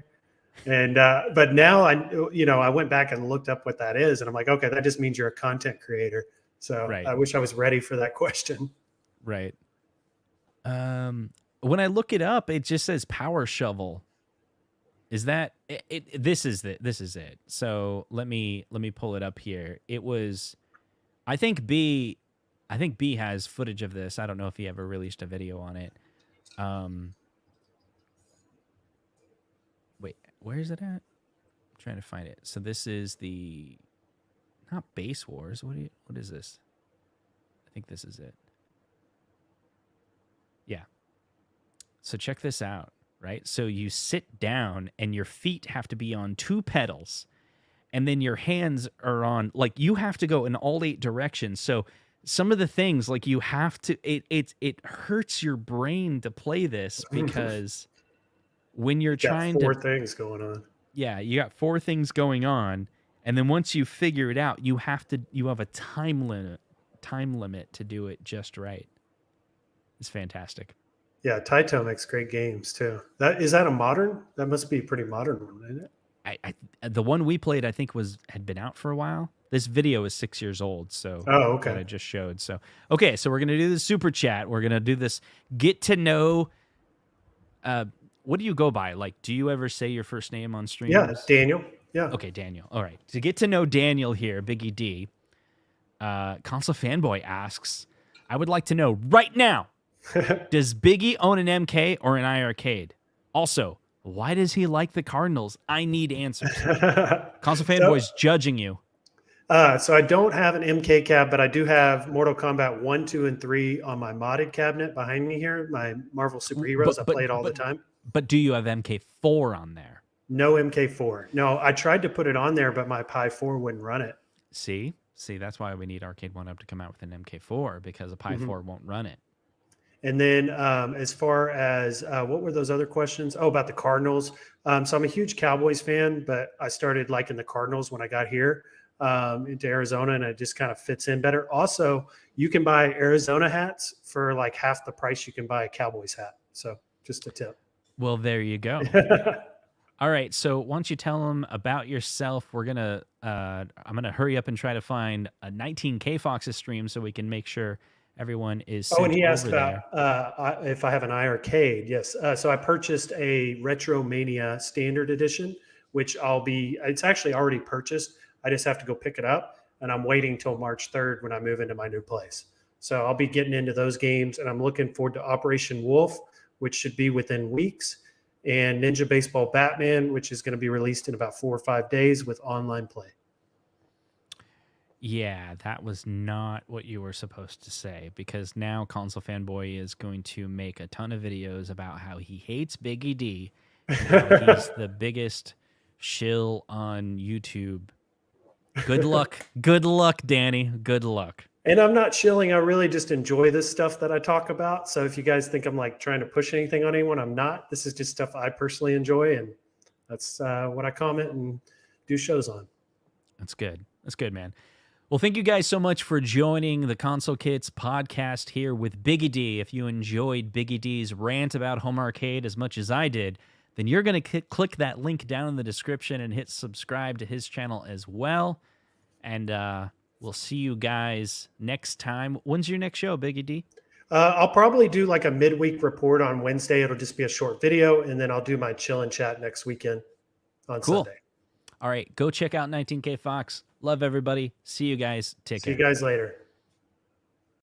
Speaker 2: And but now I went back and looked up what that is, and I'm like, okay, that just means you're a content creator. So
Speaker 1: Right.
Speaker 2: I wish I was ready for that question.
Speaker 1: Right. When I look it up, it just says Power Shovel. Is that it? This is it. So let me pull it up here. It was, I think B has footage of this. I don't know if he ever released a video on it. Wait, where is it at? I'm trying to find it. So this is the not Base Wars. What is this? I think this is it. Yeah. So check this out, right? So you sit down and your feet have to be on 2 pedals, and then your hands are on, like, you have to go in all 8 directions. So some of the things, like, you have to, it hurts your brain to play this, because when you're trying
Speaker 2: four
Speaker 1: to,
Speaker 2: things going on.
Speaker 1: yeah, you got 4 things going on, and then once you figure it out, you have a time limit to do it just right. It's fantastic.
Speaker 2: Yeah, Taito makes great games too. Is that a modern? That must be a pretty modern one, isn't it?
Speaker 1: The one we played, I think, had been out for a while. This video is 6 years old, so
Speaker 2: okay.
Speaker 1: that I just showed. So okay, so we're gonna do the super chat. We're gonna do this get to know. What do you go by? Like, do you ever say your first name on stream?
Speaker 2: Yeah, Daniel. Yeah.
Speaker 1: Okay, Daniel. All right. To get to know Daniel here, Biggie D, Console Fanboy asks, I would like to know right now, does Biggie own an MK or an iArcade? Also, why does he like the Cardinals? I need answers. Console Fanboy's judging you.
Speaker 2: So I don't have an MK cab, but I do have Mortal Kombat 1, 2, and 3 on my modded cabinet behind me here. My Marvel superheroes I played all the time.
Speaker 1: But do you have MK4 on there?
Speaker 2: No MK4. No, I tried to put it on there, but my Pi 4 wouldn't run it.
Speaker 1: See, that's why we need Arcade1UP to come out with an MK4, because a Pi 4 won't run it.
Speaker 2: And then as far as what were those other questions? Oh, about the Cardinals. So I'm a huge Cowboys fan, but I started liking the Cardinals when I got here into Arizona, and it just kind of fits in better. Also, you can buy Arizona hats for like half the price you can buy a Cowboys hat. So just a tip.
Speaker 1: Well, there you go. All right, so why don't you tell them about yourself? I'm gonna hurry up and try to find a 19K Fox's stream so we can make sure everyone is.
Speaker 2: Oh, and he asked about if I have an iArcade. Yes. So I purchased a RetroMania Standard Edition, which it's actually already purchased. I just have to go pick it up, and I'm waiting till March 3rd when I move into my new place. So I'll be getting into those games, and I'm looking forward to Operation Wolf, which should be within weeks, and Ninja Baseball Batman, which is going to be released in about 4 or 5 days with online play.
Speaker 1: Yeah, that was not what you were supposed to say, because now Console Fanboy is going to make a ton of videos about how he hates Biggie D, and how he's the biggest shill on YouTube. Good luck. Good luck, Danny. Good luck.
Speaker 2: And I'm not shilling. I really just enjoy this stuff that I talk about. So if you guys think I'm like trying to push anything on anyone, I'm not. This is just stuff I personally enjoy, and that's what I comment and do shows on.
Speaker 1: That's good. That's good, man. Well, thank you guys so much for joining the Console Kits podcast here with Biggie D. If you enjoyed Biggie D's rant about home arcade as much as I did, then you're going to click that link down in the description and hit subscribe to his channel as well. And we'll see you guys next time. When's your next show, Biggie D?
Speaker 2: I'll probably do like a midweek report on Wednesday. It'll just be a short video, and then I'll do my chill and chat next weekend on Sunday.
Speaker 1: All right, go check out 19K Fox. Love everybody. See you guys. Take care.
Speaker 2: See you guys later.